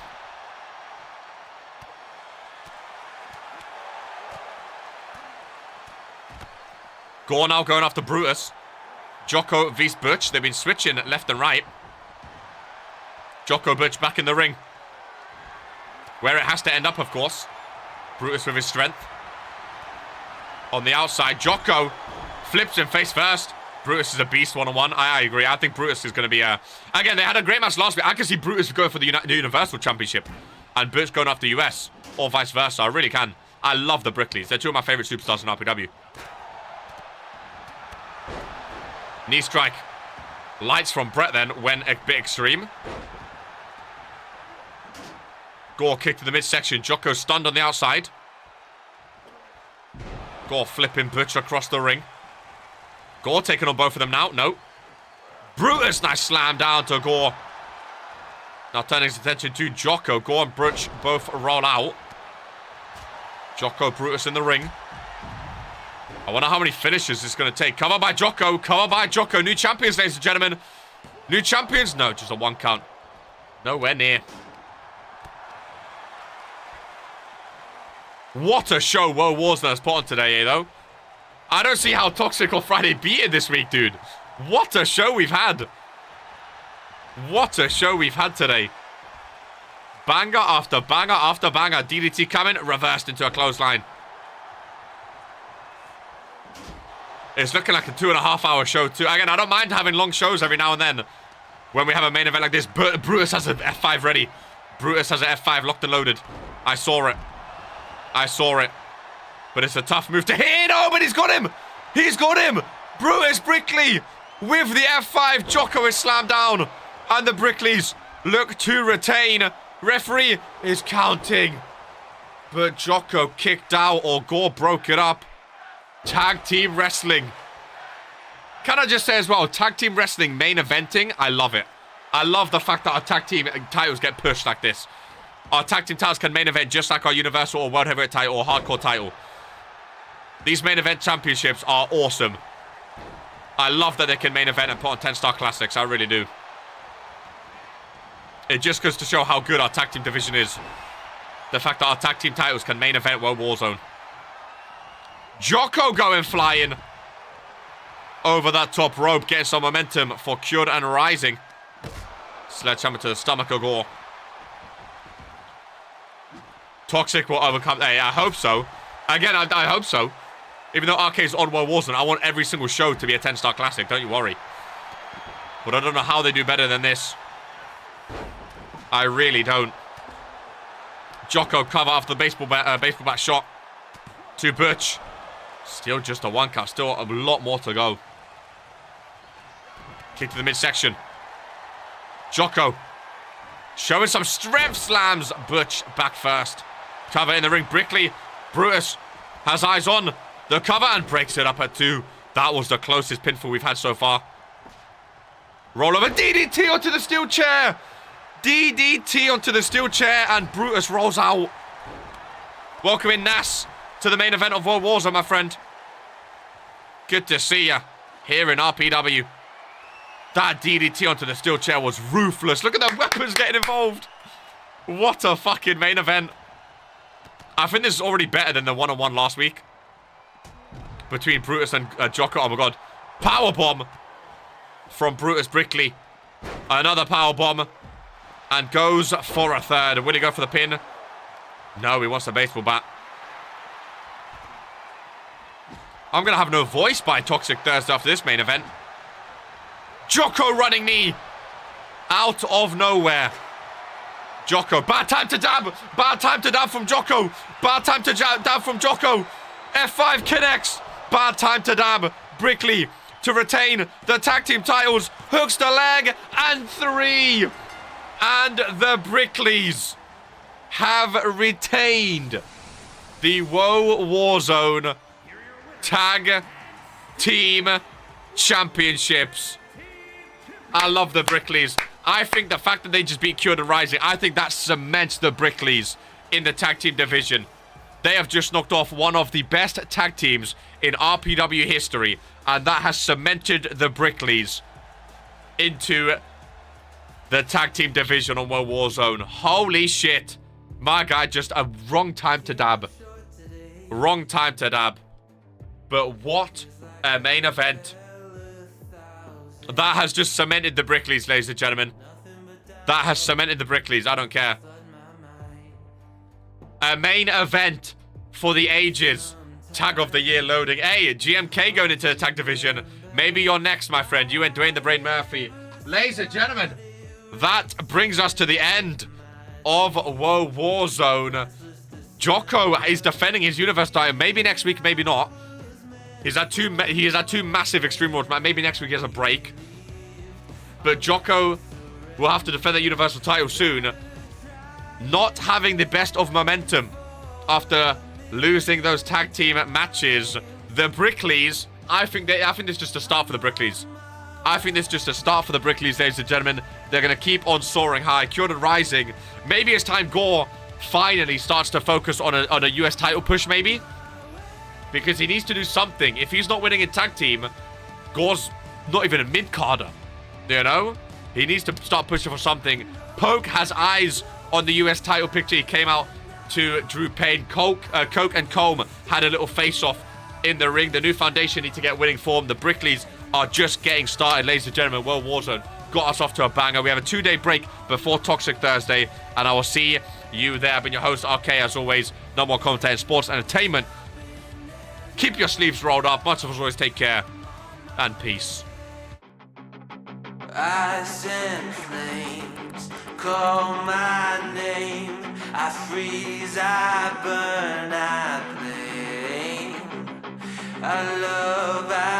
Speaker 2: Gore now going after Brutus. Jocko vs Butch. They've been switching left and right. Jocko Butch back in the ring. Where it has to end up, of course. Brutus with his strength. On the outside, Jocko flips him face first. Brutus is a beast one-on-one. I agree. I think Brutus is going to be a... Again, they had a great match last week. I can see Brutus going for the Universal Championship. And Butch going after US. Or vice versa. I really can. I love the Brickleys. They're two of my favorite superstars in RPW. Knee strike. Lights from Brett then went a bit extreme. Gore kick to the midsection. Jocko stunned on the outside. Gore flipping Butch across the ring. Gore taking on both of them now. No. Brutus, nice slam down to Gore. Now turning his attention to Jocko. Gore and Butch both roll out. Jocko, Brutus in the ring. I wonder how many finishes it's going to take. Cover by Jocko. Cover by Jocko. New champions, ladies and gentlemen. New champions? No, just a one count. Nowhere near. What a show World Warzone has put on today, though. I don't see how Toxic or Friday beat it this week, dude. What a show we've had. What a show we've had today. Banger after banger after banger. DDT coming, reversed into a clothesline. It's looking like a 2.5 hour show too. Again, I don't mind having long shows every now and then when we have a main event like this. Brutus has an F5 ready. Brutus has an F5 locked and loaded. I saw it. I saw it. But it's a tough move to hit. Oh, but he's got him. He's got him. Brutus Brickley with the F5. Jocko is slammed down. And the Brickleys look to retain. Referee is counting. But Jocko kicked out or Gore broke it up. Tag team wrestling. Can I just say as well, tag team wrestling main eventing, I love it. I love the fact that our tag team titles get pushed like this. Our tag team titles can main event just like our Universal or World Heavyweight title or Hardcore title. These main event championships are awesome. I love that they can main event and put on 10-star classics. I really do. It just goes to show how good our tag team division is. The fact that our tag team titles can main event World Warzone. Jocko going flying over that top rope, getting some momentum for Cured and Rising. Sledgehammer to the stomach of Gore. Toxic will overcome. Hey, I hope so. Again, I hope so. Even though Arcade's on World Warzone, I want every single show to be a 10-star classic. Don't you worry. But I don't know how they do better than this. I really don't. Jocko cover after the baseball bat shot to Butch. Still just a one count. Still a lot more to go. Kick to the midsection. Jocko showing some strength slams. Butch back first. Cover in the ring. Brickley. Brutus has eyes on the cover and breaks it up at 2. That was the closest pinfall we've had so far. Roll over. DDT onto the steel chair. DDT onto the steel chair and Brutus rolls out. Welcoming Nas to the main event of World Warzone, my friend. Good to see ya here in RPW. That DDT onto the steel chair was ruthless. Look at the weapons getting involved. What a fucking main event. I think this is already better than the one-on-one last week between Brutus and Jocko. Oh my god. Powerbomb from Brutus Brickley. Another powerbomb. And goes for a third. Will he go for the pin? No, he wants the baseball bat. I'm going to have no voice by Toxic Thursday after this main event. Jocko running knee. Out of nowhere. Jocko. Bad time to dab. Bad time to dab from Jocko. Bad time to dab from Jocko. F5 connects. Bad time to dab. Brickley to retain the tag team titles. Hooks the leg and 3. And the Brickleys have retained the WOAH Warzone Tag Team Championships. I love the Brickleys. I think the fact that they just beat Cured and Ryzen, I think that cements the Brickleys in the tag team division. They have just knocked off one of the best tag teams in RPW history, and that has cemented the Brickleys into the tag team division on WOAH Warzone. Holy shit. My guy, just a wrong time to dab. Wrong time to dab. But what a main event. That has just cemented the Brickleys, ladies and gentlemen. That has cemented the Brickleys. I don't care. A main event for the ages. Tag of the year loading. Hey, GMK going into the tag division. Maybe you're next, my friend. You and Dwayne the Brain Murphy. Ladies and gentlemen, that brings us to the end of WOAH Warzone. Jocko is defending his universe title. Maybe next week, maybe not. He has had two massive Extreme Rules. Maybe next week he has a break. But Jocko will have to defend the Universal title soon. Not having the best of momentum after losing those tag team matches. The Brickleys, I think this is just a start for the Brickleys. I think this is just a start for the Brickleys, ladies and gentlemen. They're going to keep on soaring high. Cured and Rising. Maybe it's time Gore finally starts to focus on a US title push, maybe. Because he needs to do something. If he's not winning in tag team, Gore's not even a mid-carder. You know? He needs to start pushing for something. Poke has eyes on the US title picture. He came out to Drew Payne. Coke and Combe had a little face-off in the ring. The new foundation need to get winning form. The Brickleys are just getting started, ladies and gentlemen. WOAH Warzone got us off to a banger. We have a 2-day break before Toxic Thursday, and I will see you there. I've been your host, RK, as always. No more content in sports and entertainment. Keep your sleeves rolled up. Much of us always take care. And peace.
Speaker 1: I send flames, call my name. I freeze, I burn, I blame. I love, I